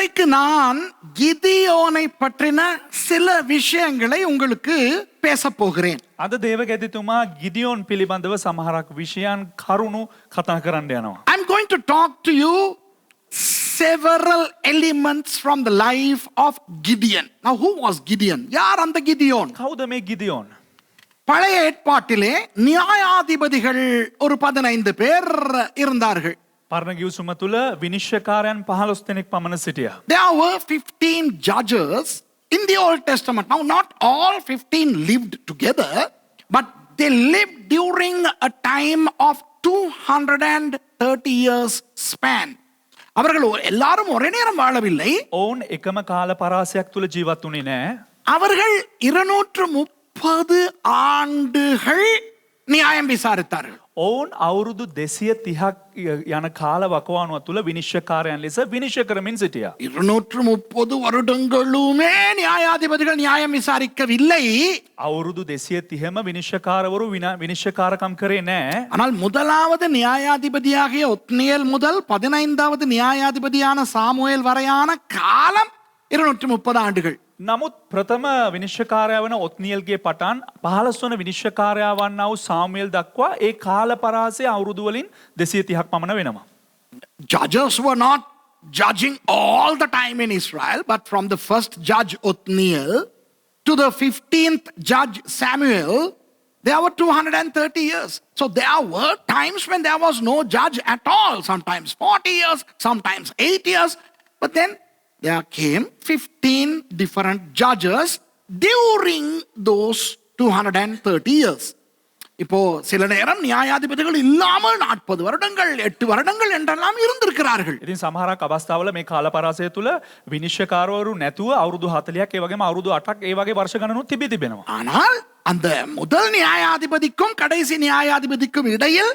இன்றைக்கு நான் கிதியோனை பற்றின சில விஷயங்களை உங்களுக்கு பேச போகிறேன். අද දේවගැතිතුමා ගිඩියෝන් පිළිබඳව සමහරක් විෂයන් කරුණු කතා කරන්න යනවා. I'm going to talk to you several elements from the life of Gideon. Now who was Gideon? யார் அந்த கிதியோன்? කවුද මේ ගිඩියෝන්? பழைய ஏற்பாட்டிலே நியாயாதிபதிகள் ஒரு 15 பேர் இருந்தார்கள். පරණ ගිවිසුම තුල විනිශ්චයකාරයන් 15 දෙනෙක් පමණ සිටියා. There were 15 judges in the Old Testament. Now not all 15 lived together, but they lived during a time of 230 years span. அவர்கள் எல்லாரும் ஒரே நேரம் வாழவில்லை. ඔවුන් එකම කාල පරාසයක් තුල ජීවත් වුණේ නැහැ. அவர்கள் 230 ஆண்டுகள் நியாயம் விசாரித்தார்கள். ඔවුන් අවුරුදු 230ක් යන කාල වකවානුව තුල විනිශ්චයකාරයන් ලෙස විනිශ්චය කරමින් සිටියා. 230 வருடங்களுமே நியாயாதிபதிகள் நியாயம் விசாரிக்கவில்லை. අවුරුදු 230ම විනිශ්චයකාරවරු විනිශ්චයකාරකම් කරේ නැහැ. ஆனால் முதலாவது நியாயாதிபதியாகிய ஒத்னியேல் முதல் 15வது நியாயாதிபதியான சாமுவேல் வரையான காலம் 230 ஆண்டுகள். නමුත් ප්‍රථම විනිශ්චයකාරයා වන ඔත්නියල්ගේ පටන් 15 වන විනිශ්චයකාරයා වන්නා වූ සාමුවෙල් දක්වා ඒ කාල පරාසය අවුරුදු වලින් 230ක් පමණ වෙනවා. Judges were not judging all the time in Israel, but from the first judge Othniel to the 15th judge Samuel, there were 230 years. So there were times when there was no judge at all, sometimes 40 years, sometimes 8 years, but then there came 15 different judges during those 230 years. இப்போ சில நேரம் நியாயாதிபதிகள் இல்லாமல் 40 வருடங்கள் 8 வருடங்கள் என்றெல்லாம் இருந்திருக்கிறார்கள். ඉතින් සමහරක් අවස්ථාවල මේ කාල පරාසය තුල විනිශ්චයකාරවරු නැතුව අවුරුදු 40ක් ඒ වගේම අවුරුදු 8ක් ඒ වගේ වර්ෂ ගණනුත් තිබෙනවා. ஆனால் அந்த முதல் நியாயாதிபதிக்கும் கடைசி நியாயாதிபதிக்கும் இடையில்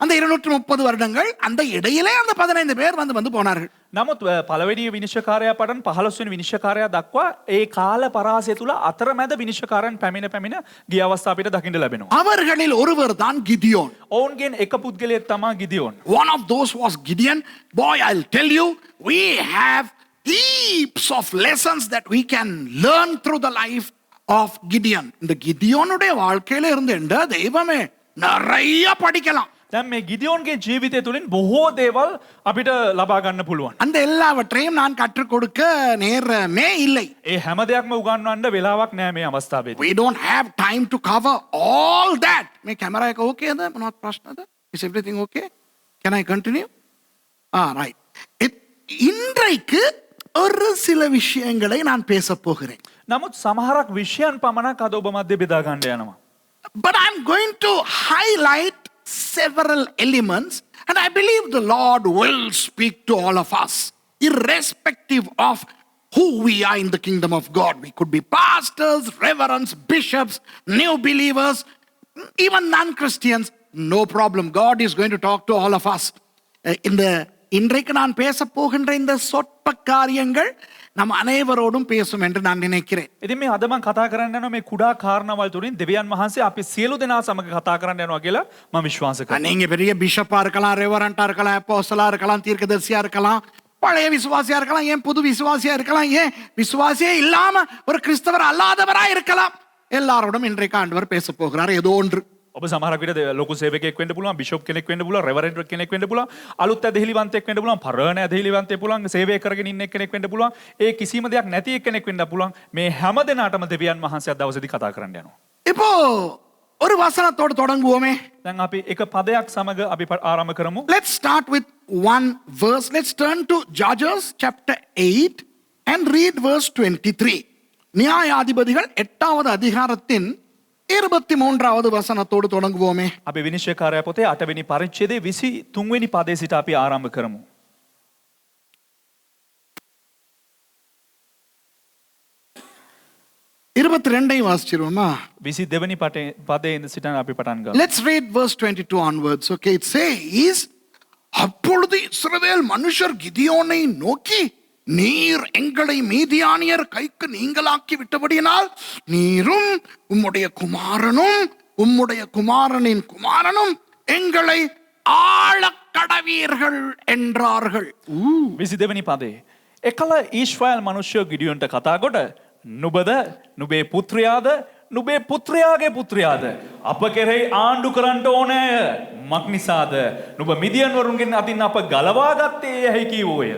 அந்த 230 வருடங்கள், அந்த இடையிலே அந்த 15 பேர் வந்து போனார்கள். නමුත් පළවෙනි විනිශ්චයකාරයා පටන් 15 වෙනි විනිශ්චයකාරයා දක්වා ඒ කාල පරාසය තුල අතරමැද විනිශ්චයකාරයන් පැමිණ ගිය අවස්ථා අපිට දකින්න ලැබෙනවා. அவர்களில் ஒருவர் தான் கிதியோன். ඔවුන්ගෙන් එක පුද්ගලයෙක් තමයි ගිඩියෝන්. One of those was Gideon. Boy, I'll tell you, we have heaps of lessons that we can learn through the life of Gideon. இந்த கிதியோனுடைய வாழ்க்கையில இருந்து தெய்வமே நிறைய படிக்கலாம். දැන් මේ ගිඩියෝන්ගේ ජීවිතය තුලින් බොහෝ දේවල් අපිට ලබා ගන්න පුළුවන්. அந்த எல்லாவற்றையும் நான் கற்றுக் கொடுக்க நேரமே இல்லை. ඒ හැම දෙයක්ම උගන්වන්න වෙලාවක් නැහැ මේ අවස්ථාවේදී. We don't have time to cover all that. මේ කැමරා එක okay ද? මොනවද ප්‍රශ්නද? Is everything okay? Can I continue? Right. இன்றைக்கு ஒரு சில விஷயங்களை நான் பேச போகிறேன். නමුත් සමහරක් විෂයන් පමණක් අද ඔබ මැද බෙදා ගන්න යනවා. But I'm going to highlight several elements, and I believe the Lord will speak to all of us, irrespective of who we are in the kingdom of God. We could be pastors, reverends, bishops, new believers, even non-Christians. No problem. God is going to talk to all of us. இன்றைக்கு நான் பேச போகின்ற இந்த சொற்ப காரியங்கள் நம் அனைவரோடும் பேசும் என்று நான் நினைக்கிறேன். ඉතින් මේ අද මම කතා කරන්න යනවා මේ කුඩා කාරණාවල් තුලින් දෙවියන් වහන්සේ අපි සියලු දෙනා සමග කතා කරන්න යනවා කියලා මම විශ්වාස කරනවා. நீங்க பெரிய பிஷப்பா இருக்கலாம், ரெவரண்டா இருக்கலாம், அப்போஸ்தலா இருக்கலாம், தீர்க்கதரிசியா இருக்கலாம், பழைய விசுவாசியா இருக்கலாம், ஏன் புது விசுவாசியா இருக்கலாம், ஏன் விசுவாசியே இல்லாம ஒரு கிறிஸ்தவர் அல்லாதவரா இருக்கலாம். எல்லாரோடும் இன்றைக்கு ஆண்டவர் பேச போகிறார் ஏதோ ஒன்று. ඔබ සමහරක් විට ලොකු සේවකයෙක් වෙන්න පුළුවන්, බිෂොප් කෙනෙක් වෙන්න පුළුවන්, රෙවරන්ඩ් කෙනෙක් වෙන්න පුළුවන්, අලුත් ඇදහිලිවන්තයෙක් වෙන්න පුළුවන්, පරණ ඇදහිලිවන්තයෙක් පුළුවන්, සේවය කරගෙන ඉන්න කෙනෙක් වෙන්න පුළුවන්. ඒ කිසිම දෙයක් නැති කෙනෙක් වෙන්න පුළුවන්. මේ හැම දෙනාටම දෙවියන් වහන්සේ අද දවසේදී කතා කරන්න යනවා. இப்போ ஒரு வசனத்தோடு தொடங்குவோமே. දැන් අපි එක පදයක් සමග අපි ආරම්භ කරමු. Let's start with one verse. Let's turn to Judges chapter 8 and read verse 23. நியாயாதிபதிகள் 8வது அதிகாரத்தின் 23வது வசனத்தோடு தொடங்குவோமே. අපි විනිශ්චයකාරයා පොතේ 8 වෙනි පරිච්ඡේදයේ 23 වෙනි පදයේ සිට අපි ආරම්භ කරමු. 22 வாசிச்சிருவோமா? 22 වෙනි පදයේ ඉඳ සිට අපි පටන් ගමු. Let's read verse 22 onwards. Okay, it says, அப்பொழுது இஸ்ரவேல் மனுஷர் கிதியோனை நோக்கி, நீர் எங்களை மீதியானியர் கைக்கு நீங்களாக்கி விட்டபடியினால் நீரும் உம்முடைய குமாரனின் குமாரனும் எங்களை ஆளக்கடவீர்கள் என்றார்கள். 22 වෙනි පදේ එකල ඊශ්‍රායල් මනුෂ්‍යයෝ ගිඩියොන්ට කතා කොට නුබද නුබේ පුත්‍රයාද නුබේ පුත්‍රයාගේ පුත්‍රයාද අප කෙරෙහි ආණ්ඩු කරන්නට ඕනෑය මක් නිසාද නුබ මිදියන් වරුන්ගෙන් අතින් අප ගලවා ගත්තේ යැයි කීවෝය.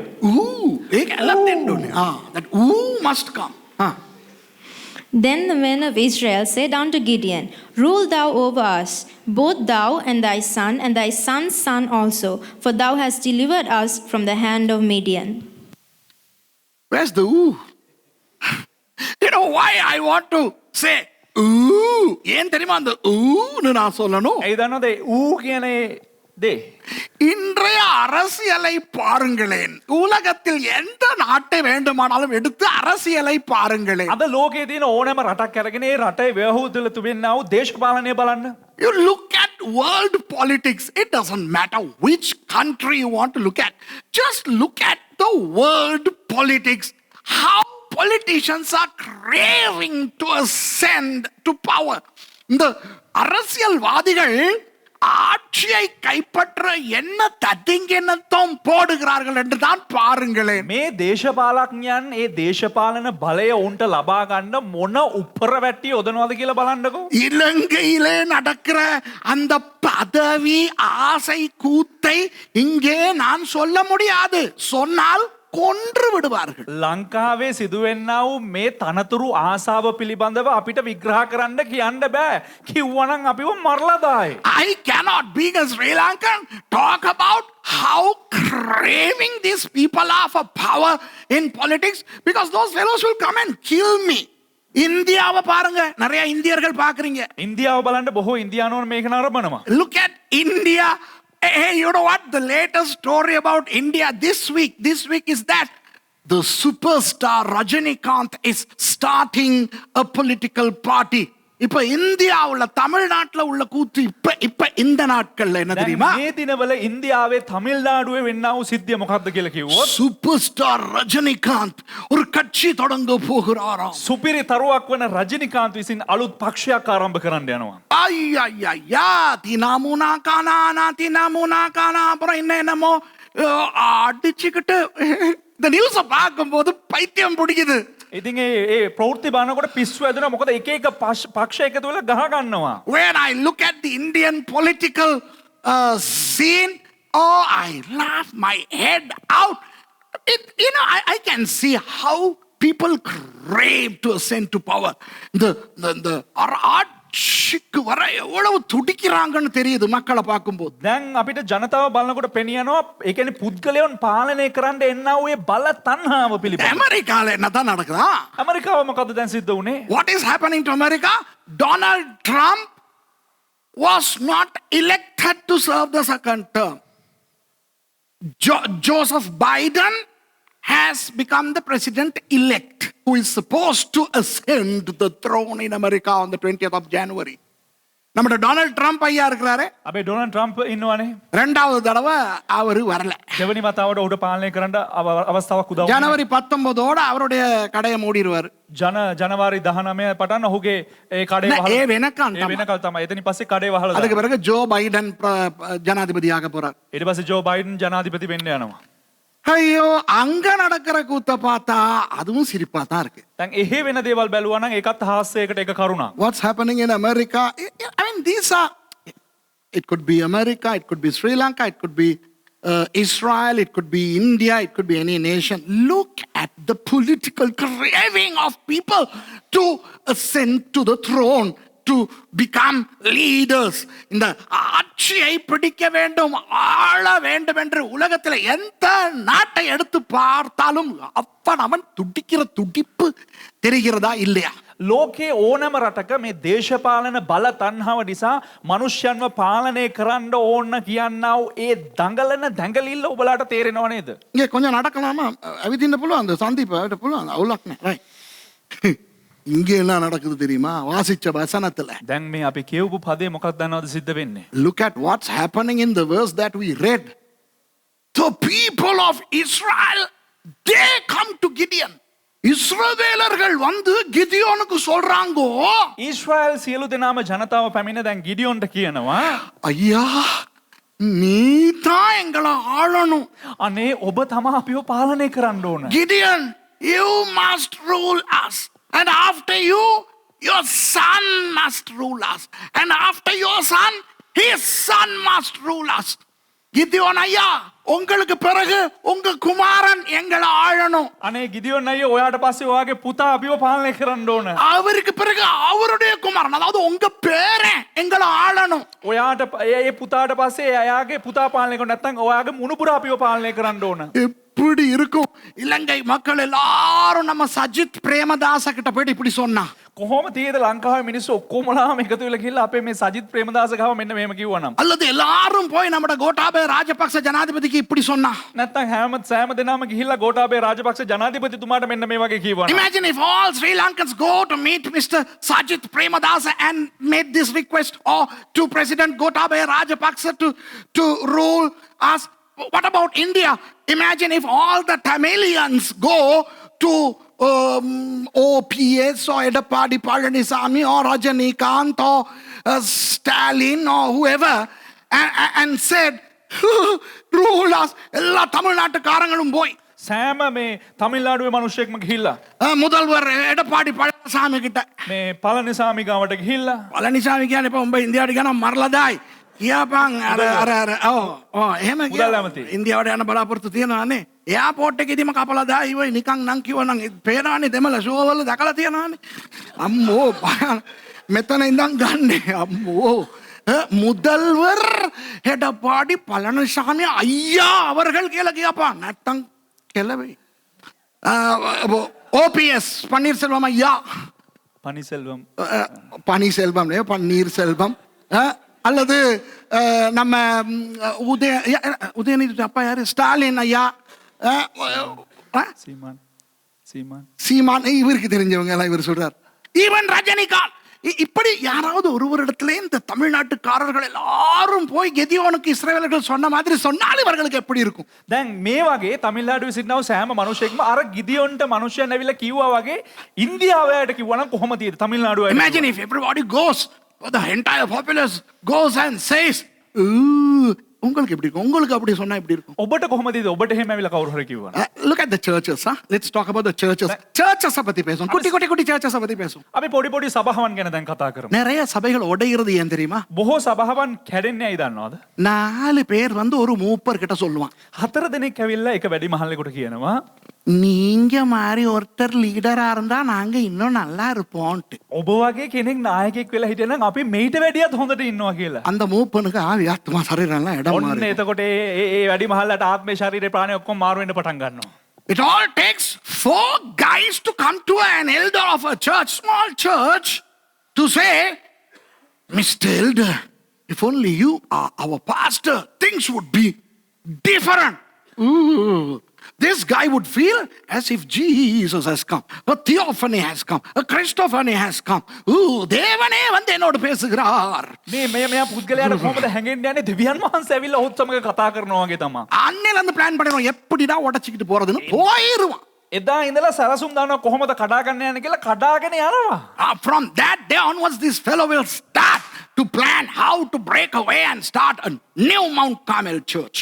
ඒක ඇලත් දෙන්න ඕනේ. That ooh must come. Then the men of Israel said unto Gideon, Rule thou over us, both thou and thy son's son also, for thou hast delivered us from the hand of Midian. Where's the ooh? You know why I want to say ooh? ஏன் தெரியுமா அந்த oohன்னு நான் சொல்லணும்? ඇයි දන්නවද ඌ කියන දේ? இன்றைய அரசியலை பாருங்களேன். உலகத்தில் எந்த நாட்டை வேண்டுமானாலும் எடுத்து அரசியலை பாருங்களேன். අද ලෝකයේ තියෙන ඕනෑම රටක් අරගෙන ඒ රටේ ව්‍යවහෘතල තිබෙනා වූ දේශපාලනය බලන්න. You look at world politics. It doesn't matter which country you want to look at. Just look at the world politics. How politicians are craving to ascend to power. இந்த அரசியல்வாதிகள் ஆட்சியை கைப்பற்ற என்ன தத்திங்கென்னத்தம் போடுகிறார்கள் என்று தான் பாருங்களேன். මේ දේශපාලඥයන් ඒ දේශපාලන බලය උන්ට ලබා ගන්න මොන උප්පර වැට්ටි යොදනවද කියලා බලන්නකෝ. இலங்கையிலே நடக்கிற அந்த பதவி ஆசை கூத்தை இங்கே நான் சொல்ல முடியாது. சொன்னால் கொன்று விடுவார்கள். ලංකාවේ සිදුවෙන්නා වූ මේ තනතුරු ආසාව පිළිබඳව අපිට විග්‍රහ කරන්න කියන්න බෑ. කිව්වනම් අපිව මරලා දායි. I cannot, being a Sri Lankan, talk about how craving these people are for power in politics, because those fellows will come and kill me. இந்தியாவை பாருங்க, நிறைய இந்தியர்கள் பாக்குறீங்க. ඉන්දියාව බලන්න බොහෝ ඉන්දියානුවන් මේක නරඹනවා. Look at India. Hey, you know what? The latest story about India this week is that the superstar Rajinikanth is starting a political party. இப்ப இந்தியாவுல தமிழ்நாட்டுல உள்ள கூத்து இப்ப இந்த நாட்கள்ல என்ன தெரியுமா? මේ දිනවල ඉන්දියාවේ තමිල්නාඩුවේ වෙන්නා වූ සිද්ධිය මොකක්ද කියලා කිව්වොත් சூப்பர்ஸ்டார் ரஜினிகாந்த் ஒரு கட்சி தொடங்க போகிறாராம். සුපිරි තරුවක් වන රජිනිකාන්ත් විසින් අලුත් පක්ෂයක් ආරම්භ කරන්න යනවා. ஐயா தினாமுனாக்கானா அப்புறம் என்னமோ அடிச்சுக்கிட்டு இந்த நியூஸ பார்க்கும்போது பைத்தியம் பிடிக்குது. ඉතින් ඒ ප්‍රවෘත්ති බලනකොට පිස්සු ඇදෙනවා. මොකද එක එක පක්ෂ එකතු වෙලා ගහ ගන්නවා. When I look at the Indian political scene, I laugh my head out. I can see how people crave to ascend to power. The ஆட்சிக்கு வர எவ்வளவு துடிக்கிறாங்கன்னு தெரியுது மக்களை பார்க்கும்போது. දැන් අපිට ජනතාව බලනකොට පෙනියනවා ඒ කියන්නේ පුද්ගලයන් පාලනය කරන්න එන්නා වූ බල තණ්හාව පිළිබඳව. அமெரிக்கால என்னதான் நடக்குதா? ඇමරිකාව මොකද්ද දැන් සිද්ධ වුනේ? What is happening to America? Donald Trump was not elected to serve the second term. Joseph Biden has become the president-elect who is supposed to ascend the throne in America on the 20th of January. நம்மட Donald Trump ஐயா இருக்கிறாரு. අපේ Donald Trump ඉන්නවනේ. ரெண்டாவது தடவை அவரு வரல. දෙවනි වතාවට උඩ පාලනය කරන්න අවස්ථාවක් උදා වුණා. ஜனவரி 19ஓட அவருடைய கடையை மூடிடுவார். ජනවාරි 19 පටන් ඔහුගේ ඒ කඩේ වහලා. ඒ වෙනකන් තමයි. එතනින් පස්සේ කඩේ වහලා. அதுக்கு பிறகு ஜோ பைடன் ஜனாதிபதியாக போறார். ඊට පස්සේ ජෝ බයිඩන් ජනාධිපති වෙන්න යනවා. ஐயோ அங்க நடக்கிற கூத்த பார்த்தா அதுவும் சிரிப்பா தான் இருக்கு. දැන් එහෙ වෙන දේවල් බැලුවා නම් ඒකත් හාස්‍යයකට එක කරුණක්. What's happening in America? I mean, these are, it could be America, it could be Sri Lanka, it could be Israel, it could be India, it could be any nation. Look at the political craving of people to ascend to the throne, to become leaders. இந்த ஆட்சியை பிடிக்க வேண்டும், ஆள வேண்டும் என்று உலகத்தில் எந்த நாட்டை எடுத்து பார்த்தாலும் அவன் துடிக்கிற துடிப்பு தெரிகிறதா இல்லையா? ලෝකයේ ඕනම රටක මේ දේශපාලන බල තණ්හාව නිසා මනුෂ්‍යයන්ව පාලනය කරන්න ඕන කියන්නා වූ ඒ දඟලන දැඟලිල්ල ඔබලාට තේරෙනව නේද? இங்க கொஞ்சம் நடக்கலாமா? அவிதிන්න පුළුවන් அந்த சந்தீපට පුළුවන් අවුලක් නැහැ. right. இங்க என்ன நடக்குது தெரியுமா? வாசிச்ச வசனத்துல. දැන් මේ අපි කියවපු පදේ මොකක්ද දන්නවද සිද්ධ වෙන්නේ? Look at what's happening in the verse that we read. The people of Israel, they come to Gideon. இஸ்ரவேலர்கள் வந்து கிதியோனுக்கு சொல்றாங்க, ඊශ්‍රායල් සියලු දෙනාම ජනතාව පැමිණ දැන් ගිඩියොන්ට කියනවා, ஐயா நீ தான் எங்களை ஆளணும். අනේ ඔබ තමා අපිව පාලනය කරන්න ඕන. Gideon, you must rule us. And after you, your son must rule us. And after your son, his son must rule us. Gideon ஐயா, உங்களுக்கு பிறகு உங்க குமாரன் எங்களை ஆளணும். අනේ ගිදියොන් අයියේ ඔයාට පස්සේ ඔයාගේ පුතා අපිව පාලනය කරන්න ඕන. அவருக்கு பிறகு அவருடைய குமாரன், அதாவது உங்க பேரன் எங்களை ஆளணும். ඔයාට ඒ පුතාට පස්සේ එයාගේ පුතා පාලනය කරන්න නැත්නම් ඔයාගේ මුණුපුර අපිව පාලනය කරන්න ඕන. எப்படி இருக்கும்? இலங்கை மக்கள் எல்லாரும் நம்ம சஜித் பிரேமதாச கிட்ட போயிட்டு இப்படி சொன்னா, කොහොම තියෙද ලංකාවේ මිනිස්සු ඔක්කොමලාම එකතු වෙලා ගිහලා අපේ මේ සජිත් ප්‍රේමදාස ගාව මෙන්න මෙහෙම කිව්වනම්, அல்லது எல்லாரும் போய் நம்ம கோட்டாபய ராஜபக்ச ஜனாதிபதிக்கு இப்படி சொன்னா, නැත්නම් සෑම දෙනාම ගිහිල්ලා ගෝඨාභය රාජපක්ෂ ජනාධිපතිතුමාට මෙන්න මේ වගේ කිව්වනම්, imagine if all Sri Lankans go to meet Mr. Sajith Premadasa and made this request or to President Gotabaya Rajapaksa to rule us. What about India? Imagine if all the Tamilians go to OPS or Edapadi Palanisamy or Rajanikanth or Stalin or whoever and said, rule us. எல்லா தமிழ்நாட்டுக்காரங்களும் போய் සෑම මේ තමිල්නාඩුවේ මිනිස්සෙක්ම ගිහිල්ලා முதல்வர் எடப்பாடி பழனிசாமி கிட்ட, මේ පළනිසාමි ගාවට ගිහිල්ලා, பழனிசாமி කියන්නේ இப்ப උඹ ඉන්දියාවට ගියා නම් මරලා දායි කියපන්. අර එහෙම මුදල්ඇමති. ඉන්දියාවට යන බලාපොරොත්තු තියෙනවානේ. එයාපෝට් එකේදීම කපලා දායි ඉවයි නිකන් නම් කිව්වනම් පේනවානේ දෙමළ ෂෝ වල දැකලා තියෙනවානේ. අම්මෝ මෙතන ඉඳන් ගන්නේ අම්මෝ. முதல்வர் எடப்பாடி பழனிசாமி ஐயா அவர்கள் கீழே கியாப்பா நட்டங் கிளவை. ஓபிஎஸ் பன்னீர்செல்வம் ஐயா, පනිසෙල්වම් பன்னீர்செல்வம் பன்னீர்செல்வம் அல்லது நம்ம உதயநிதி அப்பா யாரு, ஸ்டாலின் ஐயா, සීමාන් சீமான், இவருக்கு தெரிஞ்சவங்க எல்லாம் இவர் சொல்றார். ஈவன் ரஜினிகாந்த், இப்படி யாராவது ஒருவரிடத்துல இந்த தமிழ்நாட்டுக்காரர்கள் எல்லாரும் போய் கெதியோனுக்கு இஸ்ரவேலர்கள் சொன்ன மாதிரி சொன்னால் இவர்களுக்கு எப்படி இருக்கும்? දැන් මේ වගේ තමිල්නාඩුවේ සිටිනව සෑම මිනිසෙක්ම අර ගිදියොන්ට මිනිසයන් ඇවිල්ලා කිව්වා වගේ ඉන්දියාවට කිව්වනම් කොහොම තියෙද තමිල්නාඩුවේ? Imagine if everybody goes, the entire populace goes and says, உங்களுக்கு எப்படி இருக்கும்? உங்களுக்கு அப்படி சொன்னா எப்படி இருக்கும்? ඔබට කොහොමද ඉතින් ඔබට එහෙම ඇවිල්ලා කවුරු හරි කිව්වනම්? Look at the churches, huh? Let's talk about the churches. Churches பத்தி பேசுவோம். குட்டி churches பத்தி பேசுவோம். අපි පොඩි පොඩි සභාවන් ගැන දැන් කතා කරමු. நிறைய சபைகள் உடையிறது ஏன் தெரியுமா? බොහෝ සභාවන් කැඩෙන්නේ ඇයි දන්නවද? 4 பேர் வந்து ஒரு மூப்பர் கிட்ட சொல்லுவான், 4 දෙනෙක් ඇවිල්ලා එක වැඩි මහල්ලෙකුට කියනවා, நீங்க மாதிரி ஒருத்தர் லீடரா இருந்தா நாங்க இன்னும் நல்லா இருப்போம்ட்டு. ඔබ වගේ කෙනෙක් නායකයෙක් වෙලා හිටියනම් අපි මේිට වැඩියත් හොඳට ඉන්නවා කියලා. அந்த மூப்பனுக்கு ஆவி ஆத்மா சரீரம் எல்லாம் இடம் ඔන්න மாறி. එතකොට ඒ වැඩි මහල්ලට ආත්මේ ශරීරේ ප්‍රාණය ඔක්කොම මාරු වෙන්න පටන් ගන්නවා. It all takes 4 guys to come to an elder of a church, small church, to say, Mr. Elder, if only you are our pastor, things would be different. Ooh. This guy would feel as if Jesus has come, a theophany has come, a Christophany has come. Ooh, தேவனே வந்து என்னோடு பேசுகிறார். මෙයා පුද්ගලයාට කොහොමද හැංගෙන්න යන්නේ? දෙවියන් වහන්සේ ඇවිල්ලා ඔහුත් සමග කතා කරනවා වගේ තමයි. அன்னையில இருந்து பிளான் பண்ணிடுவோம் எப்படிடா உடைச்சிக்கிட்டு போறதுன்னு போயிருவான். එදා ඉඳලා සැලසුම් දානවා කොහොමද කඩාගන්න යන්නේ කියලා කඩාගෙන යනවා. From that day onwards, this fellow will start to plan how to break away and start a new Mount Carmel church.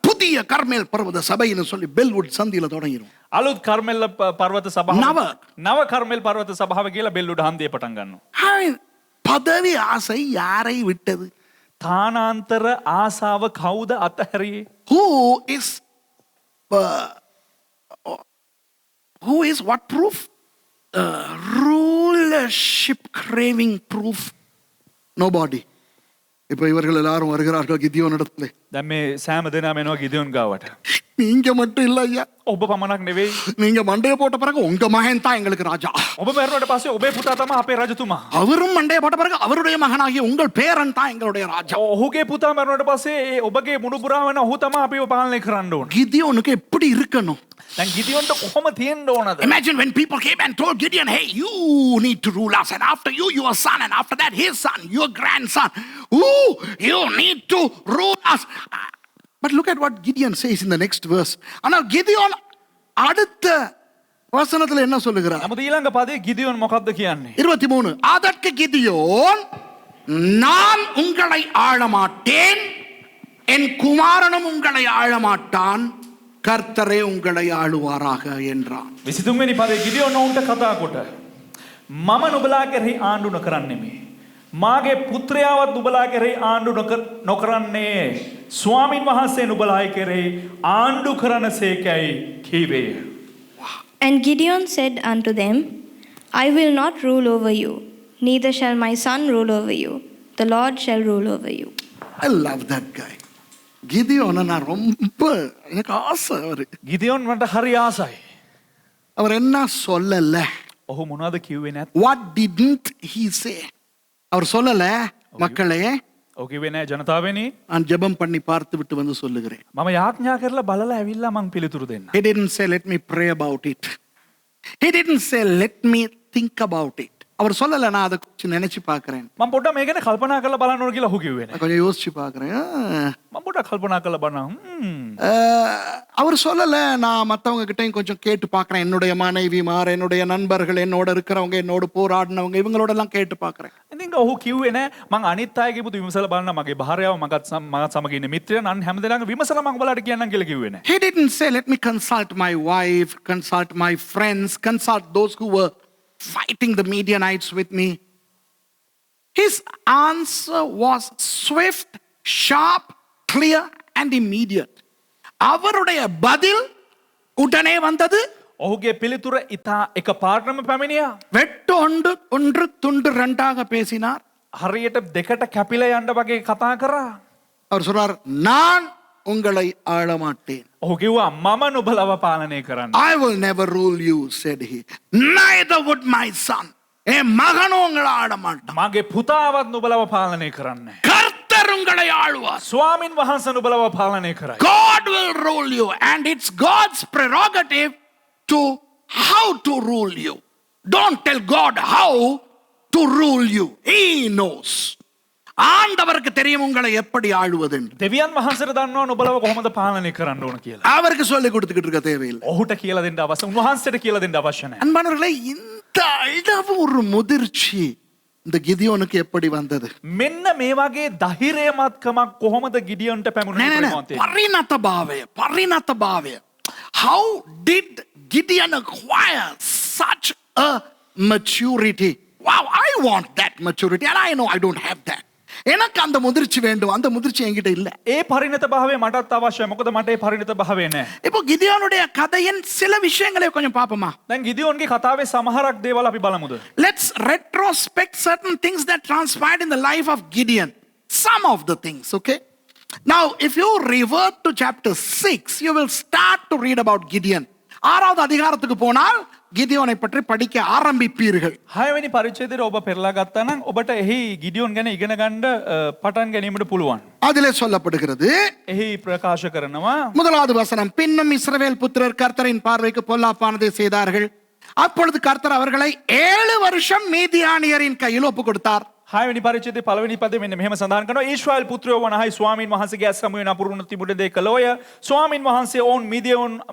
புதிய கர்மேல் பர்வத சபைன்னு சொல்லி பெல்வுட் சந்தியில தொடங்கிரும். අලුත් කර්මෙල් පර්වත සභාව නව කර්මෙල් පර්වත සභාව කියලා බෙල්ලුඩ හන්දියේ පටන් ගන්නවා. பதவி ஆசை யாரை விட்டது? තානාන්තර ආසාව කවුද අතහැරියේ? Who is what proof? Rulership craving proof. Nobody. இப்போ இவர்கள் எல்லாரும் வருகிறார்கள் கிதியோன் இடத்துல. දැන් මේ සෑම දෙනාම එනවා ගිදියොන් ගාවට. நீங்க மட்டும் இல்ல ஐயா, ඔබ පමණක් නෙවෙයි. நீங்க மண்டைய போட்ட பிறகு உங்க மகன் தான் எங்களுக்கு ராஜா. ඔබ මැරුණාට පස්සේ ඔබේ පුතා තමයි අපේ රජතුමා. அவரும் மண்டைய போட்ட பிறகு அவருடைய மகனாகிய உங்கள் பேரன் தான் எங்களுடைய ராஜா. ඔහුගේ පුතා මැරුණාට පස්සේ ඔබගේ මුණුපුරා වෙන ඔහු තමයි අපිව පාලනය කරන්න ඕන. கிதியோனுக்கு எப்படி இருக்கணும்? දැන් ගිදියොන්ට කොහොම තියෙන්න ඕනද? Imagine when people came and told Gideon, hey, you need to rule us, and after you, your son, and after that, his son, your grandson. Ooh, you need to rule us. But look at what Gideon says in the next verse. ஆனால் கிதியோன் அடுத்த வசனத்துல என்ன சொல்லுகிறார்? නමුත් ඊළඟ පදේ ගිදියොන් මොකක්ද කියන්නේ? 23. அதற்கு கிதியோன், நான் உங்களை ஆள மாட்டேன், என் குமாரனும் உங்களை ஆளமாட்டான், கர்த்தரே உங்களை ஆளுவாராக என்றான். 23 වෙනි පදේ ගිදියෝන් ඔවුන්ට කතා කොට මම නුඹලා කෙරෙහි ආණ්ඩු නොකරන්නෙමි. මාගේ පුත්‍රයාවත් නුඹලා කෙරෙහි ආණ්ඩු නොකරන්නේ. ස්වාමින් වහන්සේ නුඹලායි කෙරෙහි ආණ්ඩු කරනසේකයි කීවේය. And Gideon said unto them, I will not rule over you, neither shall my son rule over you. The Lord shall rule over you. I love that guy. கிதியோனை நான் ரொம்ப எனக்கு ஆசை. ගිදියෝන් මට හරි ආසයි. அவர் என்ன சொல்லல? ඔහු මොනවද කිව්වේ නැත්? What didn't he say? அவர் சொல்லல, மக்களே ඔහු කිව්වේ නෑ ජනතාවනි நான் ஜெபம் பண்ணி பார்த்து விட்டு வந்து சொல்லுகிறேன். මම යාඥා කරලා බලලා ඇවිල්ලා මං පිළිතුරු දෙන්න. He didn't say let me pray about it. He didn't say let me think about it. அவர் சொல்லல, நான் அதை கொஞ்சம் நினைச்சு பார்க்கிறேன், මම පොඩ්ඩක් මේ ගැන කල්පනා කරලා බලන්න ඕන කියලා ඔහු කිව්වේ නෑ. நான் கொஞ்சம் யோசிச்சு பார்க்கிறேன். මම පොඩ්ඩක් කල්පනා කරලා බලනවා. அவர் சொல்லல, நான் மற்றவங்க கிட்டையும் கொஞ்சம் கேட்டு பார்க்கிறேன். என்னுடைய மனைவிமார், என்னுடைய நண்பர்கள், என்னோட இருக்கிறவங்க, என்னோட போராடினவங்க, இவங்களோட எல்லாம் கேட்டு பார்க்கிறேன். ඉතින් ඔහු කිව්වේ නෑ මං අනිත් අයගේ පුදු විමසලා බලන්න, මගේ භාර්යාව මගත් සමග ඉන්න මිත්‍රයන් අන් හැමදෙනාම විමසලා මං ඔයාලට කියන්නම් කියලා කිව්වේ නෑ. He didn't say let me consult my wife, consult my friends, consult those who were fighting the Midianites with me. His answer was swift, sharp, clear and immediate. அவருடைய பதில் உடனே வந்தது. ඔහුගේ පිළිතුර ඉතා එක පාරටම පැමිණියා. வெட்டு ஒன்று துண்டு ரெண்டாக பேசினார். හරියට දෙකට කැපිලා යන්න වගේ කතා කරා. அவர் சொல்றார், நான் உங்களை ஆளமாட்டேன். ඔහු කිව්වා මම නුඹලව පාලනය කරන්න. I will never rule you, said he. Neither would my son. என் மகனும் உங்களை ஆளமாட்டான். මගේ පුතාවත් නුඹලව පාලනය කරන්නේ. கர்த்தர் உங்களை ஆளுவார். ස්වාමින් වහන්සේ නුඹලව පාලනය කරයි. God will rule you and it's God's prerogative to how to rule you. Don't tell God how to rule you. He knows. ஆண்டவருக்கு தெரியும் உங்களை எப்படி ஆளுவது என்று. දෙවියන් වහන්සේට දන්නවා නුඹලව කොහොමද පාලනය කරන්න ඕන කියලා. அவருக்கு சொல்லி கொடுத்துக்கிட்டு இருக்க தேவையில்லை. ඔහුට කියලා දෙන්න අවශ්‍ය, උන්වහන්සේට කියලා දෙන්න අවශ්‍ය නැහැ. அன்பானவர்களே, இந்த அளவு ஒரு முதிர்ச்சி இந்த கிதியோனுக்கு எப்படி வந்தது? මෙන්න මේ වගේ ධෛර්යමත්කමක් කොහොමද ගිඩියොන්ට පැමුණුනේ? பரிணත பாவය. How did Gideon acquire such a maturity? Wow, I want that maturity and I know I don't have that. எனக்கு அந்த முதிர்ச்சி வேண்டும், அந்த முதிர்ச்சி என்கிட்ட இல்ல. ඒ පරිණත භාවය මටත් අවශ්‍යයි. මොකද මට ඒ පරිණත භාවය නැහැ. இப்போ கிதியோனுடைய கதையின் சில விஷயங்களை கொஞ்சம் பாப்போமா? දැන් ගිදියොන්ගේ කතාවේ සමහරක් දේවල් අපි බලමුද? Let's retrospect certain things that transpired in the life of Gideon. Some of the things, okay? Now, if you revert to chapter 6, you will start to read about Gideon. 6வது அதிகாரத்துக்கு போனால் கிதியோனை பற்றி படிக்க ஆரம்பிப்பீர்கள். 6 වෙනි පරිච්ඡේදයට ඔබ පෙරලා ගත්තා නම් ඔබට එහි ගිඩියොන් ගැන ඉගෙන ගන්න පටන් ගැනීමට පුළුවන්. அதிலே சொல்லப்படுகிறது, එහි ප්‍රකාශ කරනවා 1வது வசனம், பின்னும் இஸ்ரவேல் புத்திரர் கர்த்தரின் பார்வைக்கு பொல்லாப்பானதை செய்தார்கள். அப்பொழுது கர்த்தர் அவர்களை 7 வருஷம் மீதியானியரின் கையில் ஒப்பு கொடுத்தார். 6 වෙනි පරිච්ඡේදයේ පළවෙනි පදේ මෙන්න මෙහෙම සඳහන් කරනවා. ඊශ්‍රායෙල් පුත්‍රයෝ වනහයි ස්වාමීන් වහන්සේගේ අස්කමුවේ නපුරුණ තිබුණ දේ කළෝය. ස්වාමීන් වහන්සේ ඔවුන්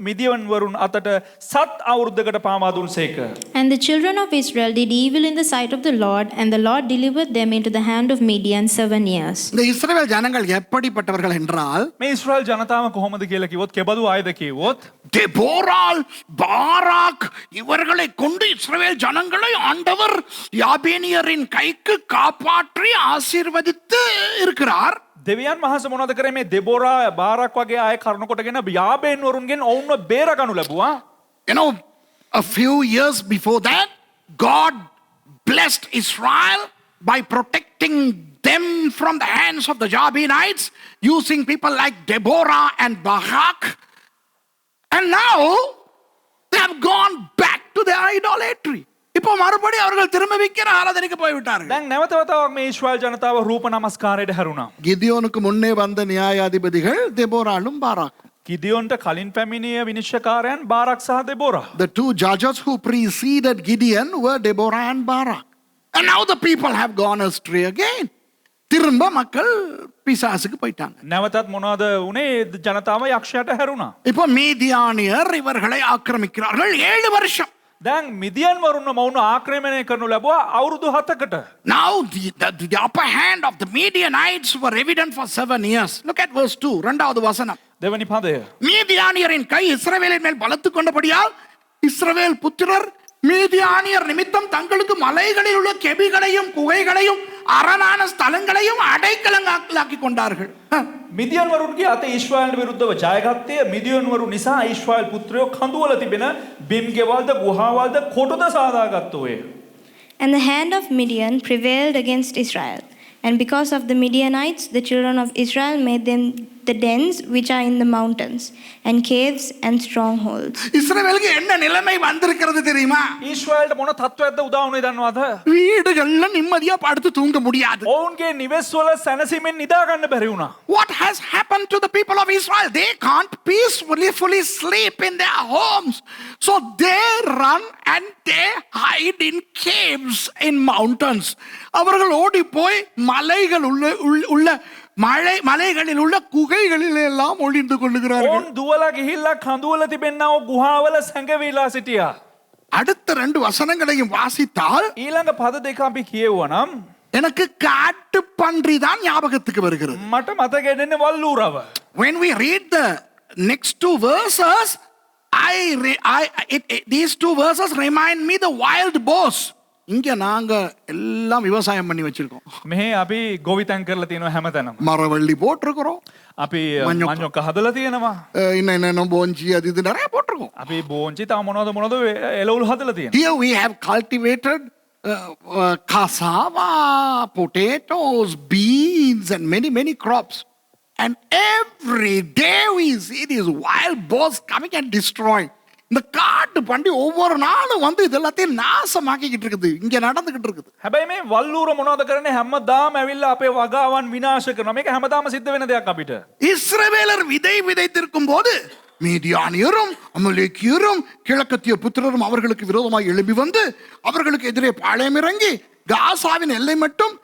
මිදියොන් වරුන් අතට 7 අවුරුද්දකට පාවා දුන්සේක. And the children of Israel did evil in the sight of the Lord, and the Lord delivered them into the hand of Midian 7 years. இந்த இஸ்ரவேல் ஜனங்கள் எப்படிப்பட்டவர்கள் என்றால், මේ ඊශ්‍රායෙල් ජනතාව කොහොමද කියලා කිව්වොත්, කෙබඳු ආයද කිව්වොත්, தெபோரால், பாராக் இவர்களை கொண்டு இஸ்ரவேல் ஜனங்களை ஆண்டவர் யாபேனியரின் கைக்கு காப்பாற்றி ஆசீர்வதித்து இருக்கிறார். දෙවියන් වහන්සේ මොනවද කරේ? මේ දෙබෝරා බාරක් වගේ අය කරුණ කොටගෙන යාබේන් වරුන්ගෙන් ඔවුන්ව බේරගනු ලැබුවා. You know, a few years before that, God blessed Israel by protecting them from the hands of the Jabinites, using people like Deborah and Barak. And now they have gone back to their idolatry. இப்போ மறுபடி அவர்கள் திரும்ப விக்கிர ஆராதனைக்கு போய் விட்டார்கள். දැන් නැවත වතාවක් මේ ඊශ්‍රායෙල් ජනතාව රූප නමස්කාරයට හැරුණා. கிதியோனுக்கு முன்னே வந்த நியாயாதிபதிகள் தெபோராலும் பாராக்கும். ගිදියොන්ට කලින් පැමිණිය විනිශ්චයකාරයන් බාරක් සහ දෙබෝරා. The two judges who preceded Gideon were Deborah and Barak. And now the people have gone astray again. திரும்ப மக்கள் பிசாசுக்கு போயிட்டாங்க. නැවතත් මොනවද උනේ? ජනතාව යක්ෂයාට හැරුණා. இப்போ மீதியானியர் இவர்களை ஆக்கிரமிக்கிறார்கள் 7 வருஷம். දැන් මිදියන් වරුන්න මවුන ආක්‍රමණය කරනු ලැබුවා අවුරුදු 7කට. Now the upper hand of the Midianites were evident for 7 years. Look at verse 2. இரண்டாவது வசனம். දෙවනි පදය. மீதியானியரின் கை இஸ்ரவேலின் மேல் பலத்து கொண்டபடியால் இஸ்ரவேல் புத்திரர் மீதியானியர் நிமித்தம் தங்களுக்கு மலைகளில் உள்ள கெபிகளையும் குகைகளையும் அரணான ஸ்தலங்களையும் அடைக்கலங்களாக்கி கொண்டார்கள். මිදියන් වරුන්ගේ අත ඊශ්‍රායල් විරුද්ධව ජයගත්තේ මිදියන් වරු නිසා ඊශ්‍රායල් පුත්‍රයෝ කඳුවල තිබෙන බිම් ගෙවල්ද ගුහාවල්ද කොටද සාදාගත්තෝය. And the hand of Midian prevailed against Israel. And because of the Midianites, the children of Israel made them the dens which are in the mountains, and caves and strongholds. இஸ்ரவேலுக்கு என்ன நிலைமை வந்திருக்கிறது தெரியுமா? ඊශ්‍රායල්ට මොන තත්ත්වයක්ද උදා වුනේ දන්නවද? வீடுகள்ல நிம்மதியா படுத்து தூங்க முடியாது. ඔවුන්ගේ නිවෙස්වල සැනසීමෙන් නිදා ගන්න බැරි වුණා. What has happened to the people of Israel? They can't peacefully sleep in their homes. So they run and they hide in caves in mountains. அவர்கள் ஓடி போய் மலைகள் உள்ள மலைகளில் உள்ள குகைகளில் எல்லாம் ஒளிந்து கொள்ளுகிறார்கள். ඔවුන් දුවලා ගිහිල්ලා කඳුවල තිබෙන්නව ගුහාවල සැඟවිලා සිටියා. அடுத்த 2 வசனங்களையும் வாசித்தால் ඊළඟ පද දෙක අපි කියවුවනම් எனக்கு காட்டு பன்றி தான் ஞாபகத்துக்கு வருகிறது. මට මතක එන්නේ වල්ලූරව. When we read the next 2 verses, these 2 verses remind me the wild boars. இங்க நாங்க எல்லாம் விவசாயம் பண்ணி வச்சிருக்கோம். මෙහි අපි ගොවිතැන් කරලා තියෙනවා හැමතැනම. மரவள்ளி போட்டிருக்கிறோம். අපි මඤ්ඤොක්ක හදලා තියෙනවා. இன்னும் போஞ்சி அது இது நிறைய போட்டிருக்கோம். අපි බෝංචි තව මොනවද එළවලු හදලා තියෙනවා. Here we have cultivated cassava, potatoes, beans and many crops. And every day we see these wild boars coming and destroying. இந்த காட்டு பண்டி ஒவ்வொரு நாளும் வந்து இதெல்லாத்தையும் நாசமாக்கிக்கிட்டு இருக்குது. இங்க நடந்துகிட்டு இருக்குது. හැබැයි මේ වල්ලූර මොනවද කරන්නේ හැමදාම ඇවිල්ලා අපේ වගාවන් විනාශ කරනවා. මේක හැමදාම සිද්ධ වෙන දෙයක් අපිට. இஸ்ரவேலர் விதை விதைத்திருக்கும் போது மீதியானியரும் அமலேக்கியரும் கிழக்கத்திய புத்திரரும் அவர்களுக்கு விரோதமாக எழும்பி வந்து அவர்களுக்கு எதிரே பாளையம் இறங்கி காசாவின் எல்லை மட்டும்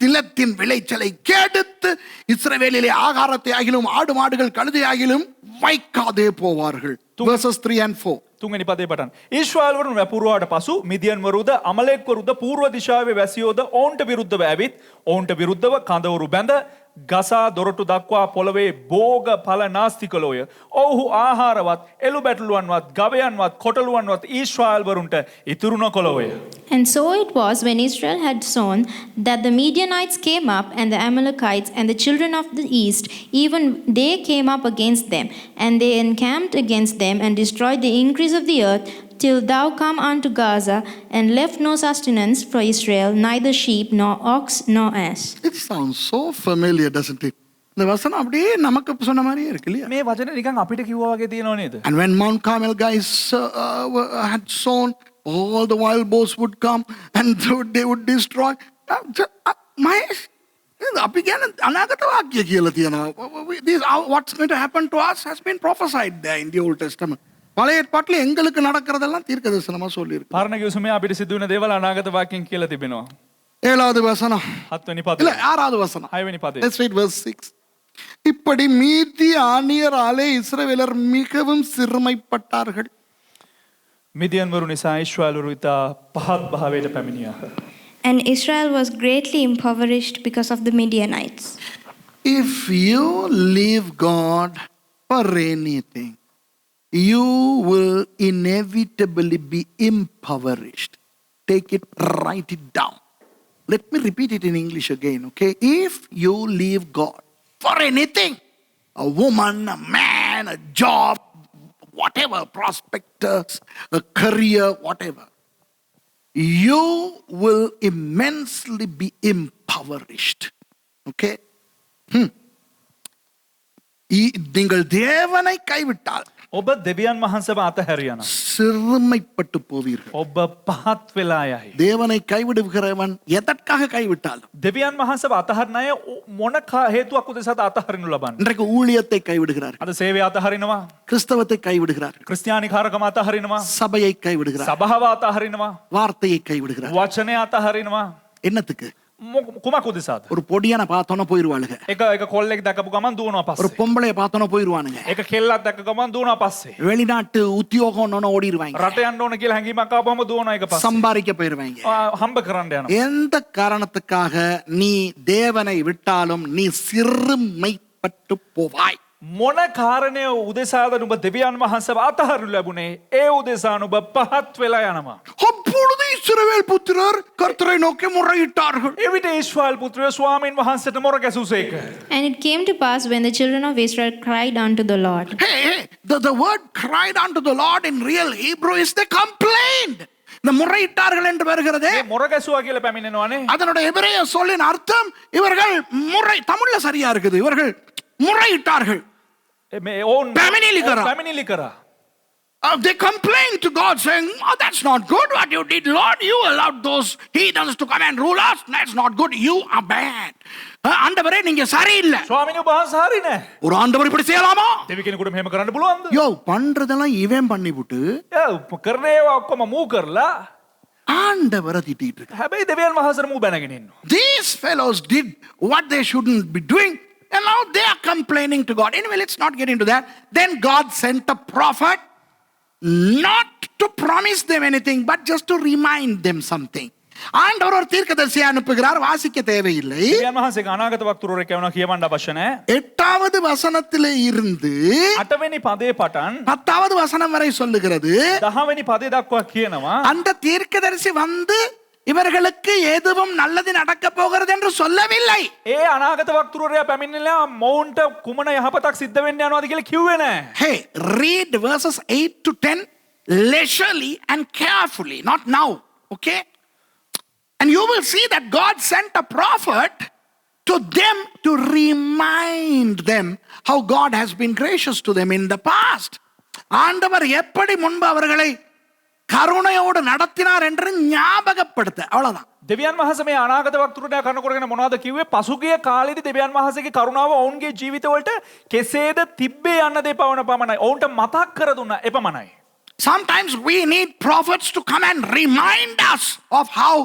நிலத்தின் விளைச்சலை கெடுத்து இஸ்ரவேலிலே ஆகாரத்தை ஆகிலும் ஆடு மாடுகள் கழுதை ஆகிலும் வைக்காதே போவார்கள். Verses 3 and 4. තුන්වෙනි පදේ පටන්. ඊශ්‍රායල් වරුන් වැපුරුවාට පසු මිදියන් වරුද අමලෙක් වරුද පූර්ව දිශාවේ වැසියෝද ඔවුන්ට විරුද්ධව ඇවිත් ඔවුන්ට විරුද්ධව කඳවුරු බැඳ ගසා දොරටු දක්වා පොළවේ භෝග ඵල නාස්ති කළෝය. ඔව්හු ආහාරවත් එළු බැටළුවන්වත් ගවයන්වත් කොටළුවන්වත් ඊශ්‍රායල් වරුන්ට ඉතුරු නොකළෝය. And so it was when Israel had sown that the Midianites came up, and the Amalekites and the children of the east, even they came up against them, and they encamped against them and destroyed the increase of the earth, till thou come unto Gaza, and left no sustenance for Israel, neither sheep nor ox nor ass. It sounds so familiar, doesn't it? இந்த வசனம் அப்படியே நமக்கு சொன்ன மாதிரியே இருக்கு இல்லையா? මේ වචන නිකන් අපිට කිව්වා වගේ තියෙනව නේද? And when Mount Carmel guys had sown, all the wild boars would come and they would destroy. අපි කියන අනාගත වාක්‍ය කියලා තියෙනවා. What's going to happen to us has been prophesied there in the Old Testament. பழைய ஏற்பாட்டில் எங்களுக்கு நடக்கிறதெல்லாம் தீர்க்கதரிசனமா சொல்லியிருக்கு. පරණ කිව්සුමේ අපිට සිදු වෙන දේවල් අනාගත වාක්‍යයෙන් කියලා තිබෙනවා. 7வது வசனம். 7වෙනි පදේ. இல்ல 6வது வசனம். 6වෙනි පදේ. Let's read verse 6. இப்படி மீதியானியராலே இஸ்ரவேலர் மிகவும் சிறுமைப்பட்டார்கள். මිදියන් වරු නිසා ඊශ්‍රායල් වරු ඉතා පහත් භාවයට පැමිණියාහ. And Israel was greatly impoverished because of the Midianites. If you leave God for anything, you will inevitably be impoverished. Take it, write it down. Let me repeat it in English again, okay? If you leave God for anything, a woman, a man, a job, whatever, prospectus, a career, whatever, you will immensely be impoverished. Okay? நீங்கள் தேவனை கைவிட்டால் ඔබ දෙවියන් වහන්සේව අතහැරියනම් சிறுமைப்பட்டு போவீர்கள். ඔබ පහත් වෙලා යයි. தேவனை கைவிடுகிறவன் எதற்காக கைவிட்டாலும், දෙවියන් වහන්සේව අතහරින අය මොන හේතුවක් උදෙසාද අතහරිනු ලබන්නේ? இன்றைக்கு ஊழியத்தை கைவிடுகிறார்கள், අද සේවය අතහරිනවා, கிறிஸ்தவத்தை கைவிடுகிறார்கள், ක්‍රිස්තියානිකාරකම අතහරිනවා, சபையை கைவிடுகிறார்கள், සභාව අතහරිනවා, வார்த்தையை கைவிடுகிறார்கள். වචනය අතහරිනවා. என்னத்துக்கு? කුමක් උදෙසාද? ஒரு பொடியனை பார்த்தோன்னே போயிருவாளுங்க. එක කොල්ලෙක් දැකපු ගමන් දුවනවා ஒரு පස්සේ. பொம்பளைய பார்த்தோன்னே போயிருவானுங்க. එක කෙල්ලක් දැක්ක ගමන් දුවනවා පස්සේ. வெளிநாட்டு உத்தியோகம் ஓடிடுவாங்க. රට යන්න ඕන කියලා හැඟීමක් ආපුවම දුවනවා එක පස්සේ. சம்பாதிக்க போயிருவாங்க. හම්බ කරන්න යනවා. எந்த காரணத்துக்காக நீ தேவனை விட்டாலும் நீ சிறுமைப்பட்டு போவாய். මොන කාරණය උදෙසාද නුඹ දෙවියන් වහන්සේව අතහරු ලැබුණේ? ඒ උදෙසා නුඹ පහත් වෙලා යනවා. அப்பொழுது இஸ்ரவேல் புத்திரர் கர்த்தரை நோக்கி முறையிட்டார்கள். එවිට ඊශ්‍රායෙල් පුත්‍රයෝ ස්වාමීන් වහන්සේට මොර ගැසුසේක. And it came to pass when the children of Israel cried unto the Lord. Hey, the word cried unto the Lord in real Hebrew is they complained. இந்த முறையிட்டார்கள் என்று வருகிறதே, මේ මොර ගැසුවා කියලා පැමිණෙනවානේ. அதனுடைய எபிரேய சொல்லின் அர்த்தம் இவர்கள் முறை, தமிழ்ல சரியா இருக்குது, இவர்கள் முறையிட்டார்கள். මේ ඔවුන් පැමිණිලි කරා. පැමිණිලි කරා. They complained to God saying, oh, that's not good what you did, Lord. You allowed those heathens to come and rule us. That's not good. You are bad. ஆண்டவரே நீங்க சரியில்லை. ස්වාමීන් වහන්සේ හරි නෑ. ஒரு ஆண்டவர் இப்படி செய்யலாமா? දෙවි කෙනෙකුට මෙහෙම කරන්න පුළුවන්ද? யோ பண்றதெல்லாம் இவன் பண்ணிவிட்டு කරන ඒවා ඔක්කොම මූ කරලා ஆண்டவரை திட்டிட்டு இருக்க. හැබැයි දෙවියන් වහන්සේට මූ බැනගෙන ඉන්නවා. These fellows did what they shouldn't be doing, and now they are complaining to God. Anyway, let's not get into that. Then God sent a prophet not to promise them anything, but just to remind them something. ஆண்டவர் ஒரு தீர்க்கதரிசியை அனுப்புகிறார், வாசிக்க தேவையில்லை. දෙවියන් වහන්සේ අනාගත වක්තුරෙක් යවනවා කියවන්න අවශ්‍ය නැහැ. 8வது வசனத்திலே இருந்து 8වෙනි පදේ පටන් 10வது வசனம் வரை சொல்லுகிறது. 10වෙනි පදේ දක්වා කියනවා அந்த தீர்க்கதரிசி வந்து இவர்களுக்கு எதுவும் நல்லது நடக்க போகிறது என்று சொல்லவில்லை. ඒ අනාගත වක්තුරයා පැමිණිලා මොවුන්ට කුමන යහපතක් සිද්ධ වෙන්න යනවාද කියලා කිව්වේ නැහැ. Hey, read verses 8 to 10 leisurely and carefully, not now, okay? And you will see that God sent a prophet to them to remind them how God has been gracious to them in the past. ஆண்டவர் எப்படி முன்பு அவர்களை கருணையோடு நடத்தினார் என்று ஞாபகப்படுத்த, அவ்வளவுதான். දෙවියන් වහන්සේ මේ අනාගත වක්තුරයා කරන කරගෙන මොනවද කිව්වේ? පසුගිය කාලෙදි දෙවියන් වහන්සේගේ කරුණාව ඔවුන්ගේ ජීවිතවලට කෙසේද තිබ්බේ යන්න දේ පවන පමණයි. ඔවුන්ට මතක් කර දුන්නා එපමණයි. Sometimes we need prophets to come and remind us of how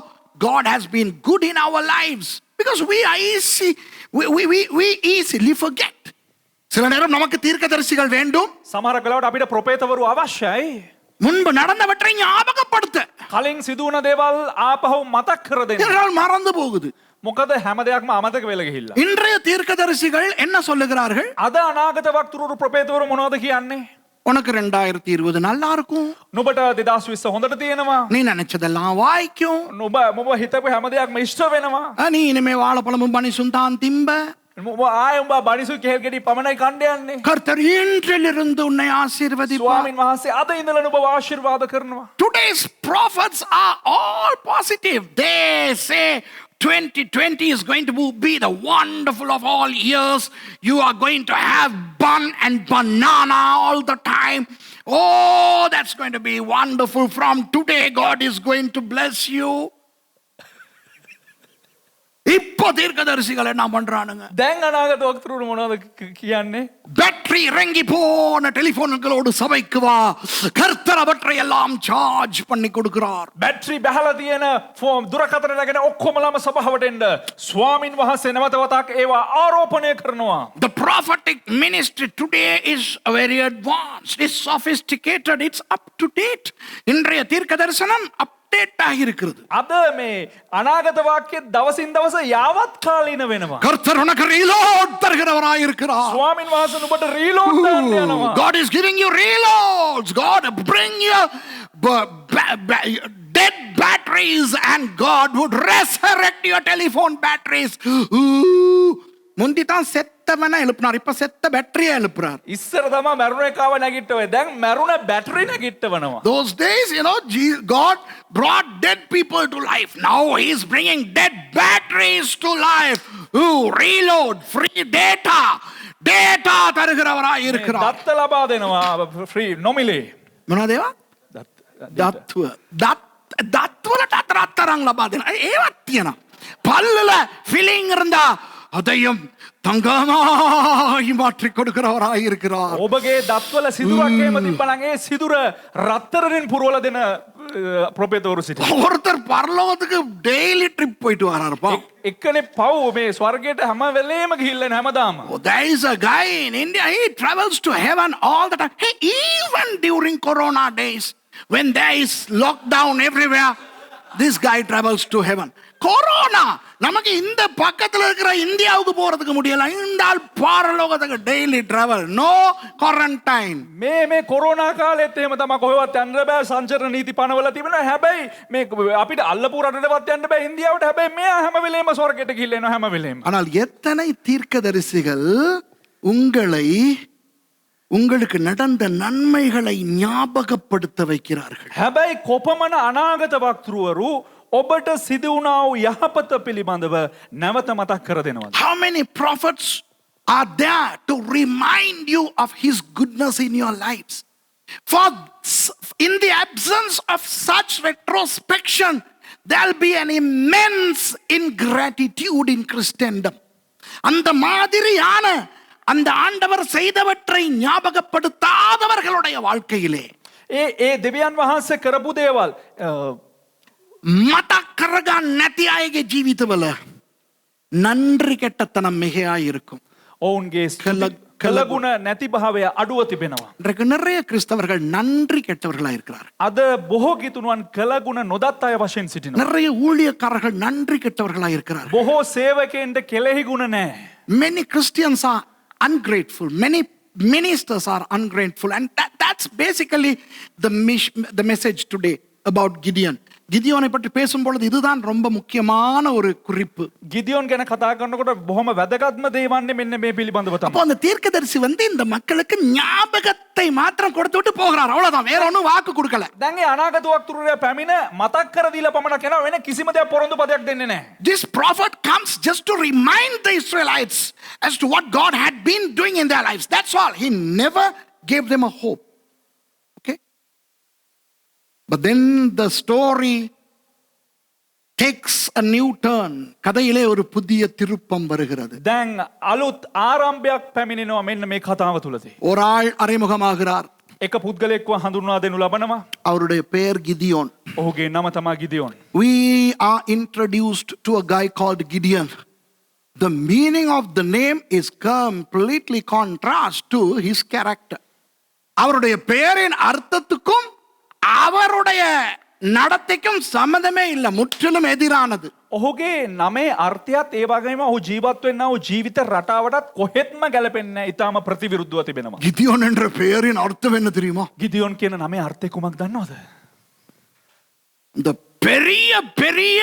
God has been good in our lives, because we easily forget. சில நேரம் நமக்கு தீர்க்கதரிசிகள் வேண்டும், සමහර වෙලාවට අපිට ප්‍රොපේතවරු අවශ්‍යයි. முன்பு நடந்தவற்றை ஞாபகப்படுத்த. කලින් සිදු වුණ දේවල් ආපහු මතක් කර දෙන්න. இதனால் மறந்து போகுது. මොකද හැම දෙයක්ම අමතක වෙලා ගිහිල්ලා. இன்றைய தீர்க்கதரிசிகள் என்ன சொல்லுகிறார்கள்? අද අනාගත වක්තුරු ප්‍රොපේතවරු මොනවද කියන්නේ? உனக்கு 2020 நல்லா இருக்கும், නුඹට 2020 හොඳට තියෙනවා. நீ நினைச்சதெல்லாம் வாய்க்கும், නුඹ හිතපු හැම දෙයක්ම ඉෂ්ට වෙනවා. நீ இனிமே வாழைப்பழமும் பனிசும் தான் திம்ப. නුඹ ආයෙ උඹ බනිසු කෙහෙල් ගෙඩි පමණයි කන්න යන්නේ. கர்த்தர் இன்றிலிருந்து உன்னை ஆசீர்வதிப்பார். ස්වාමීන් වහන්සේ අද ඉඳලා නුඹව ආශිර්වාද කරනවා. Today's prophets are all positive. They say 2020 is going to be the wonderful of all years. You are going to have bun and banana all the time. Oh, that's going to be wonderful. From today, God is going to bless you. இப்போ தீர்க்கதரிசிகள் என்ன பண்றானுங்க? දැන් අනාගත වක්තුරු මොනවද කියන්නේ? Battery இறங்கி போன டெலிபோன்களோடு சபைக்கு வா, கர்த்தர் அவற்றை எல்லாம் சார்ஜ் பண்ணி கொடுக்கிறார். බැටරි බහලා තියෙන දුරකථන නැගෙන ඔක්කොමලම සභාවට එන්න. ස්වාමින් වහන්සේ නැවත වතාවක් ඒවා ආරෝපණය කරනවා. The prophetic ministry today is very advanced, it's sophisticated, it's up to date. இன்றைய தீர்க்க தரிசனம் அப்டேட் ஆகி இருக்கிறது. අද මේ අනාගත වාක්‍ය දවසින් දවස යාවත් කාලීන වෙනවා. கர்த்தர் உனக்கு ரீலோட் தருகிறவராய் இருக்கிறார். ස්වාමින් වහන්සේ නුඹට රීලෝඩ් දාන්න යනවා. God is giving you reloads. God bring you dead batteries, and God would resurrect your telephone batteries. முந்தி தான் செத்தவனை எழுப்பினார், இப்ப செத்த பேட்டரியை எழுப்புறார். ඉස්සර තමයි මරුණ එකව නැගිට්ටවේ. දැන් මරුණ battery නැගිට්ටවනවා. Those days, God brought dead people to life. Now he is bringing dead batteries to life. Reload, free data தருகிறவராய் இருக்கிறார். දත්ත ලබා දෙනවා ෆ්‍රී නොමිලේ. මොනවද ඒවා? දත්වලට අතරං ලබා දෙනවා. ඒවත් තියෙනවා. පල්ලල ෆිලිං இருந்தா அதையும் தங்கமாய் மாற்றி கொடுக்கிறவராய் இருக்கிறார். ඔබගේ දත්වල සිදුරක් එහෙම තිබ්බනම් ඒ සිදුර රත්තරනින් පුරවලා දෙන ප්‍රොපේතවරු සිටිනවා. ஒருத்தர் பரலோகத்துக்கு டெய்லி ட்ரிப் போயிட்டு வராருப்பா. එක්කනේ පව් මේ ස්වර්ගයට හැම වෙලේම ගිහිල්ලා හැමදාම. Oh, there is a guy in India, he travels to heaven all the time. Hey, even during Corona days, when there is lockdown everywhere, this guy travels to heaven. Corona நமக்கு இந்த பக்கத்துல இருக்கிற இந்தியாவுக்கு போறதுக்கு முடியல. இந்த ஆள் பரலோகத்துக்கு டெய்லி டிராவல், நோ குவாரண்டைன். මේ කොරෝනා කාලෙත් එහෙම තමයි කොහෙවත් යන්න බෑ සංචරණ නීති පනවලා තිබෙනවා. හැබැයි මේ අපිට අල්ලපු රටටවත් යන්න බෑ ඉන්දියාවට. හැබැයි මෙයා හැම වෙලේම ස්වර්ගයට ගිහිල්ලා එනවා හැම වෙලේම. ஆனால் எத்தனை தீர்க்கதரிசிகள் உங்களுக்கு நடந்த நன்மைகளை ஞாபகப்படுத்த வைக்கிறார்கள். හැබැයි කොපමණ අනාගත වක්තෘවරු ඔබට සිදු වුණා වූ යහපත පිළිබඳව නැවත මතක් කර දෙනවා. How many prophets are there to remind you of his goodness in your lives? For in the absence of such retrospection, there'll be an immense ingratitude in Christendom. அந்த மாதிரியான அந்த ஆண்டவர் செய்தவற்றை ஞாபகப்படுத்தாதவர்களுடைய வாழ்க்கையிலே ඒ දෙවියන් වහන්සේ කරපු දේවල් මතක් කරගන්න නැති අයගේ ජීවිතවල නன்றி කැටතනම් මෙහෙයා இருக்கும். ඔවුන්ගේ කළගුණ නැති භාවය අඩුව තිබෙනවා. இன்றைக்கு நிறைய கிறிஸ்தவர்கள் நன்றி கெட்டவர்களா இருக்கிறார். අද බොහෝ ගිතුණුවන් කළගුණ නොදත් අය වශයෙන් සිටිනවා. நிறைய ஊழியக்காரர்கள் நன்றி கெட்டவர்களா இருக்கிறார். බොහෝ සේවකයන්ට කෙලෙහි ගුණ නැහැ. Many Christians are ungrateful. Many ministers are ungrateful. And that's basically the message today about Gideon. கிதியோனை பற்றி பேசும்பொழுது இதுதான் ரொம்ப முக்கியமான ஒரு குறிப்பு. ගිදියොන් ගැන කතා කරනකොට බොහොම වැදගත්ම දේ වන්නේ මෙන්න මේ පිළිබඳව அப்போ තමයි. அந்த தீர்க்கதரிசி இந்த மக்களுக்கு ஞாபகத்தை மாத்திரம் கொடுத்து விட்டு போகிறார். அவ்வளவுதான், வேற ஒண்ணும் வாக்கு கொடுக்கல. දැන් ඒ අනාගත වක්තෘවරයා පැමිණ මතක් කර දීලා පමණක් යනවා. වෙන කිසිම දෙයක් පොරොන්දු පදයක් දෙන්නේ නැහැ. This prophet comes just to remind the Israelites as to what God had been doing in their lives. That's all. He never gave them a hope. Okay? But then the story takes a new turn. கதையிலே ஒரு புதிய திருப்பம் வருகிறது. දැන් අලුත් ආරම්භයක් පැමිණෙනවා මෙන්න මේ කතාව තුලදී. ஒரு ஆள் அறிமுகமாகிறார். එක පුද්ගලයෙක්ව හඳුන්වා දෙනු ලබනවා. அவருடைய பெயர் கிதியோன். ඔහුගේ නම තමයි ගිදියොන්. We are introduced to a guy called Gideon. The meaning of the name is completely contrast to his character. அவருடைய பெயரின் அர்த்தத்துக்கும் அவருடைய நடத்தைக்கும் சம்பந்தமே இல்லை, முற்றிலும் எதிரானது. ඔහුගේ නමේ අර්ථයත් ඒ වගේම ඔහු ජීවත් වෙන්නා වූ ජීවිත රටාවටත් කොහෙත්ම ගැලපෙන්නේ නැහැ. ඊටාම ප්‍රතිවිරුද්ධව තිබෙනවා. கிதியோன் என்ற பெயரின் அர்த்தம் என்ன தெரியுமா? ගිදියොන් කියන නමේ අර්ථය කුමක්ද දන්නවද? இந்த பெரிய பெரிய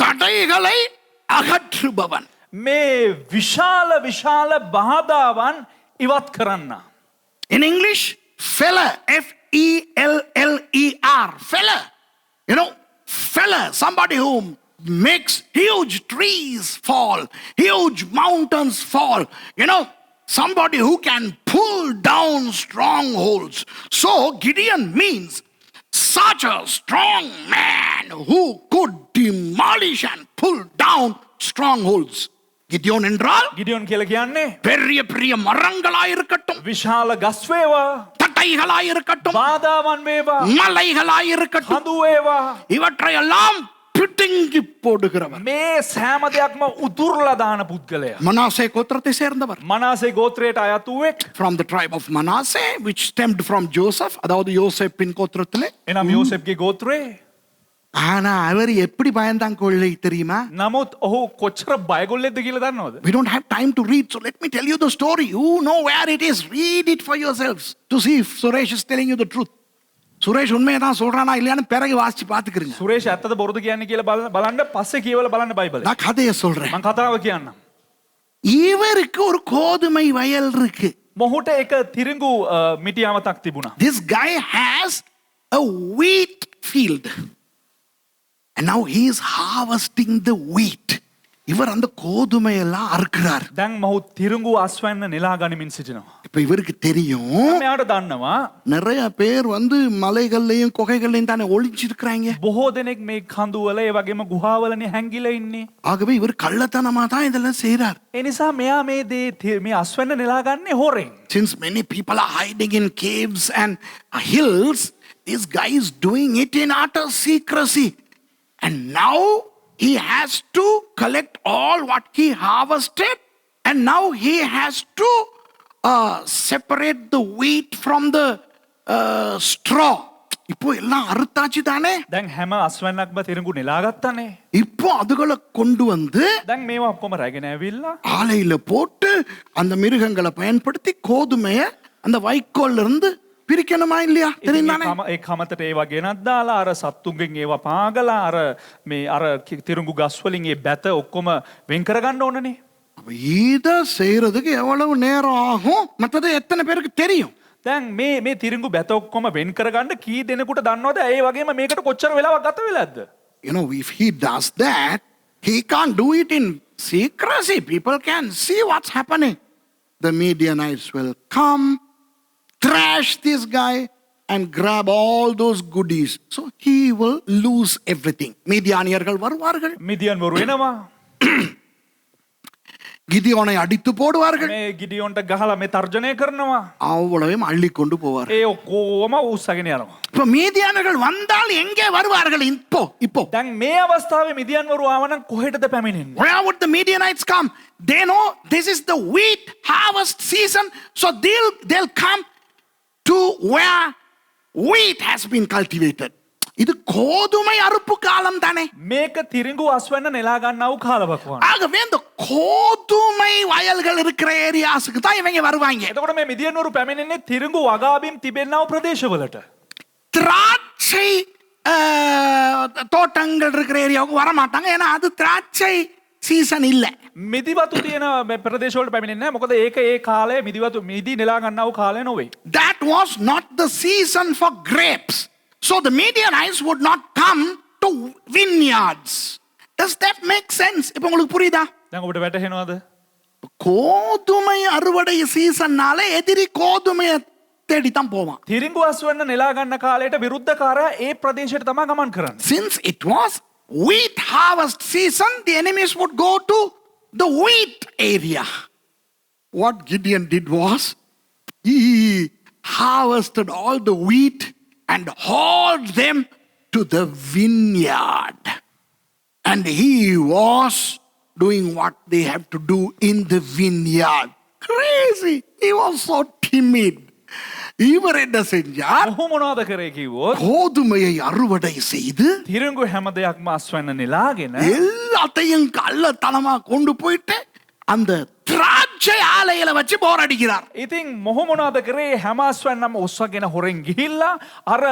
தடைகளை அகற்றுபவன். මේ විශාල විශාල බාධාවන් ඉවත් කරන්න. In English, feller, F-E-L-L-E-R, feller. You know, feller, somebody who makes huge trees fall, huge mountains fall. You know, somebody who can pull down strongholds. So Gideon means such a strong man who could demolish and pull down strongholds. Gideon என்றால் ගිදියොන් කියලා කියන්නේ பெரிய பெரிய மரங்களாய் இருக்கட்டும், විශාල ගස් වේවා, தட்டைகளாய் இருக்கட்டும், බාධාවන් වේවා, மலைகளாய் இருக்கட்டும், හඳු වේවා, இவற்றையெல்லாம் பிடுங்கி போடுகிறவர். මේ සෑම දෙයක්ම උදුරලා දාන පුද්ගලයා. மனாசே கோத்திரத்தை சேர்ந்தவர். මනාසේ ගෝත්‍රයට අයත් වූවෙක්. From the tribe of Manasseh, which stemmed from Joseph, அதாவது யோசேப்பின் கோத்திரத்திலே. එනම් යෝසෙෆ්ගේ ගෝත්‍රේ. ஆனா அவர் எப்படி பயந்தாங்க கொள்ளை தெரியுமா? නමුත් ඔහු කොච්චර බයගොල්ලෙක්ද කියලා දන්නවද? We don't have time to read, so let me tell you the story. You know where it is. Read it for yourselves to see if Suresh is telling you the truth. Suresh உண்மையை தான் சொல்றானா இல்லையான்னு பிறகு வாசிச்சு பாத்துக்கிறீங்க. සුරේෂ් ඇත්තද බොරුද කියන්නේ කියලා බලන්න පස්සේ කියවලා බලන්න බයිබලේ. நான் கதையை சொல்றேன். මම කතාව කියන්නම්. இவருக்கு ஒரு கோதுமை வயல் இருக்கு. මොහුට එක තිරිඟු මිටියාමතක් තිබුණා. This guy has a wheat field. And now he is harvesting the wheat. இவர் அந்த கோதுமை எல்லாம் அறுக்கிறார். දැන් මොහු තිරිඟු අස්වැන්න නෙලා ගනිමින් සිටිනවා. இப்ப இவருக்கு தெரியும் මෙයාට දන්නවා நிறைய பேர் வந்து மலைகள்லயும் குகைகள்லயும் தானே ஒளிஞ்சிருக்கிறாங்க. බොහෝ දෙනෙක් මේ කඳුවල ඒ වගේම ගුහාවලනේ හැංගිලා ඉන්නේ. ஆகவே இவர் கள்ளத்தனமா தான் இதெல்லாம் செய்றார். ඒ නිසා මෙයා මේ අස්වැන්න නෙලා ගන්නේ හොරෙන්. Since many people are hiding in caves and hills, this guy is doing it in utter secrecy. And now he has to collect all what he harvested, and now he has to separate the wheat from the straw. இப்போ எல்லாம் அறுத்தாச்சு தானே. දැන් හැම අස්වැන්නක්ම තිරඟු නෙලා ගත්තානේ. இப்போ அதுகளை கொண்டு வந்து දැන් මේවා ඔක්කොම රැගෙන ඇවිල්ලා ஆலையில போட்டு அந்த மிருகங்களை பயன்படுத்தி கோதுமைய அந்த வைக்கோல்ல இருந்து பிரிக்கணுமா இல்லையா? தெரியும் தானே. ඒ කමතට ඒවා ගෙනත් දාලා අර සත්තුන්ගෙන් ඒවා පාගලා අර තිරඟු ගස් වලින් ඒ බැත ඔක්කොම වෙන් කරගන්න ඕනනේ. அப்ப இத செய்யறதுக்கு எவ்வளவு நேரம் ஆகும்? மற்றது எத்தனை பேருக்கு தெரியும்? දැන් මේ තිරඟු බැත ඔක්කොම වෙන් කරගන්න කී දෙනෙකුට දන්නවද? ඒ වගේම මේකට කොච්චර වෙලාවක් ගත වෙලාද? You know, if he does that, he can't do it in secrecy. People can see what's happening. The Midianites will come, thrash this guy, and grab all those goodies. So he will lose everything. மிதியானியர்கள் வருவார்கள், මිදියන් වරු එනවා. கிதியோனை அடித்து போடுவார்கள், මේ ගිඩියොන්ට ගහලා මේ තර්ජනය කරනවා. அவ்வளவையும் அள்ளி கொண்டு போவார். ඒ ඔක්කොම උස්සගෙන යනවා. இப்ப மீதியானர்கள் வந்தால் எங்கே வருவார்கள்? இப்போ දැන් මේ අවස්ථාවේ මිදියන් වරු ආවනම් කොහෙටද පැමිණෙන්නේ? where would the Midianites come? They know this is the wheat harvest season, so they'll come to where wheat has been cultivated. இது கோதுமை அறுப்பு காலம் தானே. මේක තිරිඟු අස්වැන්න නෙලා ගන්නා වූ කාලවකවාන. ஆகவே இந்த கோதுமை வயல்கள் இருக்கிற ஏரியாஸ்க்கு தான் இவங்க வருவாங்க. එතකොට මේ මිදියන් වරු පැමිණෙන්නේ තිරිඟු වගාබිම් තිබෙනා වූ ප්‍රදේශවලට. திராட்சை தோட்டங்கள் இருக்கிற ஏரியாவுக்கு வர மாட்டாங்க, ஏன்னா அது திராட்சை சீசன் இல்ல. මිදිවතු තියෙන ප්‍රදේශවලට පැමිණෙන්නේ නැහැ. මොකද ඒක ඒ කාලේ මිදි නෙලා ගන්නා වූ කාලය නොවේ. That was not the season for grapes. So the Midianites would not come to vineyards. Does that make sense? இப்போ உங்களுக்கு புரியுதா? දැන් ඔබට වැටහෙනවද? கோதுமை அறுவடை சீசன்னால எதிரி கோதுமையை தேடி தான் போவான். තිරිඟු අස්වැන්න නෙලා ගන්න කාලයට විරුද්ධකාරයා ඒ ප්‍රදේශයට තමයි ගමන් කරන්නේ. Since it was wheat harvest season, the enemies would go to the wheat area. What Gideon did was, he harvested all the wheat and hauled them to the vineyard. And he was doing what they have to do in the vineyard. Crazy. He was so timid. இவர் என்ன செஞ்சார்? ඔහු මොනවද කරේ කිව්වොත් கோதுமையை அறுவடை செய்து තිරිඟු හැම දෙයක්ම අස්වැන්න නෙලාගෙන எல்லாத்தையும் கள்ளத்தனமா கொண்டு போயிட்டு அந்த திராட்சை ஆலையில வச்சு போர் அடிக்கிறார். ඉතින් මොහු මොනවද කරේ? හැම අස්වැන්නම ඔස්සගෙන හොරෙන් ගිහිල්ලා අර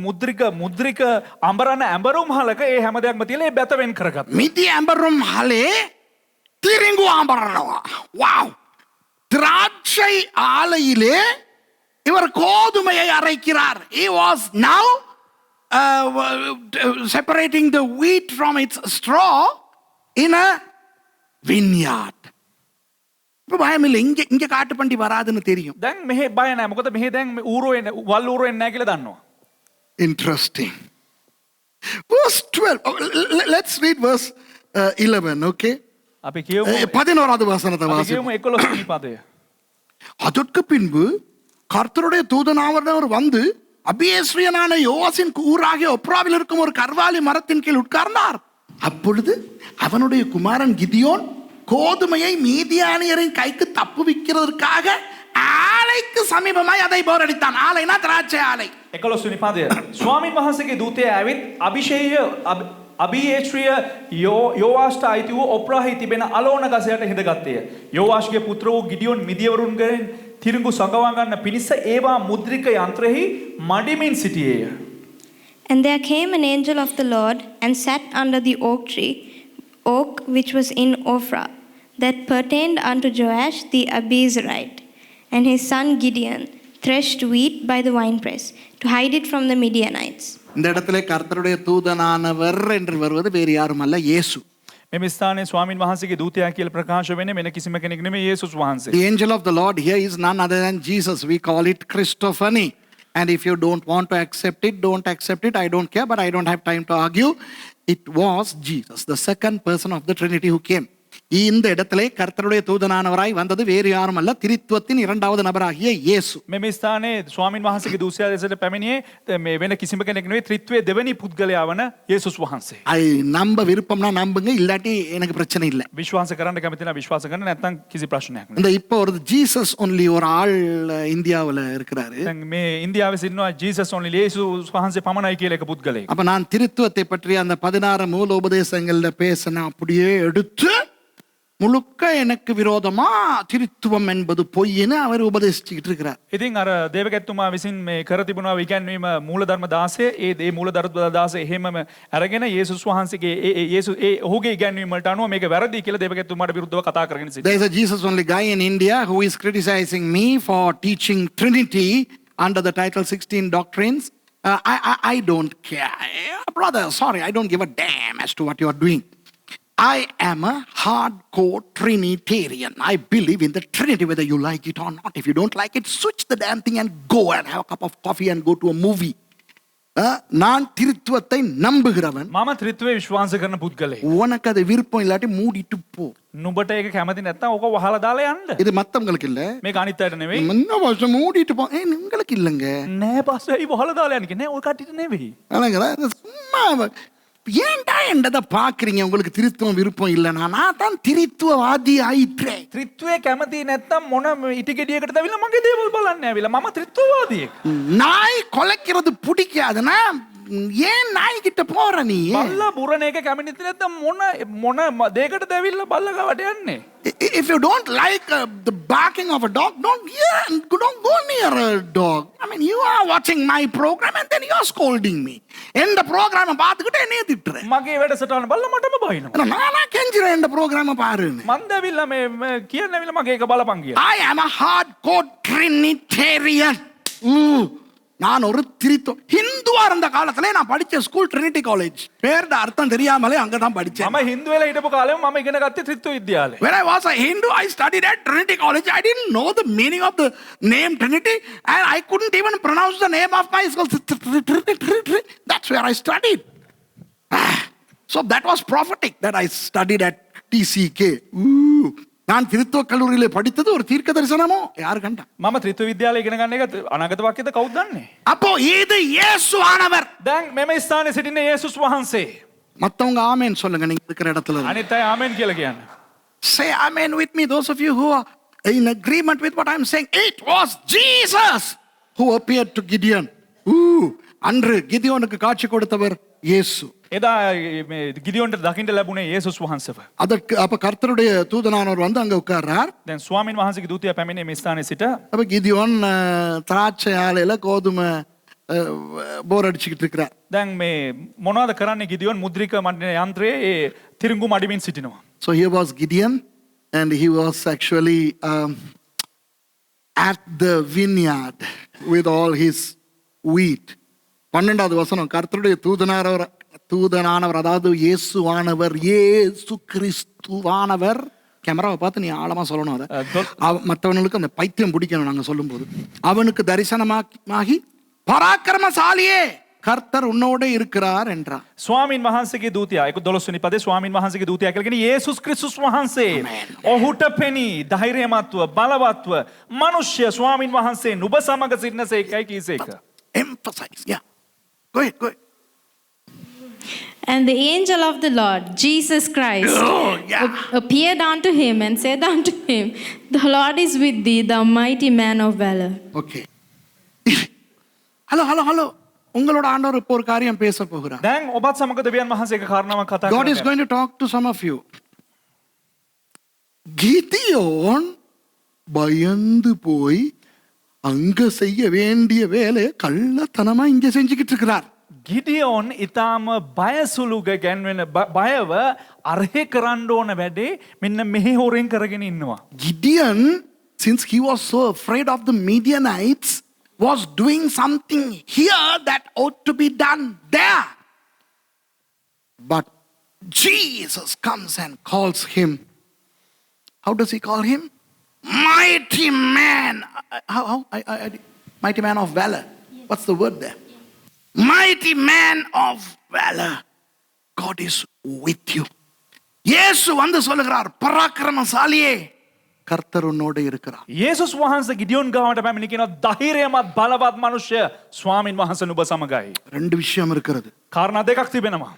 මුද්‍රික අඹරන ඇඹරුම් හලක ඒ හැම දෙයක්ම තියලා ඒ බැත වෙන් කරගත්තා. மிதி அம்பரும் ஹலே திரிங்கு ஆம்பரனவா. வாவ். திராட்சை ஆலையிலே இவர் கோதுமையை அரைக்கிறார். He was now separating the wheat from its straw in a vineyard. இப்போ பயமில்லை, இங்க காட்டு பண்டி வராதுன்னு தெரியும். දැන් මෙහෙ බය නැහැ. මොකද මෙහෙ දැන් ඌරෝ එන්නේ වල් ඌරෝ එන්නේ නැහැ කියලා දන්නවා. Interesting. Verse 12. Let's read verse 11, okay? අපි කියමු 11வது வசனத்தை අපි வாசிப்போம். කියමු 11 වෙනි පදය. அதற்கு பின்பு கர்த்தருடைய தூதனானவர் வந்து அபியேஸ்ரியனான யோவாசின் ஊராகிய ஒப்ராவில் இருக்கும் ஒரு கர்வாலி மரத்தின் கீழ் உட்கார்ந்தார். அப்பொழுது அவனுடைய குமாரன் கிதியோன் கோதுமையை மீதியானியரின் கைக்கு தப்புவிக்கிறதற்காக ஆலைக்கு சமீபமாய் அதை போரடித்தான். ஆலைனா திராட்சை ஆலை. 11 වෙනි පදය. ස්වාමින් වහන්සේගේ දූතයා ඇවිත් අබියේශ්‍රිය යෝවාෂ්ට අයිති වූ ඔප්‍රාහි තිබෙන අලෝන ගසයට හිඳගත්තේය. යෝවාෂ්ගේ පුත්‍ර වූ ගිඩියොන් මිදියවරුන්ගෙන් තිරිඟු සඟවා ගන්න පිණිස ඒවා මුද්‍රික යන්ත්‍රෙහි මඩිමින් සිටියේය. And there came an angel of the Lord and sat under the oak which was in Ophrah, that pertained unto Joash the Abiezrite, and his son Gideon threshed wheat by the winepress to hide it from the Midianites. இந்த இடத்துல கர்த்தருடைய தூதனானவர் என்று வருவது வேறு யாரும் அல்ல, இயேசு. මෙම ස්ථානයේ ස්වාමින් වහන්සේගේ දූතයා කියලා ප්‍රකාශ වෙන්නේ වෙන කිසිම කෙනෙක් නෙමෙයි යේසුස් වහන්සේ. The angel of the Lord here is none other than Jesus. We call it Christophany. And if you don't want to accept it, don't accept it. I don't care, but I don't have time to argue. It was Jesus, the second person of the Trinity who came. இந்த இடத்திலே கர்த்தருடைய தூதனானவராய் வந்தது வேறு யாரும் அல்ல, திரித்துவத்தின் இரண்டாவது நபராகிய இயேசு. මෙම ස්ථානයේ ස්වාමින් වහන්සේගේ දූතයා ලෙසට පැමිණියේ මේ වෙන කිසිම කෙනෙක් නෙවෙයි ත්‍රිත්වයේ දෙවෙනි පුද්ගලයා වන යේසුස් වහන්සේ. நம்ப விருப்பம்னா நம்புங்க, இல்லாட்டி எனக்கு பிரச்சனை இல்லை. විශ්වාස කරන්න කැමති නම් විශ්වාස කරන්න, නැත්නම් කිසි ප්‍රශ්නයක් නැහැ. இந்த இப்போ ஒரு ஜீசஸ் ஒன்லி ஒரு ஆள் இந்தியாவுல இருக்கிறாரு. දැන් මේ ඉන්දියාවේ සිටිනවා ජීසස් ඔන්ලි යේසුස් වහන්සේ පමණයි කියලා එක පුද්ගලයෙක්. அப்ப நான் திருத்துவத்தை பற்றி அந்த 16 மூல உபதேசங்கள்ல பேசின அப்படியே எடுத்து முழுக்க எனக்கு விரோதமா திருத்துவம் என்பது பொய்ன்னு அவர் உபதேசிச்சுக்கிட்டு இருக்கிறார். ඉතින් අර දේවගැත්තුමා විසින් මේ කර තිබුණා ඉගැන්වීම මූලධර්ම 16 ඒ මූලධර්ම 16 එහෙමම අරගෙන යේසුස් වහන්සේගේ ඒ ඔහුගේ ඉගැන්වීම වලට අනුව මේක වැරදි කියලා දේවගැත්තුමාට විරුද්ධව කතා කරගෙන සිටියා. There is a Jesus only guy in India who is criticizing me for teaching Trinity under the title 16 doctrines. I don't care. Brother, sorry, I don't give a damn as to what you are doing. I am a hardcore Trinitarian. I believe in the Trinity whether you like it or not. If you don't like it, switch the damn thing and go and have a cup of coffee and go to a movie. நான் திருத்துவத்தை நம்புகிறவன். මම ත්‍රිත්වයේ විශ්වාස කරන පුද්ගලයෙක්. உனக்கு அது விருப்பம் இல்லாட்டி மூடிட்டு போ. නුඹට ඒක කැමති නැත්නම් ඕක වහලා දාලා යන්න. இது மத்தவங்களுக்கு இல்ல. මේක අනිත් අයට නෙවෙයි. என்ன வருஷம் மூடிட்டு போ. உங்களுக்கு இல்லங்க. නෑ පස්සේ ඒ වහලා දාලා යන්නේ නෑ ඔය කට්ටියට නෙවෙයි. அலங்கடா சும்மா ஏன்டா என்னத பாக்குறீங்க? உங்களுக்கு திருத்துவம் விருப்பம் இல்லைனா நான் தான் திருத்துவவாதி ஆயிற்றேன். ත්‍රිත්වයේ කැමති නැත්නම් මොන ඉටි ගෙඩියකටද ඇවිල්ලා මගේ දේවල් බලන්න ඇවිල්ලා මම ත්‍රිත්වවාදියෙක්. நாய் கொலைக்கிறது பிடிக்காதுன்னா ஏன் நாய் கிட்ட போற நீ? බල්ලා බුරණ එක කැමති නැත්නම් මොන දෙයකටද ඇවිල්ලා බල්ලා ගාවට යන්නේ? If you don't like the barking of a dog, don't go near a dog. I mean, you are watching my program and then you are scolding me. இந்த program பார்த்துக்கிட்டு என்னைய திட்டுற. මගේ වැඩසටහන බල්ලා මටම බයිනවා. நானா கெஞ்சுறேன் இந்த program பாருன்னு. මන්ද ඇවිල්ලා මේ කියන්න ඇවිල්ලා මගේ එක බලපන් කියලා. I am a hardcore Trinitarian. நான் ஒரு ஹிந்துவா இருந்த காலத்துல நான் படிச்ச ஸ்கூல் ட்ரினிட்டி காலேஜ். பேரோட அர்த்தம் தெரியாமலே அங்கதான் படிச்சேன். මම හින්දු වෙලා හිටපු කාලෙම මම ඉගෙන ගත්තේ ත්‍රිත්ව විද්‍යාලේ. When I was a Hindu, I studied at Trinity College. I didn't know the meaning of the name Trinity, and I couldn't even pronounce the name of my school. That's where I studied. So that was prophetic that I studied at TCK. நான் திருத்துவ கல்லூரியில படித்தது ஒரு தீர்க்க தரிசனமோ யாரு கண்டா? මම ත්‍රිත්ව විද්‍යාලේ ඉගෙන ගන්න එක අනාගත වාක්‍යද කවුද දන්නේ? அப்போ இது இயேசு ஆனவர். දැන් මෙම ස්ථානයේ සිටින යේසුස් වහන්සේ. மத்தவங்க ஆமென் சொல்லுங்க நீங்க இருக்கிற இடத்துல. අනිත් අය ආමෙන් කියලා කියන්න. Say amen with me, those of you who are in agreement with what I'm saying. It was Jesus who appeared to Gideon. அன்று கிதியோனுக்கு காட்சி கொடுத்தவர் இயேசு. එදා මේ ගිදියොන්ට දකින්න ලැබුණේ යේසුස් වහන්සේව. அதற்கு அப்ப கர்த்தருடைய தூதனானவர் வந்து அங்க உட்கார்றார். දැන් ස්වාමීන් වහන්සේගේ දූතයා පැමිණේ මේ ස්ථානයේ සිට. அப்ப கிதியோன் திராட்சை ஆலையில கோதுமை போர் அடிச்சுக்கிட்டு இருக்கிறார். දැන් මේ මොනවද කරන්නේ ගිදියොන් මුද්‍රික මණ්ඩල යන්ත්‍රයේ ඒ තිරිඟු මඩමින් සිටිනවා. So here was Gideon and he was actually at the vineyard with all his wheat. 12வது வசனம், கர்த்தருடைய தூதனானவர் அதாவது இயேசுவானவர், இயேசு கிறிஸ்துவானவர். கேமராவை பார்த்து நீ ஆழமா சொல்லணும். அதை மற்றவனுக்கு அந்த பைத்தியம் பிடிக்கணும் நாங்க சொல்லும் போது. அவனுக்கு தரிசனமாகி பராக்கிரமசாலியே கர்த்தர் உன்னோட இருக்கிறார் என்றார். ස්වාමීන් වහන්සේගේ දූතයා 11 වෙනි පදේ ස්වාමීන් වහන්සේගේ දූතයා කියලා කියන්නේ යේසුස් ක්‍රිස්තුස් වහන්සේ. ඔහුට පෙනී ධෛර්යමත්ව බලවත්ව මිනිස්ය ස්වාමීන් වහන්සේ නුඹ සමග සිටිනසේකයි කීසේක. Emphasize. Yeah. Go ahead. And the angel of the Lord, Jesus Christ, appeared unto him and said unto him, The Lord is with thee, thou mighty man of valor. Okay. Hello. உங்களோட ஆண்டவர் இப்போ ஒரு காரியம் பேச போகிறார். දැන් ඔබත් සමග දෙවියන් වහන්සේ එක කාරණාවක් කතා God is කරනවා. going to talk to some of you. Gideon பயந்து போய் அங்க செய்ய வேண்டிய வேலையை கள்ளத்தனமா இங்க செஞ்சுக்கிட்டு இருக்கிறார். ගිඩියොන් ඊටාම බයසුලුග ගැන්වෙන බයව අරහේ කරන්න ඕන වැඩේ මෙන්න මෙහි හොරෙන් කරගෙන ඉන්නවා. Gideon, since he was so afraid of the Midianites, was doing something here that ought to be done there. But Jesus comes and calls him. How does he call him? Mighty man. Mighty man of valor. What's the word there? Mighty man of valor. God is with you. இயேசு வந்து சொல்லுகிறார், பராக்கிரமசாலியே, கர்த்தர் உன்னோடு இருக்கிறார். යේසුස් වහන්සේ ගිඩියොන් ගාවට පැමිණ කියනවා ධෛර්යමත් බලවත් මනුෂ්‍ය ස්වාමින් වහන්සේ නුඹ සමගයි. ரெண்டு விஷயம் இருக்கிறது. කාරණා දෙකක් තිබෙනවා.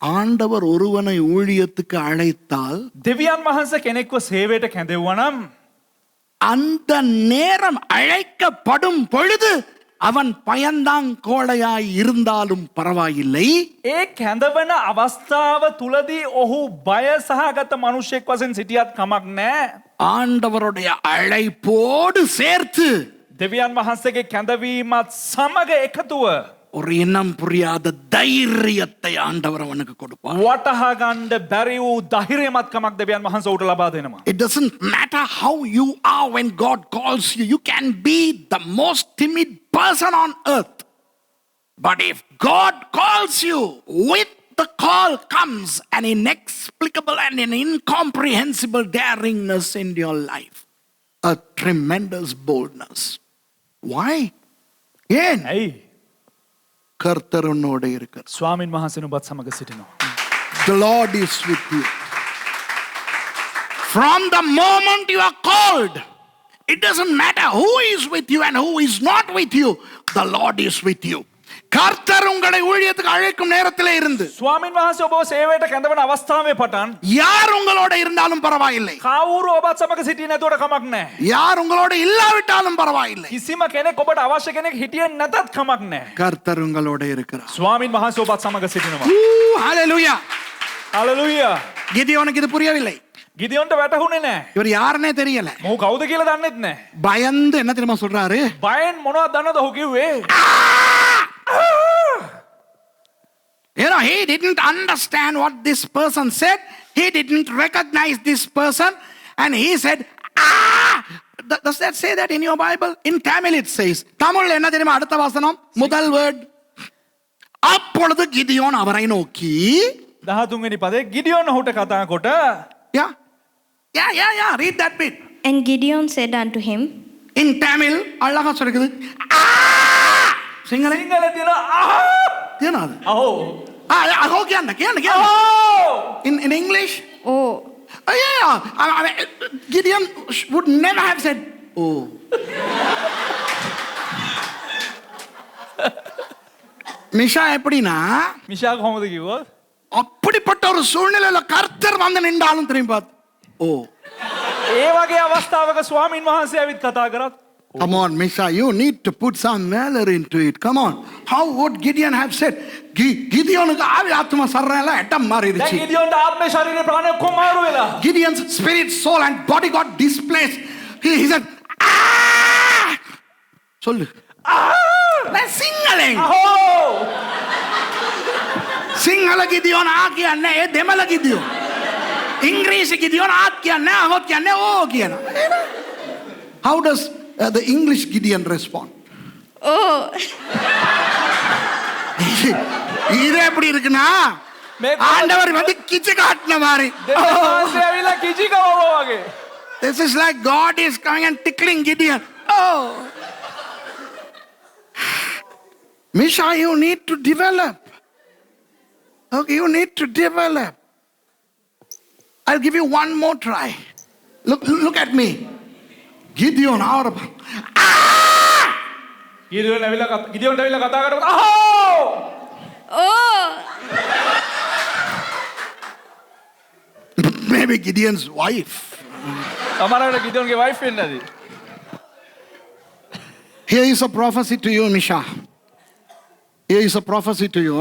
ஆண்டவர் ஒருவனை ஊழியத்துக்கு அழைத்தால் දෙවියන් වහන්සේ කෙනෙක්ව සේවයට කැඳෙවුවා නම් அந்த நேரம் அழைக்கப்படும் பொழுது அவன் பயந்தாங்கோழையாய் இருந்தாலும் பரவாயில்லை. ඒ කැඳවන අවස්ථාව තුලදී ඔහු බය සහගත මනුෂ්‍යෙක් වශයෙන් සිටියත් කමක් නැහැ. ஆண்டவருடைய அழைப்போடு சேர்த்து දෙවියන් වහන්සේගේ කැඳවීමත් සමග එකතුව ஒரு இனம் புரியாத தைரியத்தை ஆண்டவர் அவனுக்கு கொடுப்பார். වටහා ගන්න බැරි වූ ධෛර්යමත්කමක් දෙවියන් වහන්සේ උට ලබා දෙනවා. It doesn't matter how you are when God calls you. You can be the most timid person on earth. But if God calls you, with the call comes an inexplicable and an incomprehensible daringness in your life. A tremendous boldness. Why? ஏன்? ඇයි? கர்த்தர் உன்னோடு இருக்கிறார். ස්වාමින් වහන්සේ නුඹත් සමග සිටිනවා. The Lord is with you. From the moment you are called, it doesn't matter who is with you and who is not with you. The Lord is with you. கர்த்தர் உங்களை ஊழியத்துக்கு அழைக்கும் நேரத்திலே இருந்து ස්වාමින් වහන්සේ ඔබව සේවයට කැඳවන අවස්ථාවේ පටන් யார் உங்களோட இருந்தாலும் பரவாயில்லை. කවුරු ඔබත් සමග සිටියේ නැතුවට කමක් නැහැ. யார் உங்களோட இல்லாவிட்டாலும் பரவாயில்லை. කිසිම කෙනෙක් ඔබට අවශ්‍ය කෙනෙක් හිටියේ නැතත් කමක් නැහැ. கர்த்தர் உங்களோட இருக்கிறார். ස්වාමින් වහන්සේ ඔබත් සමග සිටිනවා. ஹalleluya. හalleluya. கிதியோனுக்கு இது புரியவில்லை. ගිදියොන්ට වැටහුනේ නැහැ. இவர் யாருன்னே தெரியல. මොහු කවුද කියලා දන්නෙත් නැහැ. பயந்து என்ன தெரியுமா சொல்றாரு? බයෙන් මොනවද දන්නවද ඔහු කිව්වේ? You know, he didn't understand what this person said. He didn't recognize this person. And he said, ah! Does that say that in your Bible? In Tamil it says. தமிழ்ல என்ன தெரியுமா அடுத்த வசனம்? முதல் word. அப்பொழுது கிதியோன் அவரை நோக்கி 13 වෙනි පදේ ගිදියොන් ඔහුට කතා කොට Yeah. Read that bit. And Gideon said unto him, In Tamil, அழகா சொல்லுது. சிங்கள සිංහල තියෙනවා අහෝ තියෙනවද? අහෝ අහෝ කියන්න. අහෝ In English? Oh, I mean, Gideon would never have said, oh. மிஷா எப்படின்னா මිෂා කොහොමද කිව්වොත් அப்படிப்பட்ட ஒரு சூழ்நிலையில கர்த்தர் வந்து நின்றாலும் திரும்பி பார்த்து ஓ ඒ වගේ අවස්ථාවක ස්වාමින් වහන්සේ ඇවිත් කතා කරත් Come on, Misha, you need to put some valor into it. Come on. How would Gideon have said? Gideonuக்கு ஆவி ஆத்மா சரணைல எட்டம் மாறிடுச்சு. දැන් ගිදියොන්ට ආත්මේ ශරීරේ ප්‍රාණය ඔක්කොම මාරු වෙලා Gideon's spirit, soul and body got displaced. He said, ah! சொல்லு. நான் සිංහලෙන්. අහෝ සිංහල Gideon ආ කියන්නේ ඒ දෙමළ Gideon. ඉංග්‍රීසි Gideon ආත් කියන්නේ අහොත් කියන්නේ ඕ කියනවා. How does the English Gideon respond? oh, இது எப்படி இருக்குன்னா ஆண்டவர் வந்து கிச்சு காட்டின மாதிரி. දෙවියන් වහන්සේ ඇවිල්ලා කිචි කවවෝ වගේ This is like God is coming and tickling Gideon. Oh. Misha, you need to develop. Okay, you need to develop. I'll give you one more try. Look at me. Gideon, our ගිදියොන් ඇවිල්ලා කතා කරලා අහෝ oh, maybe Gideon's wife. සමහරවිට ගිදියොන්ගේ wife වෙන්න ඇති Here is a prophecy to you, Misha. Here is a prophecy to you.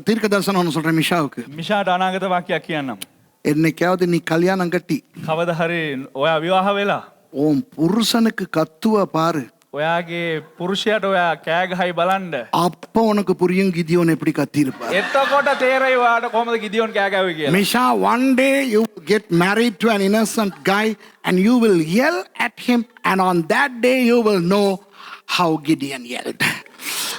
தீர்க்க தரிசனம் சொல்றேன் மிஷாவுக்கு. මිෂාට අනාගත වාක්‍යයක් කියන්නම්. என்னைக்காவது நீ கல்யாணம் கட்டி කවදා හරි ඔයා විවාහ වෙලා உன் புருஷனுக்கு கத்துவ பாரு. ඔයාගේ පුරුෂයාට ඔයා කෑ ගහයි බලන්න. அப்ப உனக்கு புரியும் கிதியோன் எப்படி கத்தி இருப்பார். එතකොට තේරෙයි ඔයාට කොහොමද ගිදියොන් කෑ ගැව්වේ කියලා. Misha, one day you get married to an innocent guy and you will yell at him, and on that day you will know how Gideon yelled.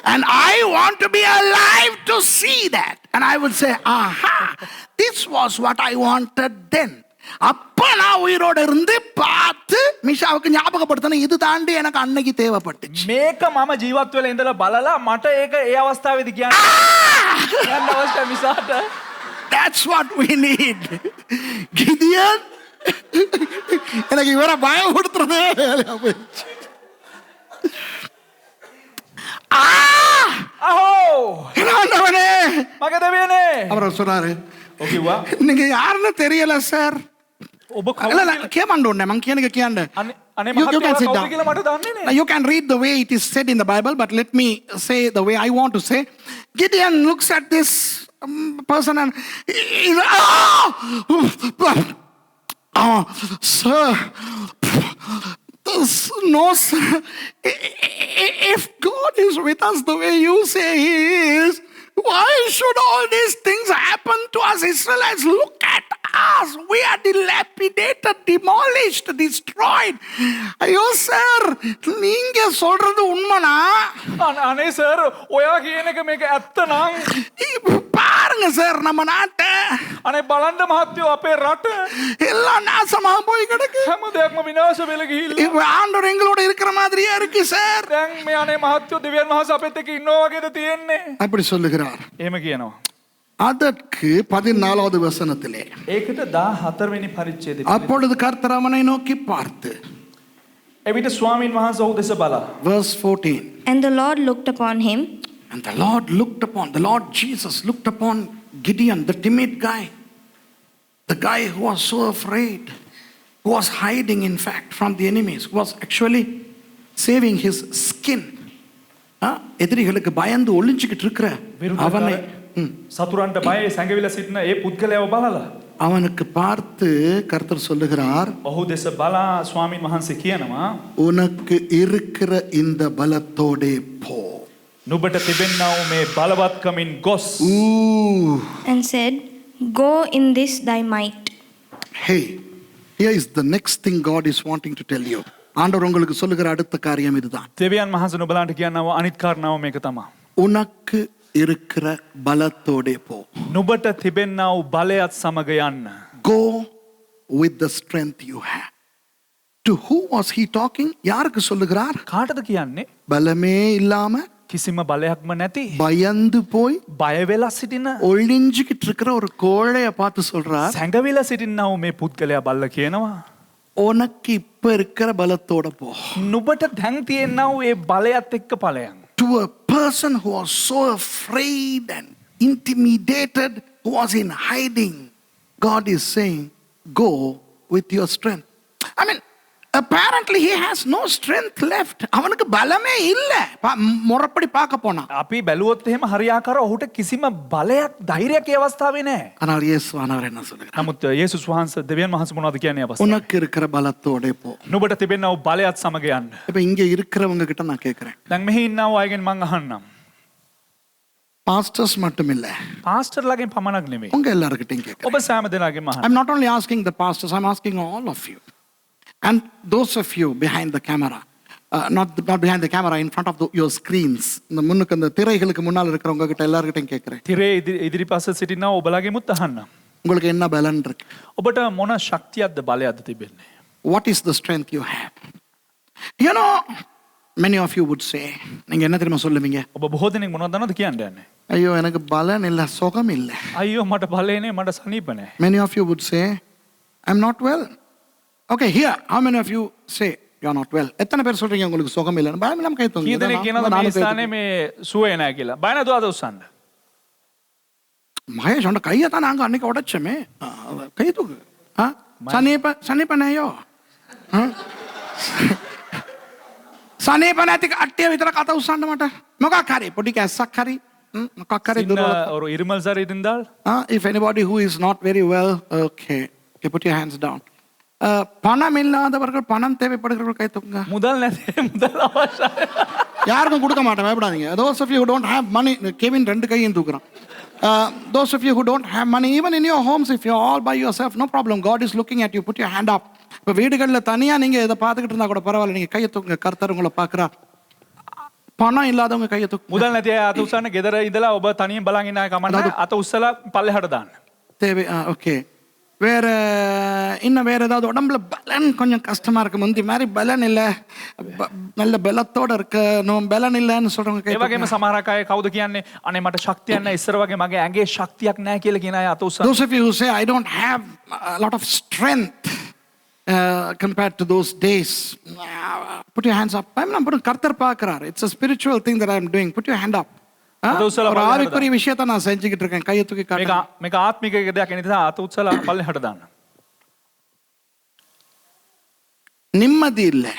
And I want to be alive to see that. And I would say, aha, this was what I wanted then. அப்ப நான் உயிரோட இருந்து பார்த்து மிஷாவுக்கு ஞாபகப்படுத்தணும் இது தாண்டி எனக்கு அன்னைக்கு தேவைப்பட்டுச்சு. මේක මම ජීවත් වෙලා ඉඳලා බලලා මට ඒක ඒ අවස්ථාවේදී කියන්න අවශ්‍ය මිසාට. That's what we need. Gideon எனக்கு இவரை பயப்படுத்துறதே வேலையா போயிடுச்சு. අහෝ ஆண்டவனே මගේ දෙවියනේ. அவர் சொன்னாரு ඔකිව්වා நீங்க யாருன்னு தெரியல சார். ඔබ இல்ல இல்ல கேமண்டோண்ணே மங்க கேனுக்கு கேண்ட. අනේ You can මහත්තයා sit කවුද down. කියලා මට දන්නේ Now නෑ. you can read the way it is said in the Bible, but let me say the way I want to say. Gideon looks at this person and sir, no sir. If God is with us the way you say He is, why should all these things happen to us Israelites? Look at us. We are dilapidated, demolished, destroyed. ஐயோ sir நீங்க சொல்றது உண்மைனா අනේ sir ඔයා කියන එක මේක ඇත්ත නම් பாருங்க சார் நம்ம நாட்டை අනේ බලන්න මහත්තයෝ අපේ රට எல்லாம் நாசமா போய் கிடக்கு. හැම දෙයක්ම විනාශ වෙලා ගිහිල්ලා. இப்ப ஆண்டவர் எங்களோட இருக்கிற மாதிரியா இருக்கு சார். දැන් මේ අනේ මහත්තයෝ දෙවියන් වහන්සේ අපිත් එක්ක ඉන්නවා වගේද තියෙන්නේ. அப்படி சொல்லுகிறார். එහෙම කියනවා. அதற்கு 14வது வசனத்திலே ඒකට 14 වෙනි පරිච්ඡේදෙ. அப்பொழுது கர்த்தர் அவனை நோக்கி பார்த்து එවිට ස්වාමීන් වහන්සේ ඔහු දෙස බලා. verse 14. And the Lord looked upon him, And the Lord looked upon, the Lord Jesus looked upon Gideon, the timid guy, the guy who was so afraid, who was hiding in fact from the enemies, who was actually saving his skin. எதிரிகளுக்கு பயந்து ஒளிஞ்சிக்கிட்டு இருக்கிற அவனை සතුරන්ට බය සැඟවිලා සිටින ඒ පුද්ගලයාව බලලා அவனுக்கு பார்த்து கர்த்தர் சொல்லுகிறார், ඔහු දෙස බලා ස්වාමීන් වහන්සේ කියනවා உனக்கு இருக்கிற இந்த பலத்தோடே போ. නුඹට තිබෙන්නා වූ මේ බලවත්කමින් ගොස්. Ooh. and said, Go in this thy might. Hey, here is the next thing God is wanting to tell you. ஆண்டவர் உங்களுக்கு சொல்லுகிற அடுத்த காரியம் இதுதான். දෙවියන් වහන්සේ නුඹලාට කියනවා අනිත් කාරණාව මේක තමයි. உனக்கு இருக்கிற பலத்தோடே போ. නුඹට තිබෙන්නා වූ බලයත් සමග යන්න. Go with the strength you have. To who was he talking? யாருக்கு சொல்லுகிறார்? කාටද කියන්නේ? பலமே இல்லாம කිසිම බලයක්ම නැති பயந்து போய் බය වෙලා සිටින ஒளிஞ்சுக்கிட்டு இருக்கிற ஒரு கோழைய பார்த்து சொல்றார், සැඟවිලා සිටින්නා වූ මේ පුද්ගලයා බල්ල කියනවා உனக்கு இப்ப இருக்கிற பலத்தோட போ. නුඹට දැන් තියෙන්නා වූ ඒ බලයත් එක්ක ඵලයන්. To a person who was so afraid and intimidated, who was in hiding, God is saying, go with your strength. I mean, apparently he has no strength left. அவனுக்கு பலமே இல்ல முறப்படி பார்க்க போனா. අපි බැලුවොත් එහෙම හරියාකාර ඔහුට කිසිම බලයක් ධෛර්යයක් ඒ අවස්ථාවේ නැහැ. ஆனால் இயேசுவானவர் என்ன சொல்லுகிறார்? නමුත් යේසුස් වහන්සේ දෙවියන් වහන්සේ මොනවද කියන්නේ අවස්ථාව? உனக்கு இருக்கிற பலத்தோட போ. නුඹට තිබෙනා වූ බලයත් සමග යන්න. இப்ப இங்க இருக்கிறவங்க கிட்ட நான் கேக்குறேன், දැන් මෙහි ඉන්නා වූ අයගෙන් මං අහන්නම්. பாஸ்டர்ஸ் மட்டும் இல்ல, පාස්ටර්ලාගෙන් පමණක් නෙමෙයි. உங்க எல்லார்கிட்டயும் கேக்குறேன். ඔබ සෑම දෙනාගෙන්ම අහන්න. I'm not only asking the pastors, I'm asking all of you. And those of you behind the camera, not behind the camera, in front of your screens, இந்த முன்னுக்கு அந்த திரைகளுக்கு முன்னால் இருக்கிறவங்க கிட்ட எல்லார்கிட்டயும் கேக்குறேன், තිරේ ඉදිරිපස්ස සිටිනා ඔබලාගෙමුත් අහන්න. உங்களுக்கு என்ன பலன் இருக்கு? ඔබට මොන ශක්තියක්ද බලයක්ද තිබෙන්නේ? What is the strength you have? You know, many of you would say, நீங்க என்ன தெரியுமா சொல்லுவீங்க? ඔබ බොහෝ දෙනෙක් මොනවද දන්නවද කියන්න යන්නේ? ஐயோ எனக்கு பலன் இல்ல, சுகம் இல்ல. අයියෝ මට බලේ නෑ, මට සනීප නෑ. Many of you would say, I'm not well. Okay, here, how many of you say you're not well? எத்தனை பேர் சொல்றீங்க உங்களுக்கு சுகம் இல்லைன்னு? பயம் இல்லாம கை කී தூக்குங்க. දෙනෙක් කියනවද මේ ස්ථානේ මේ සුවේ නෑ කියලා? බය නැතුව අත උස්සන්න. மகேஷ் அவன் கையை தான் நாங்க அன்னைக்கு உடைச்சோமே. கை தூக்கு. சனீப නෑයෝ. සනීප නැති කට්ටිය විතර කත උස්සන්න මට. මොකක් හරි පොඩි කැස්සක් හරි. මොකක් හරි දුරවල. ஒரு இருமல் சார் இருந்தால் If anybody who is not very well, okay, put your hands down. பணம் இல்லாதவர்கள், பணம் தேவைப்படுகிறவர்கள் கை தூக்குங்க. முதல் முதல் அவசியம். யாருக்கும் கொடுக்க மாட்டேன், பயப்படாதீங்க. Those of you who don't have money, Kevin ரெண்டு கையும் தூக்குறான். Those of you who don't have money, even in your homes, if you're all by yourself, no problem. God is looking at you. Put your hand up. இப்போ வீடுகளில் தனியாக நீங்கள் இதை பார்த்துக்கிட்டு இருந்தால் கூட பரவாயில்ல, நீங்கள் கையை தூக்குங்க. கர்த்தர் உங்களை பார்க்குறா. பணம் இல்லாதவங்க கையை தூக்கு. මුදල් නැති අය අත උස්සන්න ගෙදර ඉඳලා ඔබ තනියෙන් බලන් ඉන්න අය කමන්න අත උස්සලා පල්ලෙහාට දාන්න. தேவை ஓகே. வேற இன்னும் வேற ஏதாவது உடம்புல பலன் கொஞ்சம் கஷ்டமா இருக்கு, முந்தி மாதிரி பலன் இல்லை, நல்ல பலத்தோட இருக்கணும், பலன் இல்லைன்னு சொல்றவங்க கை ඒ වගේම සමහරක් අය කවුද කියන්නේ අනේ මට ශක්තියක් නැහැ ඉස්සර වගේ මගේ ඇඟේ ශක්තියක් නැහැ කියලා කියන අය අත උස්සන්න. Those of you who say I don't have a lot of strength compared to those days, put your hands up. I'm not putting கர்த்தர் பார்க்கிறார். It's a spiritual thing that I'm doing. Put your hand up. අත උස්සලා ஒரு ஆவிக்குரிய விஷயத்தை நான் செஞ்சுக்கிட்டு இருக்கேன். கையை தூக்கி காட்டுங்க. මේක ආත්මික දෙයක් ඒ නිසා අත උස්සලා පල්ලෙහාට දාන්න. நிம்மதி இல்லை.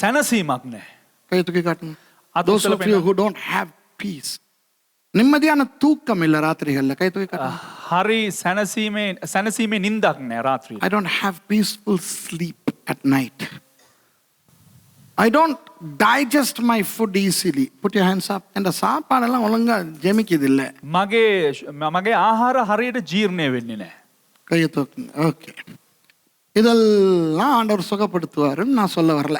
සැනසීමක් නැහැ. கையை தூக்கி காட்டுங்க. අත Those උස්සලා of you who don't have peace, நிம்மதியான தூக்கம் இல்லை ராத்திரிகள்ல. கை தூக்கி காட்டுங்க. හරි සැනසීමේ නිින්දක් නැහැ රාත්‍රියේ. I don't have peaceful sleep at night. I don't digest my food easily. Put your hands up. And the சாப்பாடெல்லாம் ஒழுங்கா ஜெமிக்குது இல்லை. මගේ ආහාර හරියට ජීර්ණය වෙන්නේ නැහැ. கையை தூக்குங்க. ஓகே. இதெல்லாம் ஆண்டவர் சுகப்படுத்துவாருன்னு நான் சொல்ல வரல.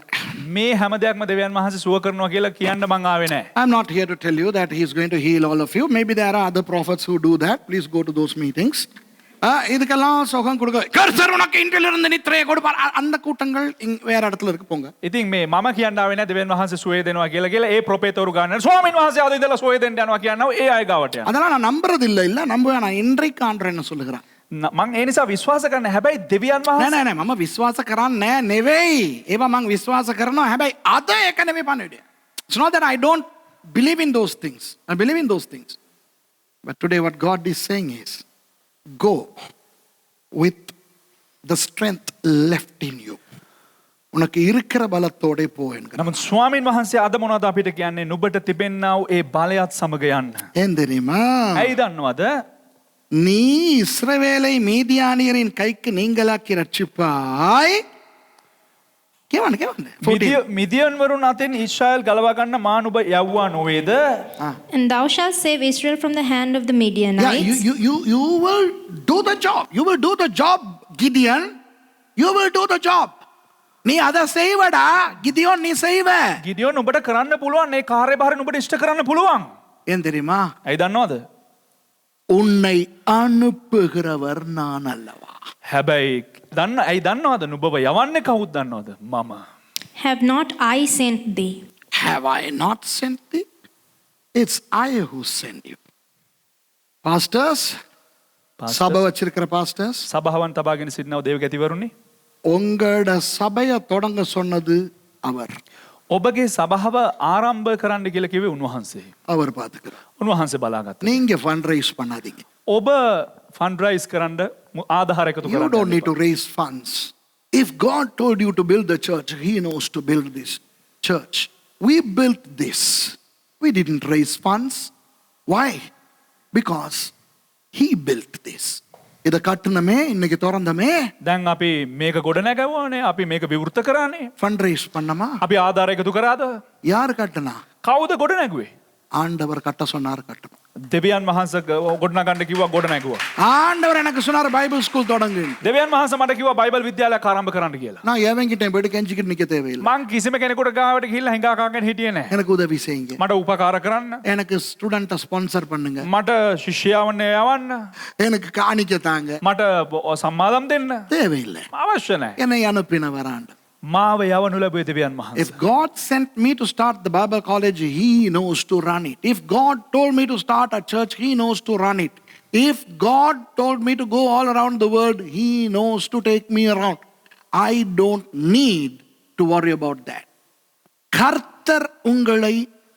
මේ හැම දෙයක්ම දෙවියන් වහන්සේ සුව කරනවා කියලා කියන්න මං ආවේ නැහැ. I'm not here to tell you that he is going to heal all of you. Maybe there are other prophets who do that. Please go to those meetings. இதுக்கெல்லாம் சுகம் கொடுக்க கர்த்தர் உனக்கு இன்றிலிருந்து நித்திரையை கொடுப்பார். அந்த கூட்டங்கள் வேற இடத்துல இருக்கு, போங்க. ඉතින් මේ මම කියන්න ආවේ නැහැ දෙවියන් වහන්සේ සුවය දෙනවා කියලා ඒ ප්‍රොපේතවරු ගන්න. ස්වාමීන් වහන්සේ ආද ඉඳලා සුවය දෙන්න යනවා කියනවා ඒ අය ගාවට යනවා. அதெல்லாம் நான் நம்புறது இல்ல நம்புவேன். நான் இன்றைக்கு ஆண்டவர் என்ன சொல்லுகிறான். මං ඒ නිසා විශ්වාස කරන්න හැබැයි දෙවියන් නෑ වහන්සේ නෑ මම විශ්වාස කරන්නේ නෙවෙයි. ඒවා මං විශ්වාස කරනවා. හැබැයි අද ඒක නෙවෙයි පණිවිඩය. It's not that I don't believe in those things. I believe in those things. But today what God is saying is, go with the strength left in you. உனக்கு இருக்கிற பலத்தோட போ என்கிறார். නමුත් ස්වාමීන් වහන්සේ අද මොනවද අපිට කියන්නේ නුඹට තිබෙන්නා වූ ඒ බලයත් සමග යන්න. ஏன் தெரியுமா? ඇයි දන්නවද? நீ இஸ்ரவேலை மீதியானியரின் கைக்கு நீங்களாக்கி ரட்சிப்பாய். கேவன் මිදියන් වරුන් අතෙන් ඊශ්‍රායල් ගලවා ගන්න මා නුඹ යවුවා නොවේද? And thou shalt save Israel from the hand of the Yeah, Midianites. you will do the job. You will do the job, Gideon. You will do the job. நீ அதை செய்வடா கிதியோன், நீ செய்வ. ගිඩියෝන් නුඹට කරන්න පුළුවන් ඒ කාර්යභාරය නුඹට ඉෂ්ට කරන්න පුළුවන්. ஏன் தெரியுமா? ඇයි දන්නවද? உன்னை அனுப்புகிறவர் நான் அல்லவா. හැබැයි ඇයි දන්නවද නුඹව යවන්නේ කවුද දන්නවද? මම. Have not I sent thee? Have I not sent thee? It's I who sent you. Pastors, சபை வச்சிருக்கிற pastors, සභාවන් තබාගෙන සිටිනව දේව ගැතිවරුනි. உங்களோட சபையை தொடங்க சொன்னது அவர். ඔබගේ සභාව ආරම්භ කරන්න කියලා කිව්වේ උන්වහන්සේ. அவர் பார்த்துக்கிறார். උන්වහන්සේ බලාගත්තා. நீங்க ஃபண்ட் ரைஸ் பண்ணாதீங்க. ඔබ ෆන්ඩ් රයිස් කරන්න ආධාර එකතු You don't කරන්න. need to raise funds. If God told you to build the church, He knows to build this church. We built this. We didn't raise funds. Why? Because He built this. இதை கட்டணுமே, இன்னைக்கு திறந்தமே, දැන් අපි මේක ගොඩ නැගවුවානේ, අපි මේක විවෘත කරානේ. ஃபண்ட் ரைஸ் பண்ணமா? අපි ආධාර එකතු කරාද? யார் கட்டினா? කවුද ගොඩ නැගුවේ? ஆண்டவர் கட்ட சொன்னார், கட்டணும். දෙවියන් වහන්සේ ගොඩ නගන්න කිව්වා ගොඩ නැගුවා. ஆண்டவர் எனக்கு சொன்னார் பைபிள் ஸ்கூல் தொடங்கு. දෙවියන් වහන්සේ මට කිව්වා බයිබල් විද්‍යාලයක් ආරම්භ කරන්න කියලා. நான் எவங்கிட்டேன் போயிட்டு கெஞ்சிக்கிட்டு நிக்க தேவையில்லை. මං කිසිම කෙනෙකුට ගාවට ගිහිල්ලා හිඟා කාගෙන හිටියේ නැහැ. எனக்கு உதவி செய்யுங்க. මට උපකාර කරන්න. எனக்கு ஸ்டூடெண்ட்டை ஸ்பான்சர் பண்ணுங்க. මට ශිෂ්‍යයවන්න යවන්න. எனக்கு காணிக்க தாங்க. මට සම්මාදම් දෙන්න. தேவையில்லை. අවශ්‍ය නැහැ. என்னை அனுப்பினவர் ஆண்டவர். මාව යවනු ලැබුවේ දෙවියන් වහන්සේ. If God sent me to start the Bible college, He knows to run it. If God told me to start a church, He knows to run it. If God told me to go all around the world, He knows to take me around. I don't need to worry about that. கர்த்தர் உங்களை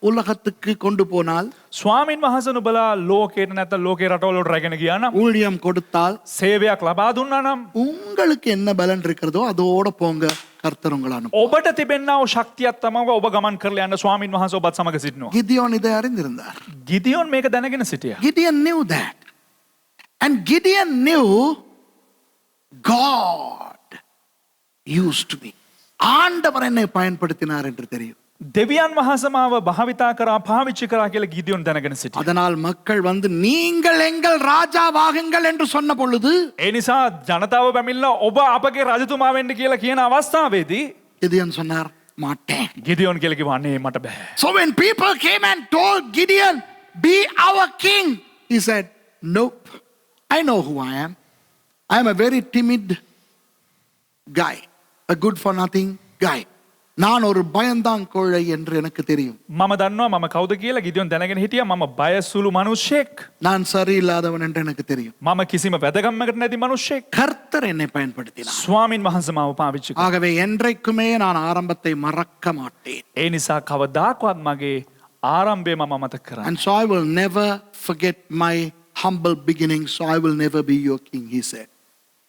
உலகத்துக்கு கொண்டு போனால், ස්වාමින් වහන්සේ නුඹලා ලෝකේට නැත්නම් ලෝකේ රටවලට රැගෙන ගියා නම්, ஊழியம் கொடுத்தால், සේවයක් ලබා දුන්නා නම්, உங்களுக்கு என்ன பலன் இருக்கிறதோ அதோட போங்க. கர்த்தர் உங்களை அனுப்புவார். ඔබට තිබෙනා වූ ශක්තියක් තමයි ඔබ ගමන් කරලා යන්න ස්වාමින් වහන්සේ ඔබත් සමග සිටිනවා. கிதியோன் இதை அறிந்திருந்தார். ගිදියෝන් මේක දැනගෙන සිටියා. Gideon knew that. And Gideon knew God used me. ஆண்டவர் என்னை பயன்படுத்தினார் என்று தெரியும். දෙවියන් වහන්සේ මාව භාවිතා කරා පාවිච්චි කරා කියලා ගිදියෝන් දැනගෙන සිටියා. அதனால் மக்கள் வந்து நீங்கள் எங்கள் ராஜாவாகுங்கள் என்று சொன்ன பொழுது, ඒ නිසා ජනතාව පැමිණලා ඔබ අපගේ රජතුමා වෙන්න කියලා කියන අවස්ථාවේදී கிதியோன் சொன்னார், மாட்டேன். ගිදියොන් කියලා කිව්වා අනේ මට බෑ. So when people came and told Gideon, be our king, he said, nope, I know who I am. I am a very timid guy, a good for nothing guy. நான் ஒரு பயந்தாங்கோழை என்று எனக்கு தெரியும். මම දන්නවා මම කවුද කියලා ගිදියොන් දැනගෙන හිටියා මම බයසුළු මිනිහෙක්. நான் சரியில்லாதவன் என்று எனக்கு தெரியும். මම කිසිම වැදගම්මකට නැති මිනිහෙක්. கர்த்தர் என்னை பயன்படுத்தினார். ස්වාමින් වහන්සේ මාව පාවිච්චි කළා. ஆகவே என்றைக்குமே நான் ஆரம்பத்தை மறக்க மாட்டேன். ඒ නිසා කවදාකවත් මගේ ආරම්භය මම අමතක කරන්නේ. And so I will never forget my humble beginnings, so I will never be your king, he said.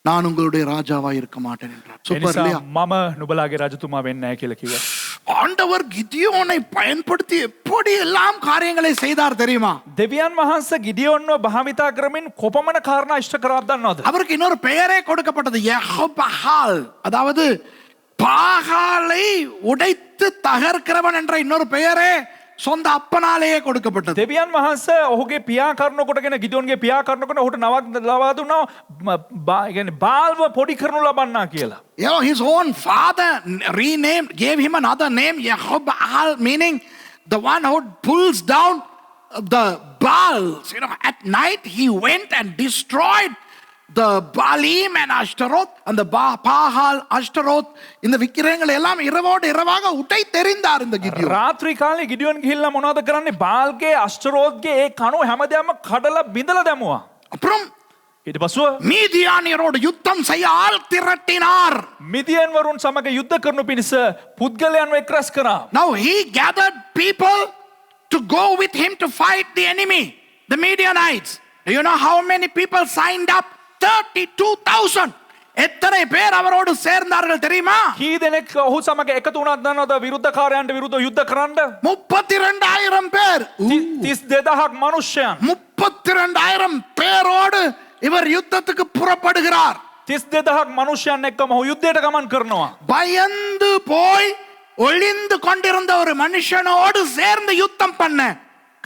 நான் உங்களுடைய ராஜாவா இருக்க மாட்டேன் என்றார். ඒ சூப்பர் නිසා இல்லையா? මම නුඹලාගේ රජතුමා වෙන්නේ නැහැ කියලා කිව්වා. ஆண்டவர் கிதியோனை பயன்படுத்தி எப்படி எல்லாம் காரியங்களை செய்தார் தெரியுமா? දෙවියන් වහන්සේ ගිදියොන්ව භාවිතා කරමින් කොපමණ කාරණා ඉෂ්ට කරාද දන්නවද? அவருக்கு இன்னொரு பெயரே கொடுக்கப்பட்டது, யெகோபஹால். அதாவது பாகாலை உடைத்து தகர்க்கிறவன் என்ற இன்னொரு பெயரே சொந்த அப்பனாலேயே கொடுக்கப்பட்டது. දෙවියන් වහන්සේ ඔහුගේ පියා කරන කොටගෙන ගිදියොන්ගේ පියා කරන කොට ඔහුට නවක් ලබා දුන්නා يعني බාල්ව පොඩි කරනු ලබන්නා කියලා. You know, his own father renamed, gave him another name, Yehobahal, meaning the one who pulls down the Baals. You know, at night he went and destroyed the Baalim and Ashtaroth and the Bahal, Ashtaroth. இந்த விக்கிரகங்கள் எல்லாம் இரவோடு இரவாக உடை தெரிந்தார் இந்த கிதியோன். රාත්‍රී කාලේ ගිදියොන් ගිහිල්ලා මොනවද කරන්නේ? බාල්ගේ අෂ්ටරෝත්ගේ ඒ කණු හැමදේම කඩලා බිඳලා දැමුවා. அப்புறம் ඊට පස්ව மீதியானியரோடு யுத்தம் செய்ய ஆள் திரட்டினார். මිදියන් වරුන් සමග යුද්ධ කරනු පිණිස පුද්ගලයන්ව එක්රැස් කරා. Now he gathered people to go with him to fight the enemy, the Midianites. Do you know how many people signed up? 32,000. எத்தனை பேர் அவரோடு சேர்ந்தார்கள் தெரியுமா? කී දෙනෙක් ඔහු සමග එකතු වුණාද දන්නවද විරුද්ධකාරයන්ට විරුද්ධව යුද්ධ කරන්න? 32,000 பேர். 32,000 මනුෂ්‍යයන්. 32,000 பேரோடு இவர் யுத்தத்துக்கு புறப்படுகிறார். 32,000 මනුෂ්‍යයන් එක්කම ඔහු යුද්ධයට ගමන් කරනවා. பயந்து போய் ஒளிந்து கொண்டிருந்த ஒரு மனுஷனோடு சேர்ந்து யுத்தம் பண்ண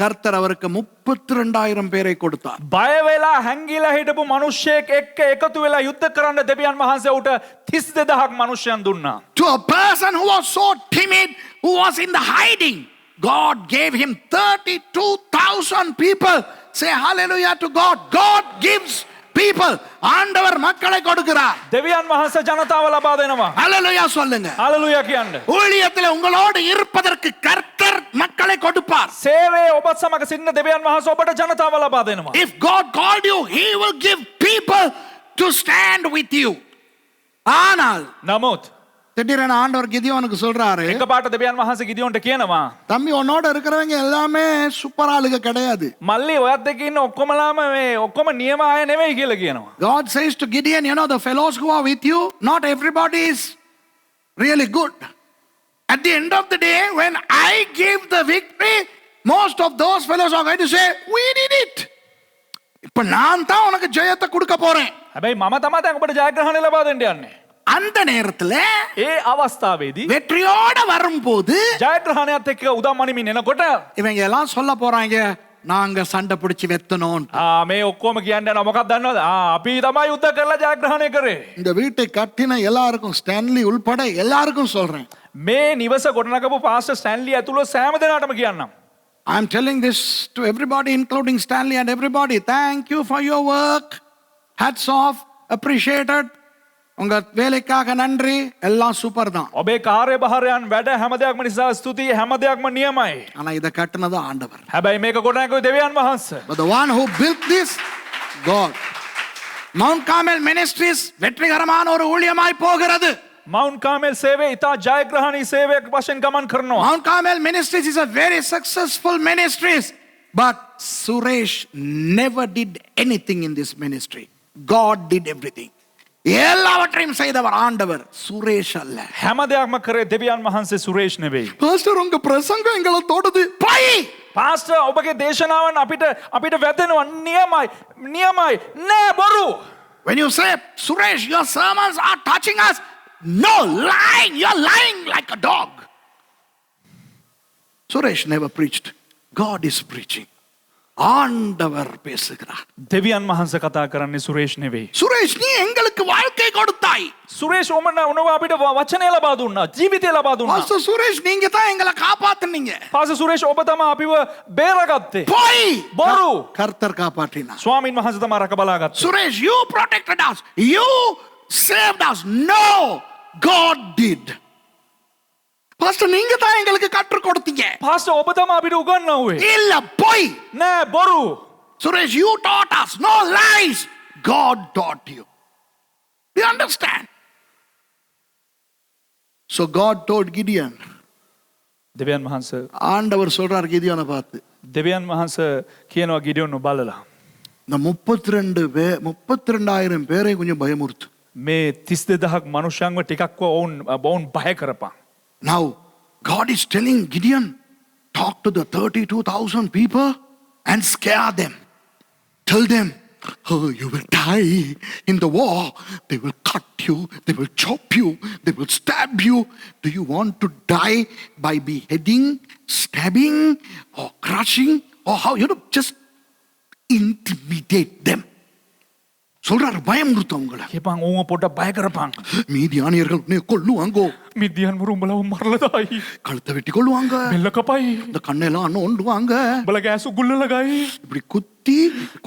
கர்த்தர் அவருக்கு 32,000 பேரை கொடுத்தார். බය වෙලා හැංගිලා හිටපු මිනිහෙක් එක්ක එකතු වෙලා යුද්ධ කරන්න දෙවියන් වහන්සේ උට 32,000 මනුෂ්‍යයන් දුන්නා. To a person who was so timid, who was in the hiding, God gave him 32,000 people. Say hallelujah to God. God gives people. ஆண்டவர் மக்களை கொடுக்கிறார். දෙවියන් වහන්සේ ජනතාව ලබා දෙනවා. ஹalleluya சொல்லுங்க. හalleluya කියන්න. ஊழியத்தில் உங்களோடு இருப்பதற்கு கர்த்தர் மக்களை கொடுப்பார். සේවයේ ඔබත් සමග සිටින දෙවියන් වහන්සේ ඔබට ජනතාව ලබා දෙනවා. If God called you, he will give people to stand with you. ஆனால் නමුත් திடீரென ஆண்டவர் கிதியோனுக்கு சொல்றாரு, එකපාරට දෙවියන් වහන්සේ ගිදියොන්ට කියනවා தம்பி உன்னோட இருக்கிறவங்க எல்லாமே சூப்பர் ஆளுங்க கிடையாது. මල්ලි ඔයත් එක්ක ඉන්න ඔක්කොමලාම මේ ඔක්කොම නියම අය නෙවෙයි කියලා කියනවා. God says to Gideon, you know, the fellows who are with you, not everybody is really good. At the end of the day, when I give the victory, most of those fellows are going to say, we did it. இப்ப நான் தான் உனக்கு ஜெயத்தை கொடுக்க போறேன். හැබැයි මම තමයි දැන් ඔබට ජයග්‍රහණය ලබා දෙන්න යන්නේ. அந்த நேரத்துல ඒ අවස්ථාවේදී வெற்றியோட வரும்போது ජයග්‍රහණයත් එක්ක උදම් අනිමින් එනකොට இவங்க எல்லாம் சொல்ல போறாங்க, நாங்க சண்டை பிடிச்சு வெத்தணும். මේ ඔක්කොම කියන්නේ යනවා මොකක්ද දන්නවද? අපි තමයි යුද්ධ කරලා ජයග්‍රහණය කරේ. இந்த வீட்டை கட்டின எல்லாருக்கும், ஸ்டான்லி உள்பட எல்லாருக்கும் சொல்றேன். මේ නිවස ගොඩනගපු පාස්ටර් ස්ටැන්ලි ඇතුළු සෑම දෙනාටම කියන්නම්. I am telling this to everybody, including Stanley and everybody. Thank you for your work. Hats off. Appreciated. உங்க வேலைக்காக நன்றி. எல்லாம் சூப்பர் தான். ඔබේ කාර්යභාරයන් වැඩ හැම දෙයක්ම නිසා ස්තුතියි. හැම දෙයක්ම නියමයි. ஆனா இத கட்டினது ஆண்டவர். හැබැයි මේක ගොඩනගුවේ දෙවියන් වහන්සේ. But the one who built this, God. Mount Carmel Ministries வெற்றிகரமான ஒரு ஊழியமாய் போகிறது. මවුන්ට් කාමෙල් සේවය ඉතා ජයග්‍රහණී සේවයක් වශයෙන් ගමන් කරනවා. Mount Carmel Ministries is a very successful ministries. But Suresh never did anything in this ministry. God did everything. எல்லாவற்றையும் செய்தவர் ஆண்டவர், சுரேஷ் அல்ல. හැම දෙයක්ම කරේ දෙවියන් වහන්සේ, සුරේෂ් නෙවෙයි. பாஸ்டர் உங்க பிரசங்கம் எங்களை தொடுது. போய் පාස්ටර් ඔබගේ දේශනාවන් අපිට වැදෙනවා. නියමයි නෑ බොරු. When you say, Suresh, your sermons are touching us, no, lying. You're lying like a dog. Suresh never preached. God is preaching. ஆண்டவர் பேசுகிறார். දෙවියන් වහන්සේ කතා කරන්නේ සුරේෂ් නෙවෙයි. சுரேஷ், நீ எங்களுக்கு வாழ்க்கை கொடுத்தாய். සුරේෂ් ඔනවා අපිට වචනය ලබා දුන්නා, ජීවිතය ලබා දුන්නා. பாஸ்டர் சுரேஷ், நீங்க தான் எங்களை காப்பாத்துனீங்க. පාස සුරේෂ් ඔබ තමයි අපිව බේරගත්තේ. போய் බොරු. கர்த்தர் காப்பாற்றினார். ස්වාමීන් වහන්සේ තමයි රැක බලාගත්තේ. Suresh, you protected us. You saved us. No, God did. Pastor, நீங்க தான் எங்களுக்கு கற்றுக் கொடுத்தீங்க. පාස ඔබ තමයි අපිට උගන්වුවේ. இல்ல, போய். නෑ බොරු. Suresh, you taught us. No lies. God taught you. You understand? So God told Gideon. දෙවියන් වහන්සේ ஆண்டவர் சொல்றார் கிதியோனை பார்த்து, දෙවියන් වහන්සේ කියනවා ගිඩියොන් බලලා இந்த 32,000 பேரை கொஞ்சம் பயமுறுத்து. මේ 32000ක් මනුෂ්‍යයන්ව ටිකක්ව ඔවුන් බය කරපන්. Now, God is telling Gideon, talk to the 32,000 people and scare them. Tell them, oh, you will die in the war. They will cut you, they will chop you, they will stab you. Do you want to die by beheading, stabbing, or crushing? Or how? Just intimidate them. சொல்றாரு, பயமுறுத்து அவங்கள. කියපන් ඕව පොඩ්ඩක් බය කරපන්. மீதியானியர்கள் உன்னை கொல்லுவாங்கோ. මිදියන් උඹලව මරලදායි. கழுத்தை வெட்டி கொள்ளுவாங்க. බෙල්ල කපයි. இந்த கண்ணெல்லாம் நோண்டுவாங்க. උඹලගේ ඇස් උගුල්ල ලගයි. இப்படி குத்தி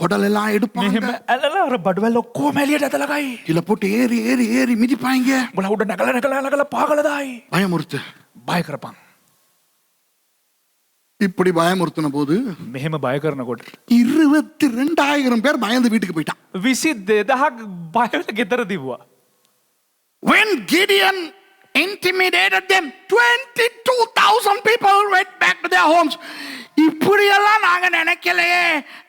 குடலெல்லாம் எடுப்பாங்க. මෙහෙම ඇලලා අර බඩවැල් ඔක්කොම එළියට ඇදලා ගයි. கீழே போட்டு ஏறி ஏறி ஏறி மிதிப்பாங்க. උඹලා උඩ නැගලා පාගලා දායි. பயமுறுத்து. බය කරපන්. இப்படி பயமுறுத்தின போது මෙහෙම බය කරනකොට 22,000 பேர் பயந்து வீட்டுக்கு போயிட்டான். 22000ක් බයල ගෙදර දිව්වා. When Gideon intimidated them, 22,000 people went back to their homes. இப்படி எல்லாம் நாங்க நினைக்கலையே,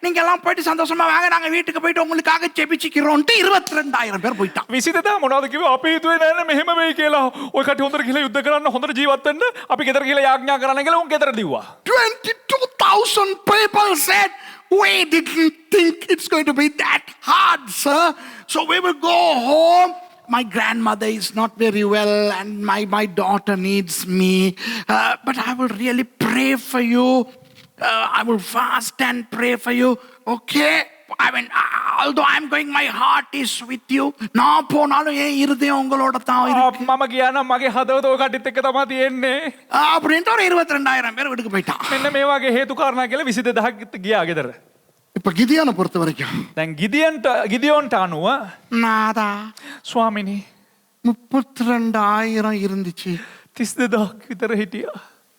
நீங்க எல்லாம் போயிட்டு சந்தோஷமா வாங்க, நாங்க வீட்டுக்கு போயிட்டு உங்களுக்காக ஜெபிச்சுக்கிறோம்ட்டு 22,000 பேர் போயிட்டான். 22000 මොනවද කිව්වේ? අපි හිතුවේ නෑනේ මෙහෙම වෙයි කියලා. ඔය කටි හොඳට ගිහලා යුද්ධ කරන්න, හොඳට ජීවත් වෙන්න අපි ගෙදර ගිහලා යාඥා කරන්න කියලා උන් ගෙදර දිව්වා. 22,000 people said, we didn't think it's going to be that hard, sir. So we will go home. My grandmother is not very well and my daughter needs me. But I will really pray for you. I will fast and pray for you. Okay? I mean, although I'm going, my heart is with you. நான் போனாலும் என் இருதயம் உங்களோட தான் இருக்கு. මම ගියා නම් මගේ හදවත ඔය කටිත් එක්ක තමයි තියෙන්නේ. அப்படின்ட்டு ஒரு 22,000 பேர் வீட்டுக்கு போயிட்டான். මෙන්න මේ වගේ හේතු කාරණා කියලා 22000ක් ගියා ගෙදර. இப்ப கிதியோனை பொறுத்த வரைக்கும், දැන් ගිදියොන්ට අනුව நாதா ස්වාමිනී 32,000 இருந்துச்சு, 32000ක් විතර හිටියා.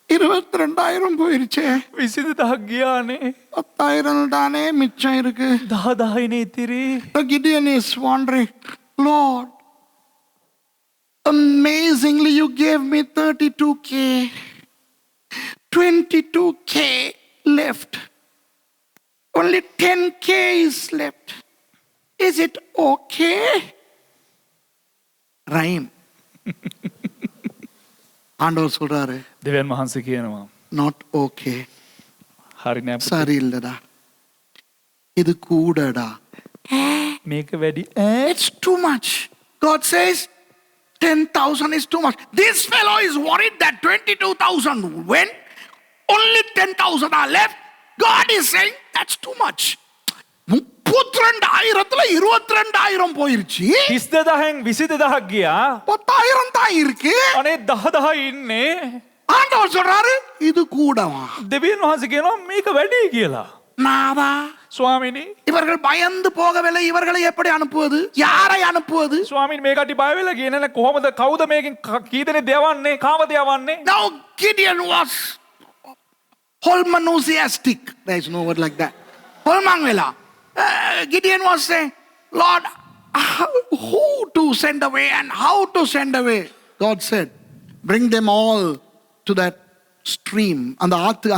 22,000 போயிருச்சே, 22000ක් ගියානේ. 10,000 தானே மிச்சம் இருக்கு. 10000නේ ඉතිරි. The Gideon is wondering, Lord, amazingly you gave me 32K, 22K left, only 10K is left. Is it okay? Rhyme. ஆண்டவர் சொல்றாரு, දෙවියන් වහන්සේ කියනවා not okay. හරි නෑ පුතේ. சரியில்லடா, இது கூடடா. මේක වැඩි. It's too much. God says 10,000 is too much. This fellow is worried that 22,000 went, only 10,000 are left. God is saying that's too much. 32,000ல 22,000 போயிருச்சு. 22000න් 22000ක් ගියා. 10,000 தான் இருக்கு. අනේ 10000 ඉන්නේ. ஆண்டவர் சொல்றாரு, இது கூடவா? දෙවියන් වහන්සේ කියනවා මේක වැඩි කියලා. நாதா, ස්වාමිනී இவர்கள் பயந்து போகவில்லை, இவர்களை எப்படி அனுப்புவது? யாரை அனுப்புவது? ස්වාමින් මේ කටි බය වෙලා ගියේ නැ කොහොමද කවුද මේකෙන් කී දෙනෙක් යවන්නේ කාමද යවන්නේ? Now Gideon was holmanusiastic. There is no word like that. Holmangvela. Gideon was saying, Lord, who to send away and how to send away? God said, bring them all to that stream. அந்த ஆத்து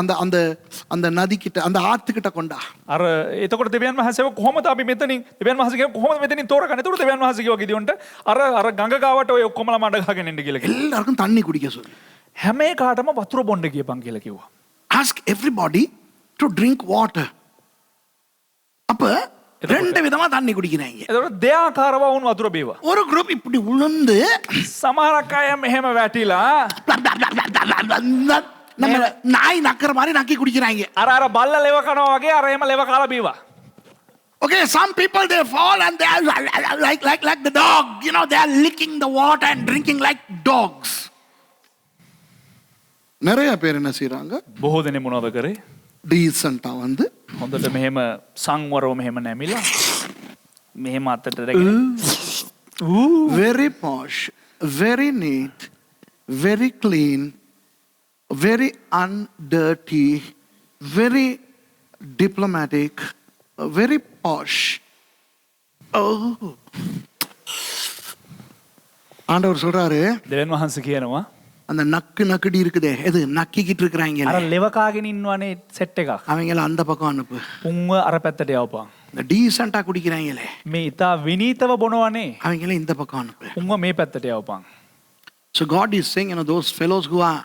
அந்த நதி கிட்ட, அந்த ஆத்து கிட்ட கொண்டா. අර එතකොට දෙවියන් වහන්සේ කොහොමද අපි මෙතනින් දෙවියන් වහන්සේ කියව කොහොමද මෙතනින් තෝරගන්නේ? එතකොට දෙවියන් වහන්සේ කිව්වා ගිදියොන්ට අර ගඟ ගාවට ඔය ඔක්කොමලා මඩ ගහගෙන ඉන්න කියලා කිව්වා. எல்லாருக்கும் தண்ணி குடிக்க சொல்லு. හැම එකටම වතුර බොන්න කියපන් කියලා කිව්වා. Ask everybody to drink water. அப்ப ரெண்டு விதமா தண்ணி குடிக்கிறாங்க. එතකොට දෙආකාරව වුණ වතුර බීවා. ஒரு குரூப் இப்படி உளுந்து සමහරක් අය මෙහෙම වැටිලා நம்ம நாய் நக்கிற மாதிரி நக்கி குடிக்கிறாங்க. අර අර බල්ල ලෙව කනවා වගේ අර එහෙම ලෙව කාලා බීවා. Okay, some people they fall and they are like the dog, you know, they are licking the water and drinking like dogs. நிறைய பேர் என்ன செய்றாங்க? බොහෝ දෙනෙක් මොනවද කරේ? டீசென்ட்டா வந்து හොඳට මෙහෙම සංවරව මෙහෙම නැමිලා මෙහෙම අතට රැගෙන very posh, very neat, very clean, very undirty, very diplomatic, very posh. Oh. ஆண்டவர் சொல்றாரு, දෙවියන් වහන්සේ කියනවා அந்த நக்கு நக்குடி இருக்குதே, எது நக்கிக்கிட்டு இருக்கிறாங்க, අර ලෙව කාගෙන ඉන්නවනේ සෙට් එකක්. அவங்கள அந்த பக்கம் அனுப்பு. උන්ව අර පැත්තට යවපන්. இந்த டீசென்ட்டா குடிக்கிறாங்களே, මේ ඉතා විනීතව බොනවනේ. அவங்கள இந்த பக்கம் அனுப்பு. උන්ව මේ පැත්තට යවපන්. So God is saying, you know, those fellows who are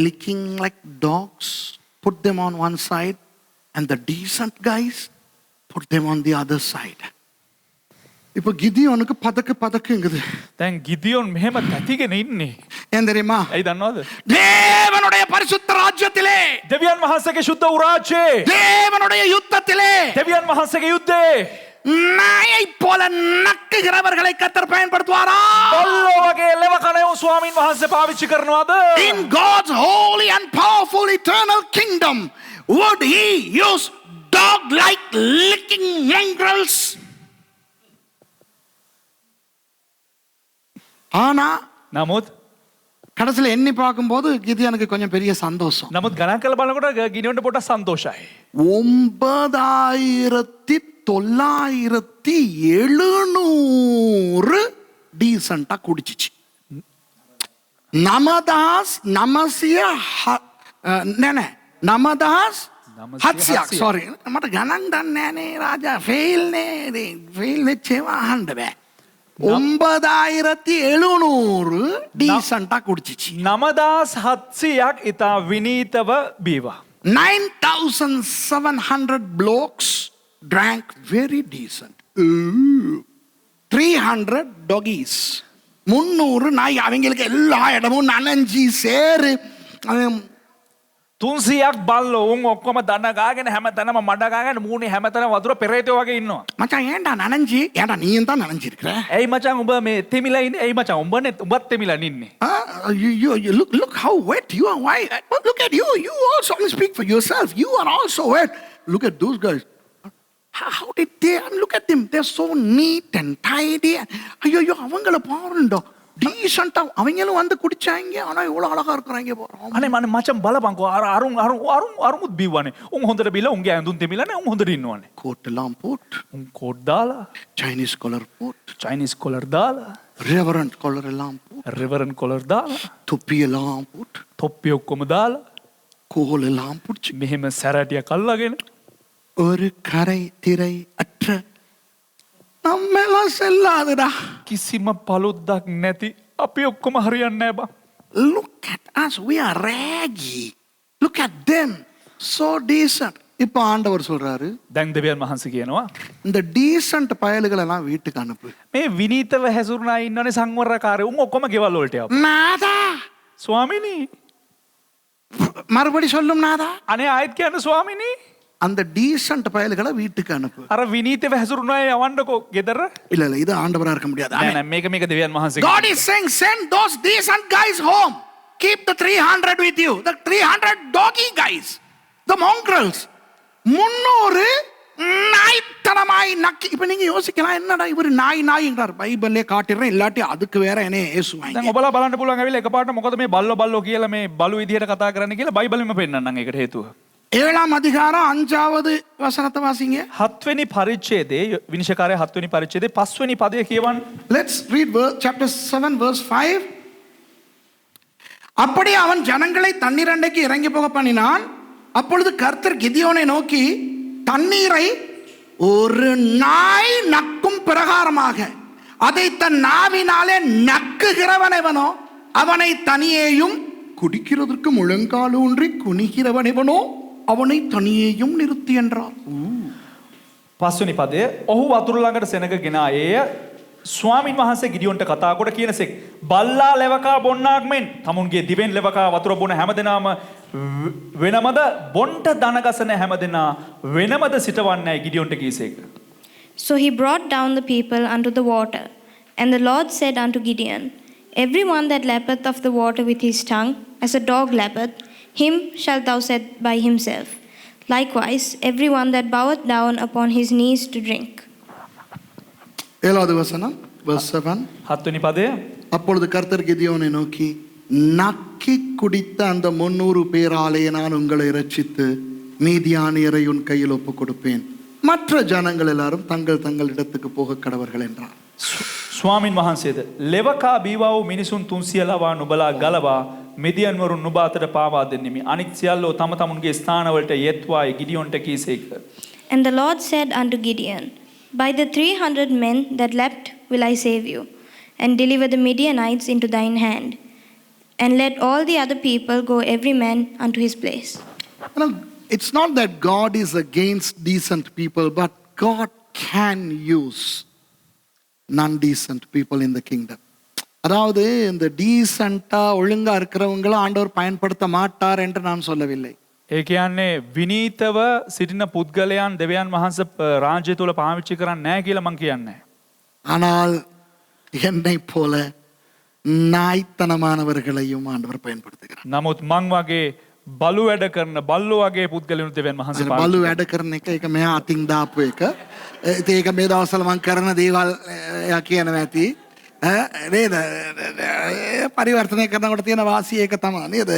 licking like dogs, put them on one side, and the decent guys, put them on the other side. இப்போ கிதியோனுக்கு பதக்குங்குது. දැන් ගිදියොන් මෙහෙම තැතිගෙන ඉන්නේ. ஏன் தெரியுமா? ඇයි දන්නවද? தேவனுடைய பரிசுத்த ராஜ்யத்திலே, දෙවියන් වහන්සේගේ ශුද්ධ උරාජ්‍යයේ, தேவனுடைய யுத்தத்திலே, දෙවියන් වහන්සේගේ යුද්ධයේ நாயை போல நக்குகிறவர்களை கர்த்தர் பயன்படுத்துவாரா? බල්ලෝ වගේ ලෙව කණයෝ ස්වාමින් වහන්සේ පාවිච්චි කරනවාද? In God's holy and powerful eternal kingdom, would he use dog-like licking mongrels? ஆனா නමුත් கடைசியில் எண்ணி பார்க்கும்போது கிதியோனுக்கு கொஞ்சம் பெரிய சந்தோஷம். නමුත් ගණන් කරලා බලනකොට ගිනියොන්ට පොඩ්ඩක් සන්තෝෂයි. 9,700 டீசென்ட்டா குடிச்சிச்சு. නමදහස් 900 sorry මට ගණන් දන්නේ නෑනේ රාජා, ෆේල් නෙච්චේවා අහන්න බෑ. 9,700 டீசென்ட்டா குடிச்சிச்சு. 9,700ක් ඉතා විනීතව බීවා. 9,700 blokes drank very decent. 300 doggies, 300 நாய், அவங்களுக்கு எல்லா இடமும் நனைஞ்சி சேரு. 300ක් බල්ලෝ උන් ඔක්කොම දන ගාගෙන හැමතැනම මඩ ගාගෙන මූණේ හැමතැනම වතුර පෙරේතයෝ වගේ ඉන්නවා. மச்சான் ஏன்டா நனைஞ்சி, ஏன்டா நீயும் தான் நனைஞ்சிருக்கிற? ඇයි මචං උඹ මේ තෙමිලා ඉන්නේ? ඇයි මචං උඹත් තෙමිලා ඉන්නේ? You look how wet you are. Why? Look at you. You also speak for yourself. You are also wet. Look at those guys. How did they? Look at them. They're so neat and tidy. ஐயோ அவங்கள பாருண்டா, டீசென்ட்டா அவங்களும் வந்து குடிச்சாங்க, ஆனா இவ்வளவு அழகா இருக்கிறாங்க பாரு. අනේ මචං බලපන්කෝ අරුමුත් බීවනේ. උන් හොඳට බීලා උන්ගේ ඇඳුම් තෙමිලානේ උන් හොඳට ඉන්නවනේ. கோட் எல்லாம் போட்டு, උන් කෝට් දාලා, சைனீஸ் காலர் போட்டு, චයිනීස් කොලර් දාලා, ரெவரண்ட் காலர் எல்லாம் போட்டு, රෙවරන් කොලර් දාලා, தொப்பி எல்லாம் போட்டு, තොප්පි ඔක්කොම දාලා, கோல் எல்லாம் பிடிச்சி, මෙහෙම සැරටියක් අල්ලගෙන ஒரு கரை திரை அற்ற நம்ம எல்லாம் செல்லாதுடா. කිසිම පළුද්දක් නැති අපි ඔක්කොම හරියන්නේ නැහැ බං. Look at us, we are raggy. Look at them, so decent. இப்போ ஆண்டவர் சொல்றாரு, දැන් දෙවියන් වහන්සේ කියනවා இந்த டீசன்ட் பயலுகளை எல்லாம் வீட்டுக்கு அனுப்பு. මේ විනීතව හැසිරුණා ඉන්නවනේ සංවරකාරයෝ උන් ඔක්කොම ගෙවල් වලට යවපන්. நாதா, ස්වාමිනී மறுபடி சொல்லும் நாதா, අනේ ආයෙත් කියන්න ස්වාමිනී அந்த டீசன்ட் பயலுகளை வீட்டுக்கு அனுப்பு. අර විනීතව හැසිරුණා යවන්නකෝ ගෙදර. இல்ல இது ஆண்டவரா இருக்க முடியாது. නෑ නෑ මේක දෙවියන් වහන්සේ. God is saying, send those decent guys home. Keep the 300 with you. The 300 doggy guys, the mongrels. 300 நாய்த்தனமாய் நக்கி. இப்ப நீங்க யோசிக்கலாம், என்னடா இவர் நாய்ங்கிறார். பைபிள்லே காட்டிடுறேன், இல்லாட்டி அதுக்கு வேற என்ன ஏசுவாங்க. දැන් ඔබලා බලන්න පුළුවන් ඇවිල්ලා එකපාරට මොකද මේ බල්ලෝ කියලා මේ බලු විදියට කතා කරන්න කියලා බයිබලෙම පෙන්නන්නම් ඒකට හේතුව. 7ம் அதிகாரம் 5வது வசனத்தை வாசிங்க. 7 වෙනි පරිච්ඡේදයේ විනිශ්චයකාරය 7 වෙනි පරිච්ඡේදයේ 5 වෙනි පදය කියවන්න. Let's read chapter 7 verse 5. அப்படி அவன் ஜனங்களை தண்ணீர் அண்டைக்கு இறங்கி போக பண்ணினான். அப்பொழுது கர்த்தர் கிதியோனை நோக்கி, தண்ணீரை ஒரு நாய் நக்கும் பிரகாரமாக அதை தன் நாவினாலே நக்குகிறவன் எவனோ அவனை தனியேயும், குடிக்கிறதற்கு முழங்கால் ஊன்றி குனிகிறவன் எவனோ அவனை தனியேயும் நிறுத்தி என்றார். 5 වෙනි පදය ඔහු වතුර ළඟට සෙනග ගෙන ආයේය. ස්වාමින් වහන්සේ ගිඩියොන්ට කතා කොට කියනසෙක් බල්ලා ලෙවකා බොන්නාක් මෙන් තමුන්ගේ දිවෙන් ලෙවකා වතුර බොන හැමදෙනාම වෙනමද බොන්ට දනගසන හැමදෙනා වෙනමද සිටවන්නයි ගිඩියොන්ට කීසේක. So he brought down the people unto the water. And the Lord said unto Gideon, Every one that lappeth of the water with his tongue, as a dog lappeth, him shalt thou set by himself. Likewise, every one that boweth down upon his knees to drink. ஏழாவது வசனம் verse 7. හත්වෙනි පදය அப்பொழுது கர்த்தர் கிதியோனை நோக்கி நக்கி குடித்த அந்த 300 பேராலே நான் உங்களை இரட்சித்து மீதியானியரை உன் கையில் ஒப்பு கொடுப்பேன், மற்ற ஜனங்கள் எல்லாரும் தங்கள் தங்கள் இடத்துக்கு போக கடவர்கள் என்றார். ස්වාමින් වහන්සේද ලෙවකා බීවා වූ මිනිසුන් 300 ලවා නුබලා ගලවා මිදියන් වරුන් නුබ අතට පාවා දෙන්නෙමි. අනිත් සියල්ලෝ තම තමුන්ගේ ස්ථානවලට යෙත්වායි ගිඩියොන්ට කීසේක. And the Lord said unto Gideon, By the 300 men that leapt will I save you, and deliver the Midianites into thine hand. And let all the other people go every man unto his place. You know, it's not that God is against decent people, but God can use non-decent people in the kingdom. அதாவது இந்த டீசெண்டா ஒழுங்கா இருக்கிறவங்கள ஆண்டவர் பயன்படுத்த மாட்டார் என்று நான் சொல்லவில்லை. ඒ කියන්නේ විනීතව සිටින පුද්ගලයන් දෙවියන් වහන්සේ රාජ්‍ය තුල පාවිච්චි කරන්නේ නැහැ කියලා මම කියන්නේ. ஆனால் என்னை போல நாய்த்தனமானவர்களையும் ஆண்டவர் பயன்படுத்துகிறார். නමුත් මං වගේ බලු වැඩ කරන බල්ලෝ වගේ පුද්ගලයන් දෙවියන් වහන්සේ බලු වැඩ කරන එක ඒක මෙහා අතින් දාපු එක. ඉතින් ඒක මේ දවස්වල මම කරන දේවල් එයා කියනවා ඇති. නේද? පරිවර්තනය කරනකොට තියෙන වාසිය ඒක තමයි නේද?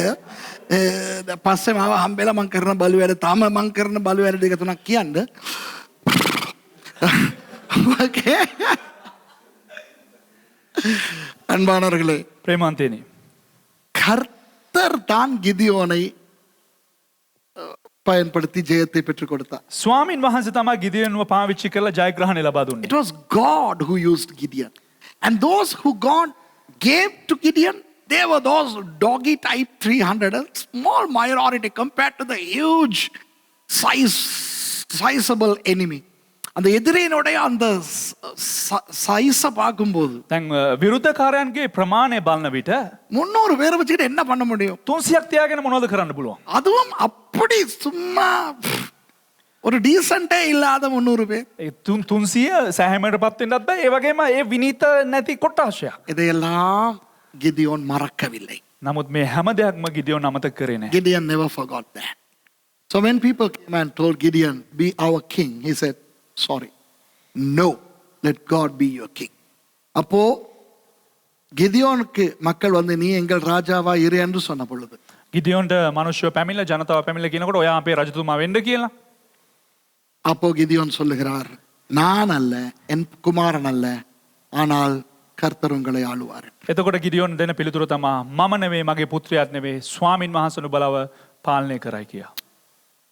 පස්සේ මාව හම්බෙලා මම කරන බලු වැඩ තාම මම කරන බලු වැඩ දෙක තුනක් කියන්න. ஓகே. அன்பானவர்களே, ප්‍රේමන්තේනි. கர்த்தர் தான் கிதியோனை பயன்படுத்தி ஜெயத்தை பெற்றுக் கொடுத்தார். ස්වාමින් වහන්සේ තමයි ගිදියන්ව පාවිච්චි කරලා ජයග්‍රහණය ලබා දුන්නේ. It was God who used Gideon. And those who God gave to Gideon, they were those doggy type 300, a small minority compared to the huge sizable enemy. அந்த எதிரியினுடைய அந்த சைஸை பார்க்கும்போது දැන් විරුද්ධකාරයන්ගේ ප්‍රමාණය බලන විට 300 பேரை வச்சுக்கிட்டு என்ன பண்ண முடியும்? 300ක් තියාගෙන මොනවද කරන්න පුළුවන්? அதுவும் அப்படி சும்மா ஒரு டீசென்ட்டே இல்லாத 300 பேர். ඒ 300 සෑහීමකටපත් වෙන්නත් බෑ. ඒ වගේම ඒ විනීත නැති කොටාශයක්. இதையெல்லாம் கிதியோன் மறக்கவில்லை. නමුත් මේ හැම දෙයක්ම ගිදියෝන් අමතක කරේ නැහැ. Gideon never forgot that. So when people came and told Gideon, be our king, he said, sorry, no, let God be your king. அப்போ கிதியோனுக்கு மக்கள் வந்து நீ எங்கள் ராஜாவா இரு என்று சொன்ன பொழுது ගිදියෝන්ට මිනිස්සු පැමිණලා ජනතාව පැමිණලා කියනකොට ඔයා අපේ රජතුමා වෙන්න කියලා. அப்போ கிதியோன் சொல்லுகிறார், நான் அல்ல, என் குமாரன் அல்ல, ஆனால் கர்த்தர் உங்களை ஆளுவார். එතකොට ගිදියෝන් දෙන පිළිතුර තමයි මම නෙවෙයි මගේ පුත්‍රයාත් නෙවෙයි ස්වාමින් වහන්සේ නුඹලව පාලනය කරයි කියලා.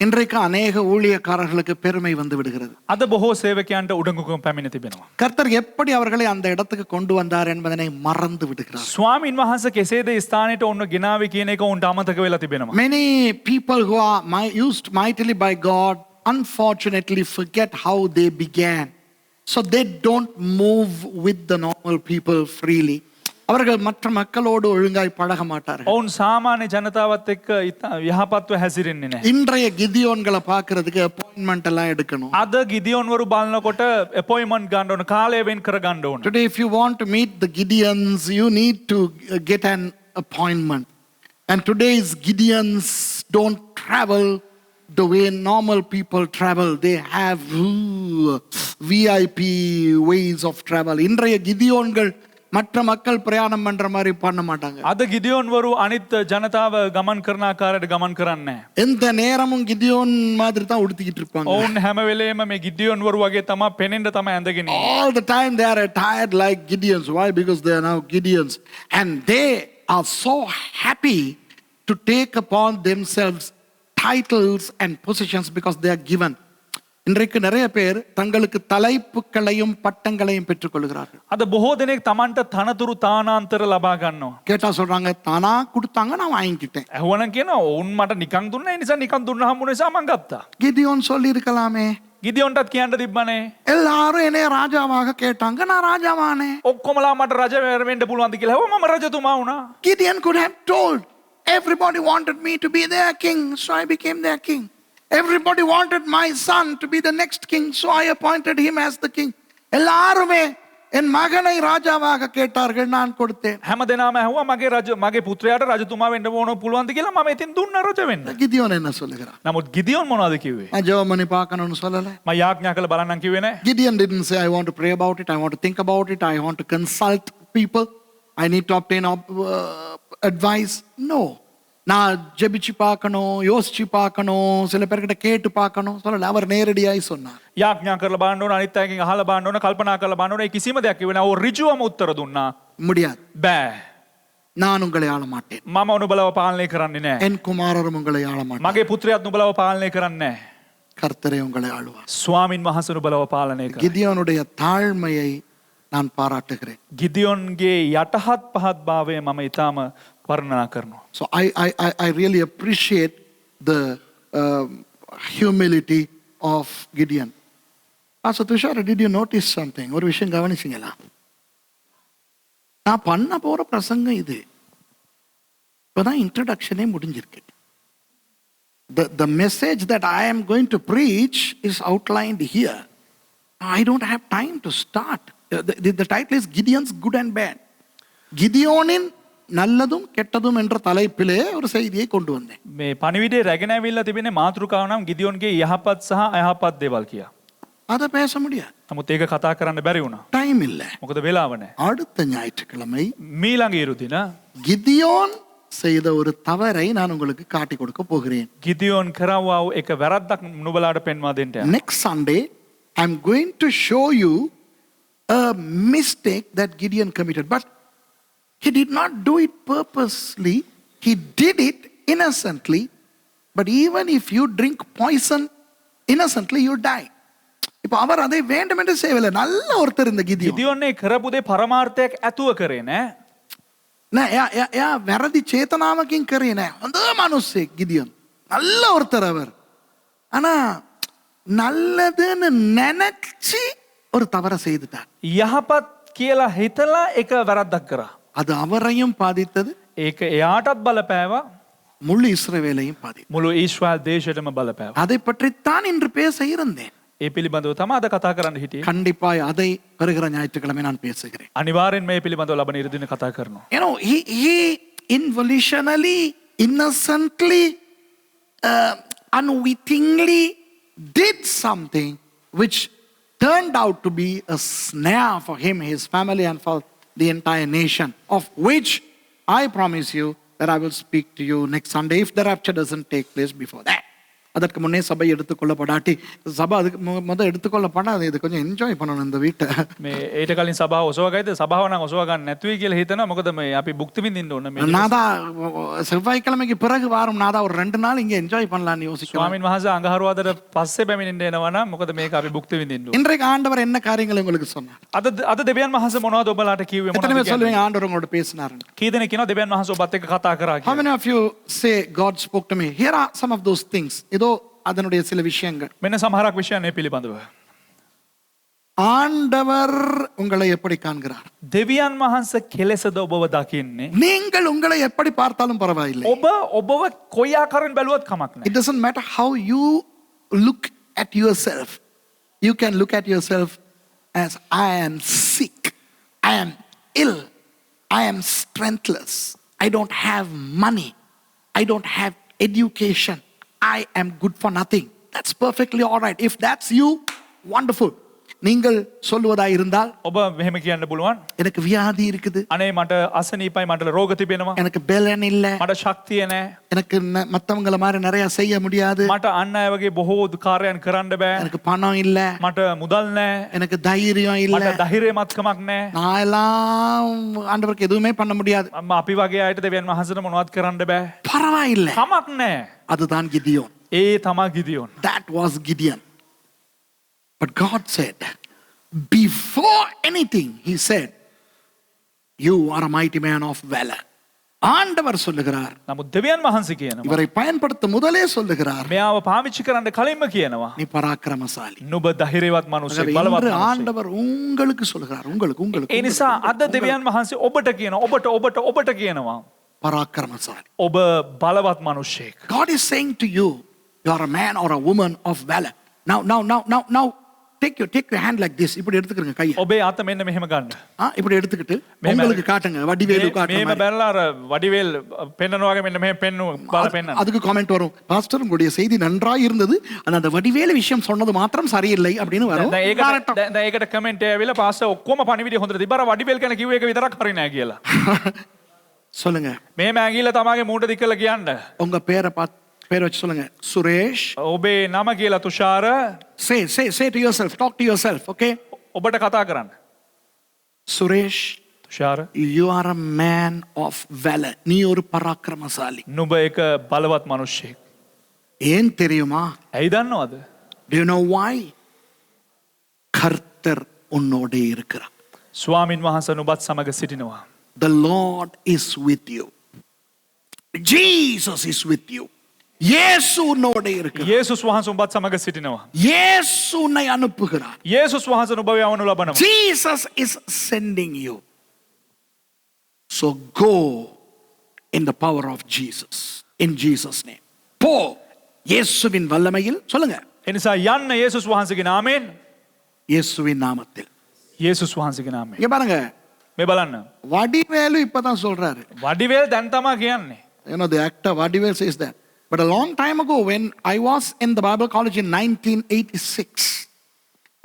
இன்றைக்கு அநேக ஊழியக்காரர்களுக்கு பெருமை வந்து விடுகிறது. අද බොහෝ සේවකයන්ට උඩඟුකම් පැමිණ තිබෙනවා. கர்த்தர் எப்படி அவர்களை அந்த இடத்துக்கு கொண்டு வந்தார் என்பதனை மறந்து விடுகிறார். ස්වාමින් වහන්සේ කෙසේද ස්ථානෙට ඔන්න ගෙනාවේ කියන එක උන්ට අමතක වෙලා තිබෙනවා. Many people who are used mightily by God unfortunately forget how they began. So they don't move with the normal people freely. அவர்கள் மற்ற மக்களோடு ஒழுங்காய் பழக மாட்டார்கள். ඔවුන් සාමාන්‍ය ජනතාවත් එක්ක යහපත්ව හැසිරෙන්නේ නැහැ. இன்றைய கிதியோன்களை பார்க்கிறதுக்கு அப்பாயின்மெண்ட் எல்லாம் எடுக்கணும். අද ගිදියෝන්වරු බලනකොට අපොයින්ට්මන්ට් ගන්න ඕන, කාලය වෙන් කර ගන්න ඕන. Today if you want to meet the Gideons, you need to get an appointment. And today's Gideons don't travel the way normal people travel. They have VIP ways of travel. இன்றைய கிதியோன்கள் மற்ற மக்கள் பிரயாணம் பண்ற மாதிரி பண்ண மாட்டாங்க. අද ගිදියෝන්වරු අනිත් ජනතාව ගමන් කරන ආකාරයට ගමන් කරන්නේ නැහැ. எந்த நேரமும் கிதியோன் மாதிரி தான் உடுத்திக்கிட்டு இருப்பாங்க. ඔවුන් හැම වෙලේම මේ ගිදියෝන්වරු වගේ තමයි පෙනෙන්න තමයි ඇඳගෙන ඉන්නේ. All the time they are attired like Gideons. Why? Because they are now Gideons. And they are so happy to take upon themselves titles and positions because they are given. இன்றைக்கு நிறைய பேர் தங்களுக்கு தலைப்புகளையும் பட்டங்களையும் பெற்றுக்கொள்கிறார்கள். අද බොහෝ දෙනෙක් තමන්ට තනතුරු තානාන්තර ලබා ගන්නවා. கேட்டா சொல்றாங்க தானா கொடுத்தாங்க நான் வாங்கிக்கிட்டேன். ඇහුවනම් කියනවා ඔවුන් මට නිකන් දුන්නා ඒ නිසා නිකන් දුන්නා හම්බුන නිසා මං ගත්තා. கிதியோன் சொல்லி இருக்கலாமே, ගිදියොන්ටත් කියන්න තිබ්බනේ. எல்லாரும் என்னைய ராஜாவாக கேட்டாங்க, நான் ராஜாவானே. ඔක්කොමලා මට රජ වෙන්න පුළුවන්ද කියලා ඇහුවා මම රජතුමා වුණා. Gideon could have told, everybody wanted me to be their king, so I became their king. Everybody wanted my son to be the next king, so I appointed him as the king. எல்லாருமே என் மகனை ராஜாவாக கேட்டார்கள், நான் கொடுத்தேன். හැමදෙනාම ඇහුවා මගේ පුත්‍රයාට රජතුමා වෙන්න ඕන පුළුවන්ද කියලා මම ඉතින් දුන්නා රජ වෙන්න. கிதியோன் என்ன சொல்லுகிறான்? නමුත් ගිදියොන් මොනවද කිව්වේ? நான் ஜெபம் பண்ணி பார்க்கணும்னு சொல்லல. මම යාඥා කළ බලන්නම් කිව්වේ නෑ. Gideon didn't say, I want to pray about it, I want to think about it, I want to consult people, I need to obtain advice. No. நான் ஜெபிச்சு பார்க்கணும், யோசிச்சு பார்க்கணும், சில பேர்கிட்ட கேட்டு பார்க்கணும் சொல்லல. அவர் நேரடியாய் சொன்னார். යාඥා කරලා බලන්න ඕන, අනිත් අයගෙන් අහලා බලන්න ඕන, කල්පනා කරලා බලන්න ඕන. ඒ කිසිම දෙයක් කිව්වේ නෑ. ඕ ඍජුවම උත්තර දුන්නා. முடியாது, බෑ. நான் உங்களை ஆள மாட்டேன், මම නුඹලව පාලනය කරන්නේ නෑ. என் குமாரரும் உங்களை ஆள மாட்டார், මගේ පුත්‍රයාත් නුඹලව පාලනය කරන්නේ නෑ. கர்த்தரே உங்களை ஆளுவார். ස්වාමින් වහන්සේ නුඹලව පාලනය කරයි. கிதியோனுடைய தாழ்மையை நான் பாராட்டுகிறேன். ගිදියොන්ගේ යටහත් පහත් භාවය මම ඊටාම වර්ණනා කරනවා. So I really appreciate the humility of Gideon. Pastor Tushar, did you notice something? ஒரு விஷயம் கவனிச்சீங்களா? நான் பண்ண போற பிரசங்கம் இது. இப்பதான் இன்ட்ரோடக்ஷனே முடிஞ்சிருக்கு. The message that I am going to preach is outlined here. I don't have time to start. The title is Gideon's Good and Bad. கிதியோனின் நல்லதும் கெட்டதும் என்ற தலைப்பிலே ஒரு செய்தியை கொண்டு வந்தேன். මේ පණිවිඩේ රැගෙන ඇවිල්ලා තිබෙන්නේ මාතෘකාව නම් ගිදියොන්ගේ යහපත් සහ අයහපත් දේවල් කියා. அதை பேச முடியாது, නමුත් ඒක කතා කරන්න බැරි වුණා. டைம் இல்லை. මොකද වෙලාව නැහැ. அடுத்த ஞாயிற்றுக்கிழமை මීළඟ ඉරුදින கிதியோன் செய்த ஒரு தவறை நான் உங்களுக்கு காட்டி கொடுக்க போகிறேன். ගිදියොන් කරවවා වූ එක වැරද්දක් නුඹලාට පෙන්වා දෙන්න යනවා. Next Sunday I am going to show you a mistake that Gideon committed, but he did not do it purposely, he did it innocently. But even if you drink poison innocently, you die. இப்போ அவர் அதை வேண்டுமென்று செய்யவில்லை. நல்ல ஒருத்தர் இந்த கிதியோன். ගිදියොන්නේ කරපු දේ පරමාර්ථයක් ඇතුව කරේ නෑ. නෑ එයා වැරදි චේතනාවකින් කරේ නෑ. හොඳ මිනිස්සෙක් ගිදියොන්. நல்ல ஒருத்தர் அவர். ஆனா நல்லதுன்னு நினைச்சு ஒரு தவறை செய்துட்டார். යහපත් කියලා හිතලා එක වැරද්දක් කරා. அது அவரையும் பாதித்தது, ඒක එයාටත් බලපෑවා, முழு இஸ்ரவேலையும் பாதித்தது. මුළු ඊශ්‍රායල් දේශයටම බලපෑවා. அதை பற்றித்தான் இன்று பேச இருந்தேன். ඒ පිළිබඳව තමයි අද කතා කරන්න හිටියේ. கண்டிப்பாய் அதை வருகிற ஞாயிற்றுக்கிழமை நான் பேசுகிறேன். අනිවාර්යෙන් මේ පිළිබඳව ලබන ඉරිදින කතා කරනවා. You know, he involutionally, innocently, unwittingly did something which turned out to be a snare for him, his family, and for the entire nation, of which I promise you that I will speak to you next Sunday if the rapture doesn't take place before that. அதற்கு முன்னே சபை எடுத்துக்கொள்ளப்படாட்டி, சபை அதுக்கு முதல் எடுத்துக்கொள்ளப்படாது. இது கொஞ்சம் enjoy பண்ணணும் இந்த வீட்டை. මේ ඊට කලින් සභාව ඔසවගයිද? සභාව නම් ඔසව ගන්න නැතුයි කියලා හිතනවා. මොකද මේ අපි භුක්ති විඳින්න ඕන. මේ நாதா செவ்வாய்க்கிழமைக்கு பிறகு வாரம் நாதா ஒரு 2 நாள் இங்க என்ஜாய் பண்ணலாம்னு யோசிக்கலாம். ස්වාමින් වහන්සේ අඟහරුවාදට පස්සේ පැමිණෙන්න එනවා නම් මොකද මේක අපි භුක්ති විඳින්න ඕන. இன்றைக்கு ஆண்டவர் என்ன காரியங்களை உங்களுக்கு சொன்னார்? අද දෙවියන් වහන්සේ මොනවද ඔබලාට කිව්වේ? எத்தனை මොනවද பேர் சொல்லுவீங்க ஆண்டவர் உங்களோட பேசினாருன்னு? කී දෙනෙක් කියනවා දෙවියන් වහන්සේ ඔබත් එක්ක කතා කරා How කියලා? many of you say God spoke to me? Here are some of those things. இதோ அதனுடைய சில விஷயங்கள். මෙන්න සමහරක් විෂයන් මේ පිළිබඳව. ஆண்டவர் உங்களை எப்படி காண்கிறார்? දෙවියන් වහන්සේ කෙලෙසද ඔබව දකින්නේ? நீங்கள் உங்களை எப்படி பார்த்தாலும் பரவாயில்லை. ඔබව කොයි ආකාරයෙන් බැලුවත් කමක් නැහැ. It doesn't matter how you look at yourself. You can look at yourself as I am sick, I am ill, I am strengthless, I don't have money, I don't have education, I am good for nothing. That's perfectly all right. If that's you, wonderful. நீங்கள் சொல்லுவதா இருந்தால், ඔබ මෙහෙම කියන්න පුළුවන්. எனக்கு வியாதி இருக்குது, අනේ මට අසනීපයි, මට රෝග තිබෙනවා, எனக்கு பலன் இல்ல, මට ශක්තිය නැහැ, எனக்கு மத்தவங்கள மாதிரி நிறைய செய்ய முடியாது, මට අන්න අය වගේ බොහෝ කාර්යයන් කරන්න බෑ, எனக்கு பணம் இல்ல, මට මුදල් නැහැ, எனக்கு தைரியம் இல்ல, මට ධෛර්යමත්කමක් නැහැ. நான் எல்லாம் ஆண்டவருக்கு எதுவுமே பண்ண முடியாது. අපි වගේ අයට දෙවියන් වහන්සේට මොනවත් කරන්න බෑ. பரவாயில்லை. කමක් නැහැ. அதுதான் கிதியோன். ඒ තමයි ගිදියොන්. That was Gideon. But God said, before anything, He said, you are a mighty man of valor. ஆண்டவர் சொல்லுகிறார், නමුත් දෙවියන් වහන්සේ කියනවා இவரை பயன்படுத்த முதலே சொல்லுகிறார், මෙයාව පාවිච්චි කරන්න කලින්ම කියනවා நீ பராக்கிரமசாலி. නුඹ ධෛර්යවත් මිනිසෙක් ஆகவே බලවත් இன்று මිනිසෙක්. ஆண்டவர் உங்களுக்கு சொல்லுகிறார், உங்களுக்கு ඒ නිසා අද දෙවියන් වහන්සේ ඔබට කියනවා ඔබට කියනවා பராக்கிரமசாலி. ඔබ බලවත් මිනිසෙක්. God is saying to you, you are a man or a woman of valor. Now, take your hand like this. இப்படி எடுத்துக்கங்க கையை. ඔබේ අත මෙන්න මෙහෙම ගන්න. இப்படி எடுத்துக்கிட்டு உங்களுக்கு காட்டுங்க, வடிவேலு காட்டுங்க. මේම බැලලා අර වඩිවේල් පෙන්නනවා වගේ මෙන්න මෙහෙම පෙන්නු බල පෙන්නන්න. அதுக்கு காமெண்ட் வரும், பாஸ்டர் உங்களுடைய செய்தி நன்றாய் இருந்தது, ஆனா அந்த வடிவேலு விஷயம் சொன்னது மாத்திரம் சரியில்லை அப்படின்னு வரும். දැන් ඒකට කමෙන්ට් ඇවිල්ලා පාස්ටර් ඔක්කොම පණිවිඩය හොඳට තිබ්බා අර වඩිවේල් ගැන කිව්ව එක විතරක් හරි නෑ කියලා. சொல்லுங்க, මේම ඇඟිල්ල තමාගේ මූණට දික් කරලා කියන්න. உங்க பேரை வச்சு சொல்லுங்க, சுரேஷ். ඔබේ නම කියලා Thushara. Say to yourself, talk to yourself, okay? ඔබට කතා කරන්න. Suresh, Thushara, you are a man of valor. நீ ஒரு பராக்கிரமசாலி. නුඹ එක බලවත් මිනිසෙක්. ஏன் தெரியுமா? ඇයි දන්නවද? Do you know why? கர்த்தர் உன்னோடு இருக்கிறார். ස්වාමින් වහන්සේ නුඹත් සමග සිටිනවා. The Lord is with you. Jesus is with you. இயேசு உன்னோடு இருக்கிறார். යේසුස් වහන්සේ නුඹත් සමග සිටිනවා. இயேசு உன்னை அனுப்புகிறார். යේසුස් වහන්සේ නුඹව යවනු ලබනවා. Jesus is sending you. So go in the power of Jesus. In Jesus name. போ இயேசுவின் வல்லமையில். சொல்லுங்க, එනිසා යන්න යේසුස් වහන්සේගේ නාමයෙන්. இயேசுவின் நாமத்தில். යේසුස් වහන්සේගේ නාමයෙන්. இங்க பாருங்க, මේ බලන්න. வடிவேலு இப்பதான் சொல்றாரு. වඩිවේල් දැන් තමයි කියන්නේ. You know, the actor Vadivel says that. But a long time ago, when I was in the Bible college in 1986,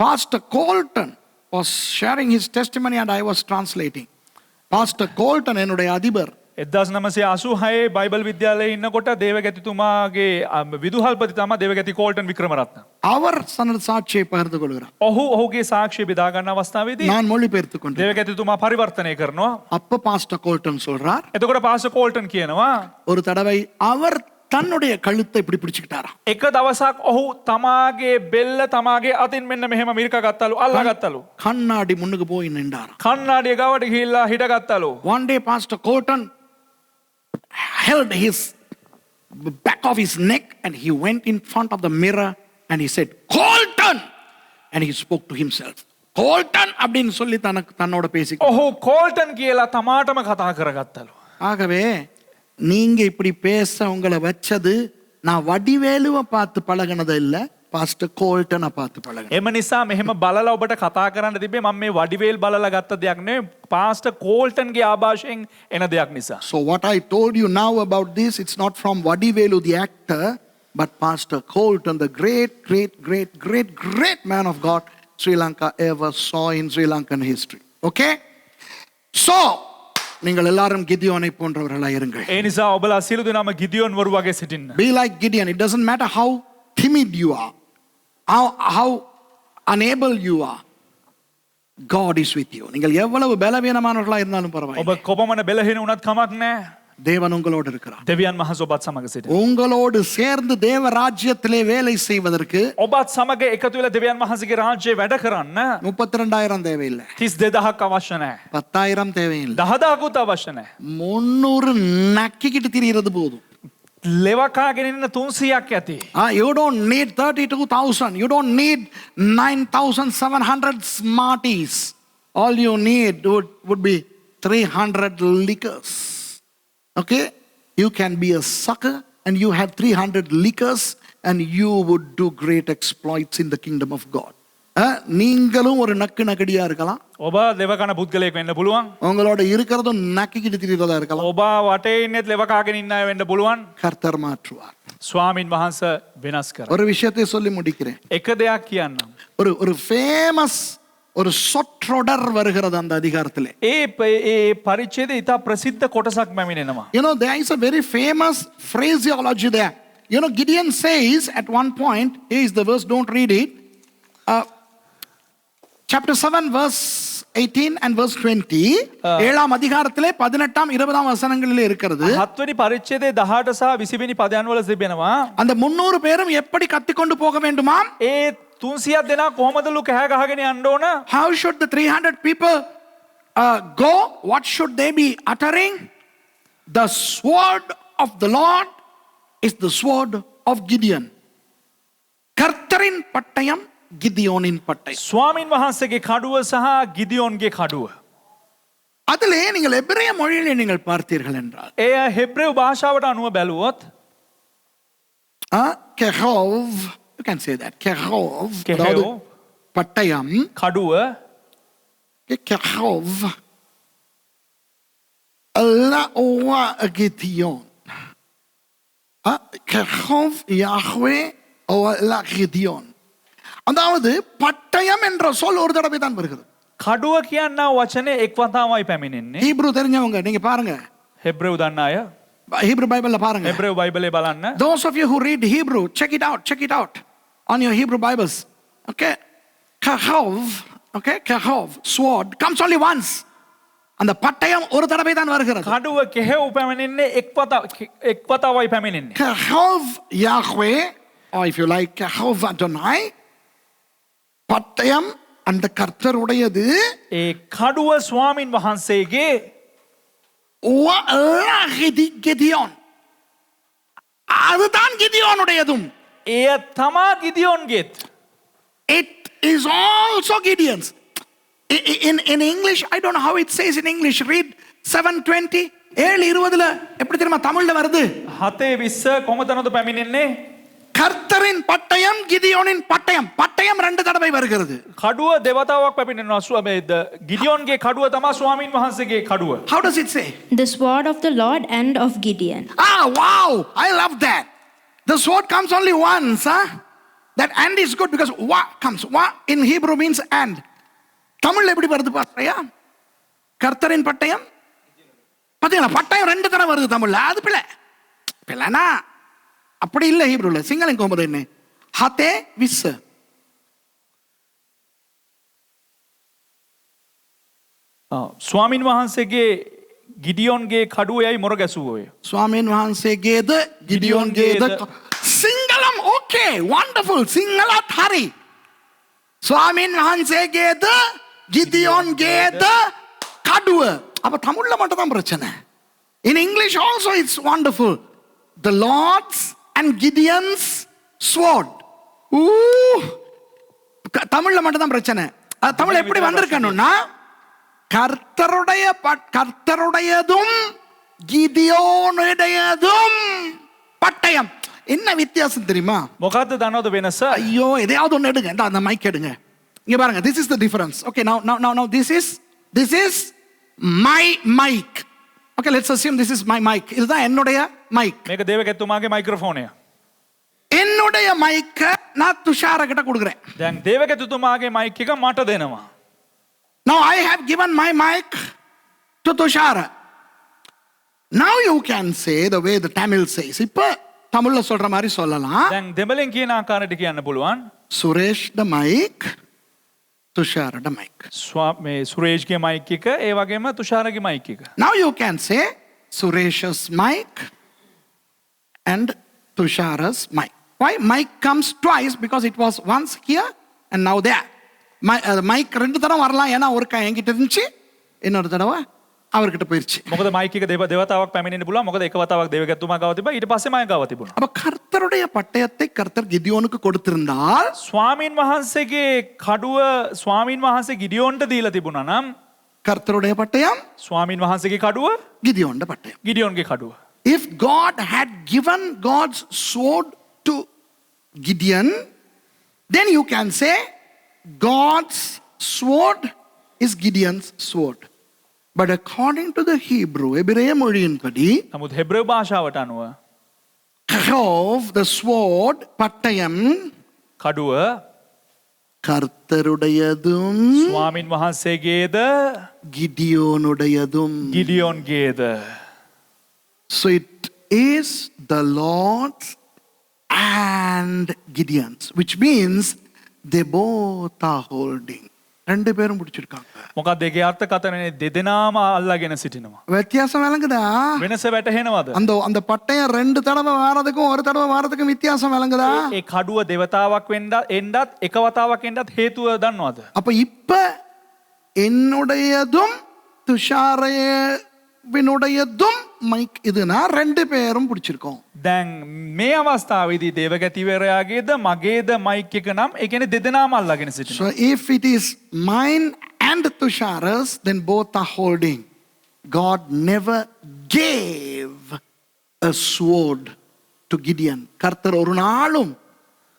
Pastor Colton was sharing his testimony and I was translating. Pastor Colton, என்னுடைய அதிபர், 1986 Bible විද්‍යාලයේ ඉන්නකොට දේවගැතිතුමාගේ විදුහල්පති තමයි දේවගැති කෝල්ටන් වික්‍රමරත්න. அவர் தனது சாட்சியை பகிர்ந்து கொள்கிறார். ඔහුගේ සාක්ෂිය බෙදා ගන්න අවස්ථාවේදී நான் மொழிபெயர்த்து கொண்டேன். දේවගැතිතුමා පරිවර්තනය කරනවා. அப்ப பாஸ்டர் கோல்டன் சொல்றார், එතකොට පාස්ටර් කෝල්ටන් කියනවා ஒரு தடவை அவர் தன்னுடைய கழுத்தை இப்படி பிடிச்சுக்கிட்டாராம். එක දවසක් ඔහු තමාගේ බෙල්ල තමාගේ අතින් මෙන්න මෙහෙම මිරිකා ගත්තලු, අල්ලා ගත්තලු. கண்ணாடி முன்னுக்கு போய் நின்றாராம். කන්නාඩිය ගාවට ගිහිල්ලා හිටගත්තලු. One day Pastor Colton held his back of his neck and he went in front of the mirror and he said, Colton! And he spoke to himself. Colton! அப்படின்னு சொல்லி தன்னோட பேசி. ඔහු කෝල්ටන් කියලා තමාටම කතා කරගත්තලු. ஆகவே நீங்க இப்படி பேச உங்களை வச்சது நான் வடிவேலுவை பார்த்து பழகினது இல்ல, பாஸ்டர் கோல்டனை பார்த்து பழகினேன். එම නිසා මෙහෙම බලලා ඔබට කතා කරන්න තිබේ. මම මේ වඩිවේල් බලලා ගත්ත දෙයක් නෙවෙයි, පාස්ටර් කෝල්ටන්ගේ ආభాෂයෙන් එන දෙයක් නිසා. So what I told you now about this, it's not from Vadivelu the actor, but Pastor Colton, the great man of God Sri Lanka ever saw in Sri Lankan history. Okay? So நீங்கள் எல்லாரும் கிதியோனை போன்றவர்களாய் இருங்கள். ඒ නිසා ඔබලා සියලු දෙනාම ගිදියෝන් වරු වගේ සිටින්න. Be like Gideon. It doesn't matter how timid you are, how unable you are. God is with you. நீங்கள் எவ்வளவு பலவீனமானவர்களாய் இருந்தாலும் பரவாயில்லை. ඔබ කොපමණ බෙලහින වුණත් කමක් නැහැ. தேவன் உங்களோடு இருக்கிறார். දෙවියන් වහන්සේ ඔබත් සමග සිටිනවා. உங்களோடு சேர்ந்து தேவ ராஜ்யத்திலே வேலை செய்வதற்கு ඔබත් සමග එකතු වෙලා දෙවියන් වහන්සේගේ රාජ්‍යයේ වැඩ කරන්න 32,000 தேவையில்லை, 32000ක් අවශ්‍ය නැහැ. 10,000 தேவையில்லை, 10000කුත් අවශ්‍ය නැහැ. 300 நக்கிக்கிட்டு திரியிறது போதும். ලෙවකාගෙන ඉන්න 300ක් ඇති. You don't need 32,000. You don't need 9,700 smarties. All you need would be 300 liquors. Okay? You can be a sucker and you have 300 liquors and you would do great exploits in the kingdom of God. நீங்களும் ஒரு நக்கடியா இருக்கலாம். ඔබ ලෙවකන පුද්ගලයෙක් වෙන්න පුළුවන්. உங்களோட இருக்கிறதும் நக்கிக்கிட்டு திரிறதா இருக்கலாம். ඔබ වටේ ඉන්නෙත් ලෙවකාගෙන ඉන්න අය වෙන්න පුළුවන්. கர்த்தர் மாற்றுவார். ස්වාමින් වහන්සේ වෙනස් කරා. ஒரு விஷயத்தை சொல்லி முடிக்கிறேன். එක දෙයක් කියන්නම්. ஒரு ஃபேமஸ் ஒரு சொற்றொடர் வருகிறது அந்த அதிகாரத்திலே. ඒ පරිච්ඡේදයේ ඉතා ප්‍රසිද්ධ කොටසක් පැමිණෙනවා. You know, there is a very famous phraseology there. You know, Gideon says at one point, here is the verse, don't read it. Chapter 7 verse 18 and verse 20. ஏழாம் அதிகாரத்திலே 18 20 வசனங்களிலே இருக்கிறது. 7 වෙනි පරිච්ඡේදයේ 18 සහ 20 වෙනි පදයන් වල තිබෙනවා. அந்த 300 பேரும் எப்படி கத்திக்கொண்டு போக வேண்டுமாம்? ඒ 300ක් දෙනා කොහොමදලු කෑ ගහගෙන යන්න ඕන? How should the 300 people go? What should they be uttering? The sword of the Lord is the sword of Gideon. கர்த்தரின் பட்டயம் கிதியோனின் பட்டயம். ස්වාමින් වහන්සේගේ කඩුව සහ ගිදියෝන්ගේ කඩුව. அதிலே நீங்கள் எபிரேய மொழியிலே நீங்கள் பார்த்தீர்கள் என்றால் එය හෙබ්‍රෙව් භාෂාවට අනුව බැලුවොත් கெஹோவ், you can say that, கெஹோவ், கெஹோவ். அதாவது பட்டயம், කඩුව கெஹோவ், லஓவா கிதியோன், கெஹோவ் யாஹ்வே லா கிதியோன். அதாவது பட்டயம் என்ற சொல் ஒரு தடவை தான் வருகிறது. කඩුව කියන්නා වචනේ එක් වතාවයි පැමිණෙන්නේ. ஹீப்ரு தெரிஞ்சவங்க நீங்க பாருங்க, හෙබ්‍රෙව් දන්න අය ஹீப்ரு பைபிள்ல பாருங்க. හෙබ්‍රෙව් බයිබලේ බලන්න. Those of you who read Hebrew, check it out on your Hebrew Bibles. Okay, kahov, okay, kahov, sword comes only once. அந்த பட்டயம் ஒரு தடவை தான் வருகிறது. කඩුව කෙහෙව් පැමිණෙන්නේ එක් වතාවයි පැමිණෙන්නේ. Kahov Yahweh, or if you like kahov Adonai, பட்டயம் அந்த கர்த்தருடையது. ඒ කඩුව ස්වාමින් වහන්සේගේ கிதியோன், அதுதான் கிதியோனுடையதும். එය තමා ගිදියෝන්ගේත්. It is also Gideon's. In English, I don't know how it says in English. Read 7:20. 7:20ல எப்படி தெரியுமா தமிழ்ல வருது? 7:20 කොහොමදනොද පැමිණෙන්නේ? கர்த்தரின் பட்டயம் கிதியோனின் பட்டயம். பட்டயம் ரெண்டு தடவை வருகிறது. කඩුව දෙවතාවක් පැමිණෙනවා. ගිදියෝන්ගේ කඩුව තමා ස්වාමින් වහන්සේගේ කඩුව. How does it say? The sword of the Lord and of Gideon. Wow, I love that. The sword comes only once, huh? That and is good because wa comes. Wa in Hebrew means and. தமிழ்ல எப்படி வருது பாருயா? கர்த்தரின் பட்டயம். பாத்தீங்களா, பட்டயம் ரெண்டு தடவை வருது தமிழ்ல. அது பிள்ளைனா அப்படி இல்லை ஹீப்ரூல. சிங்களம் கோமது என்ன? ஹதே விஸ். ස්වාමින් වහන්සේගේ ගිඩියෝන්ගේ කඩුවයයි මොර ගැසුවෝය. ස්වාමීන් වහන්සේගේද ගිඩියෝන්ගේද සිංහලම්. ඕකේ, වන්ඩර්ෆුල්. සිංහලත් හරි. ස්වාමීන් වහන්සේගේද ගිදියෝන්ගේද කඩුව. අප තමුල්ල මට තම් ප්‍රචන. In English also it's wonderful. The Lord's and Gideon's sword. தமிழ்ல மட்டும் தான் பிரச்சனை. தமிழ் எப்படி வந்திருக்கணும்னா கர்த்தருடையதும் கிதியோனுடையதும் பட்டயம். என்ன வித்தியாசம் தெரியுமா? මොකද්ද දන්නවද වෙනස? ஐயோ, எதையாவது ஒன்று எடுங்க. அந்த மைக் எடுங்க. இங்க பாருங்க, this is the difference. Okay, now this is my mic. Okay, let's assume this is my mic. இதுதான் என்னுடைய மைக். මේක දේවකෙතුමාගේ මයික්‍රොෆෝනය. என்னுடைய மைக்க நான் துஷார கிட்ட கொடுக்கிறேன். දැන් දේවකෙතුමාගේ මයික් එක මට දෙනවා. Now I have given my mic to Tushara. Now you can say the way the Tamil says. இப்ப தமிழ்ல சொல்ற மாதிரி சொல்லலாம். දැන් දෙමළෙන් කියන ආකාරයට කියන්න පුළුවන්. சுரேஷ் ட மைக், துஷார ட மைக். මේ සුරේෂ්ගේ මයික් එක ඒ වගේම තුෂාරගේ මයික් එක. Now you can say Suresh's mic and Tushara's mic. Why? Mic comes twice because it was once here and now there. Mic ரெண்டு தடவை வரலாம். ஏன்னா ஒரு என்கிட்ட இருந்துச்சு, இன்னொரு தடவை அவர்கிட்ட போயிருச்சு. මොකද මයික් එක දෙවතාවක් පැමිණෙන්න පුළුවන්. මොකද එක වතාවක් දේවකෙතුමා ගාව තිබ්බා. ඊට පස්සේ මම ගාව තිබුණා. அப்ப கர்த்தருடைய பட்டயத்தை கர்த்தர் கிதியோனுக்கு கொடுத்திருந்தால் ස්වාමින් වහන්සේගේ කඩුව ස්වාමින් වහන්සේ ගිඩියෝන්ට දීලා තිබුණා නම් கர்த்தருடைய பட்டயம் ස්වාමින් වහන්සේගේ කඩුව கிதியோன்ட பட்டயம். ගිඩියෝන්ගේ කඩුව. If God had given God's sword to Gideon, then you can say God's sword is Gideon's sword. But according to the Hebrew, எபிரேய மொழியின்படி, නමුත් හෙබ්‍රෙව් භාෂාවට අනුව Kahov, the sword, பட்டயம் කඩුව கர்த்தருடையதும் ස්වාමින් වහන්සේගේද கிதியோனுடையதும். ගිඩියෝන්ගේද. So it is the Lord's and Gideon's, which means they both are holding. ரெண்டு பேரும் பிடிச்சிருக்காங்க. මොකක්ද ඒකේ අර්ථකථනනේ? දෙදෙනාම අල්ලාගෙන සිටිනවා. வித்தியாசம் விளங்குதா? වෙනස වැටහෙනවද? அந்த அந்த பட்டயம் ரெண்டு தடவை வாரதுக்கும் ஒரு தடவை வாரதுக்கும் வித்தியாசம் விளங்குதா? ඒ කඩුව දෙවතාවක් එන්නත් එක වතාවක් එන්නත් හේතුව දන්නවද? அப்ப இப்ப என்னுடையதும் துஷாரவினுடையதும் மைக் இதுனா ரெண்டு பேரும் பிடிச்சிருக்கோம். දැන් මේ අවස්ථාවේදී දේවගතිවරයාගේද මගේද මයික් එක නම් ඒ කියන්නේ දෙදෙනාම අල්ලාගෙන සිටිනවා. So if it is mine and Tushara's, then both are holding. God never gave a sword to Gideon. கர்த்தர் ஒரு நாளும்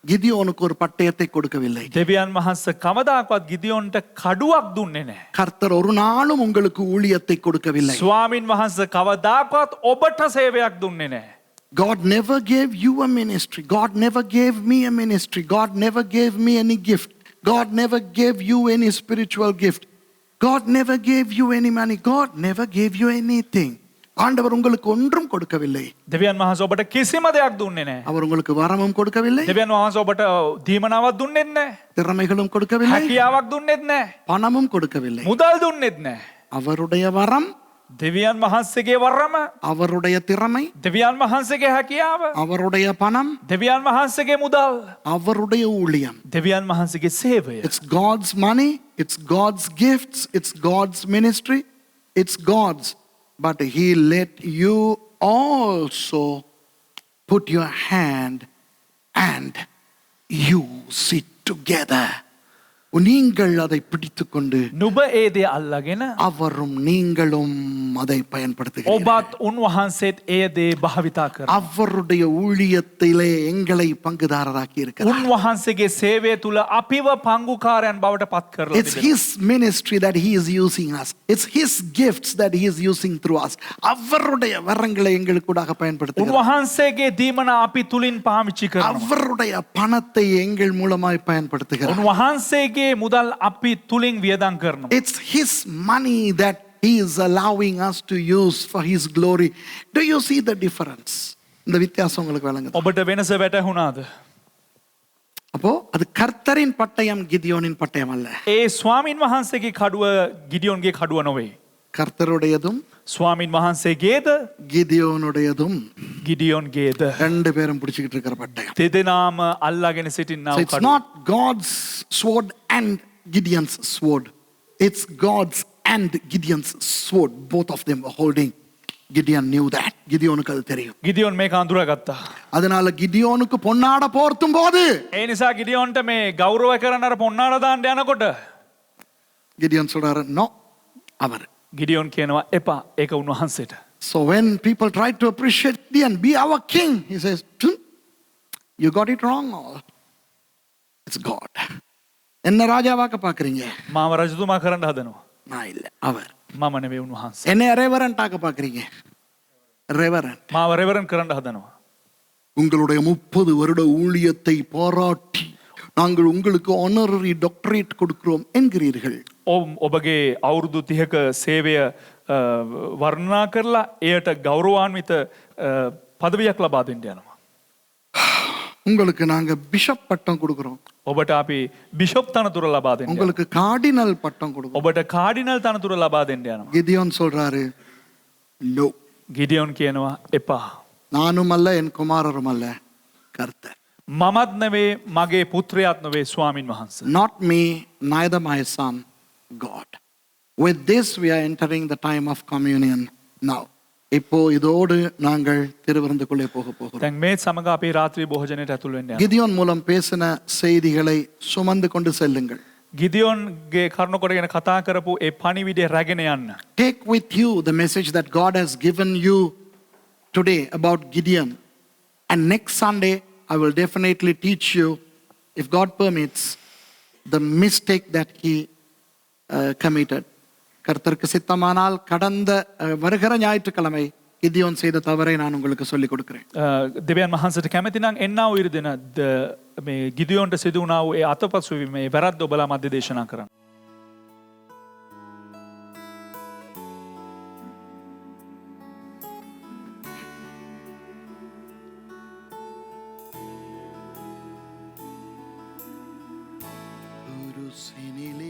கிதியோனுக்கு ஒரு பட்டயத்தை கொடுக்கவில்லை. දෙවියන් වහන්සේ කවදාකවත් ගිදියොන්ට කඩුවක් දුන්නේ නැහැ. கர்த்தர் ஒரு நாளும் உங்களுக்கு ஊழியத்தை கொடுக்கவில்லை. ස්වාමින් වහන්සේ කවදාකවත් ඔබට සේවයක් දුන්නේ නැහැ. God never gave you a ministry. God never gave me a ministry. God never gave me any gift. God never gave you any spiritual gift. God never gave you any money. God never gave you anything. ஆண்டவர் உங்களுக்கு ஒன்றும் கொடுக்கவில்லை. දෙවියන් වහන්සේ ඔබට කිසිම දෙයක් දුන්නේ නැහැ. அவர் உங்களுக்கு வரமும் கொடுக்கவில்லை. දෙවියන් වහන්සේ ඔබට දීමනාවක් දුන්නෙත් නැහැ. திறமைகளும் கொடுக்கவில்லை. හැකියාවක් දුන්නෙත් නැහැ. பணமும் கொடுக்கவில்லை. මුදල් දුන්නෙත් නැහැ. அவருடைய வரம், දෙවියන් වහන්සේගේ වරම, அவருடைய திறமை, දෙවියන් වහන්සේගේ හැකියාව, அவருடைய பணம், දෙවියන් වහන්සේගේ මුදල්, அவருடைய ஊழியம். දෙවියන් වහන්සේගේ සේවය. It's God's money, it's God's gifts, it's God's ministry, it's God's. But He let you also put your hand and use it together. நீங்கள் அதை பிடித்துக்கொண்டு නුඹ ඒ දේ අල්ලාගෙන அவரும் நீங்களும் அதை பயன்படுத்துகிறீர்கள். ඔබත් උන්වහන්සේත් ඒ දේ භාවිතා කරනවා. அவருடைய ஊழியத்திலே எங்களை பங்குதாரராக்கி இருக்கிறார். උන්වහන්සේගේ සේවය තුල අපිව පංගුකාරයන් බවට පත් කරලා It's තිබෙනවා. His ministry that He is using us. It's His gifts that He is using through us. அவருடைய வரங்களை எங்களுக்கூடாக பயன்படுத்துகிறார். උන්වහන්සේගේ දීමන අපි තුලින් පාවිච්චි කරනවා. அவருடைய பணத்தை எங்கள் மூலமாய் பயன்படுத்துகிறார். උන්වහන්සේගේ මුදල් අපි තුලින් වියදම් කරනවා. It's His money that He is allowing us to use for His glory. Do you see the difference? இந்த வித்தியாசம் உங்களுக்கு விளங்குதா? ඔබට වෙනස වැටහුණාද? அப்போ அது கர்த்தரின் பட்டயம், கிதியோனின் பட்டயம் அல்ல. ඒ ස්වාමින් වහන්සේගේ කඩුව ගිඩියොන්ගේ කඩුව නොවේ. கர்த்தருடையதும் ස්වාමින් වහන්සේගේද கிதியோனுடையதும் ගිඩියොන්ගේද ரெண்டு பேரும் பிடிச்சிக்கிட்டு இருக்கிற பட்டயம். දෙදෙනාම අල්ලාගෙන සිටින්නා So වූ it's කඩුව. not God's sword and Gideon's sword. It's God's and Gideon's sword. Both of them were holding. Gideon knew that. கிதியோனுக்கு அது தெரியும். ගිඩියොන් මේක අඳුරගත්තා. அதனால கிதியோனுக்கு பொன்னாட போர்த்தும் போது ඒ නිසා ගිඩියොන්ට මේ ගෞරව කරන අර පොන්නාඩ දාන්න යනකොට கிதியோன் சொல்றாரு, "No, அவர்." ගිඩියොන් කියනවා එපා, ඒක උන්වහන්සේට. So when people try to appreciate Gideon, be our king, he says, "You got it wrong all. It's God." என்ன ராஜாவாக்க பாக்குறீங்க? මාව රජතුමා කරන්න හදනවා. நான் இல்ல, அவர். මම නෙවෙයි උන්වහන්සේ. என்ன ரெவரண்ட் ஆக்க பாக்குறீங்க? ரெவரண்ட். මාව රෙවරන්ඩ් කරන්න හදනවා. உங்களுடைய 30 வருட ஊழியத்தை பாராட்டி நாங்கள் உங்களுக்கு honorary doctorate கொடுக்கிறோம் என்கிறீர்கள். ඔබගේ අවුරුදු 30ක සේවය වර්ණනා කරලා එයට ගෞරවාන්විත පදවියක් ලබා දෙන්න යනවා. உங்களுக்கு நாங்க பிஷப் பட்டம் கொடுக்கிறோம். ඔබට අපි බිෂොප් තනතුර ලබා දෙන්න. உங்களுக்கு கார்டினல் பட்டம் கொடுக்கிறோம். ඔබට කාඩිනල් තනතුර ලබා දෙන්න යනවා. கிதியோன் சொல்றாரு, "No. ගිඩියොන් කියනවා එපා. நானும் அல்ல, என் குமாரரும் அல்ல, கர்த்தர். මමත් නෙවේ, මගේ පුත්‍රයාත් නෙවේ, ස්වාමින් වහන්සේ. Not me, neither my son, God." With this we are entering the time of communion now. இப்போ இதோடு நாங்கள் திருவிருந்துக்குள்ளே போக போகிறோம். දැන් මේ සමග අපි රාත්‍රී භෝජනයට ඇතුල් වෙන්න යනවා. கிதியோன் மூலம் பேசின செய்திகளை சுமந்து கொண்டு செல்லுங்கள். ගිඩියොන්ගේ කරුණ කොටගෙන කතා කරපු ඒ පණිවිඩය රැගෙන යන්න. Take with you the message that God has given you today about Gideon. And next Sunday, I will definitely teach you, if God permits, the mistake that he committed. கர்த்தருக்கு சித்தமானால் கடந்த வருகிற ஞாயிற்றுக்கிழமை கிதியோன் செய்த தவறை நான் உங்களுக்கு சொல்லிக் கொடுக்கிறேன். දෙවියන් වහන්සේට කැමති නම් එන්නා වූ ඉරිදින මේ ගිඩියොන්ට සිදු වුණා වූ ඒ අතපසු වීමේ වැරද්ද ඔබලා මැද දේශනා කරන්න. ஒரு சினிலே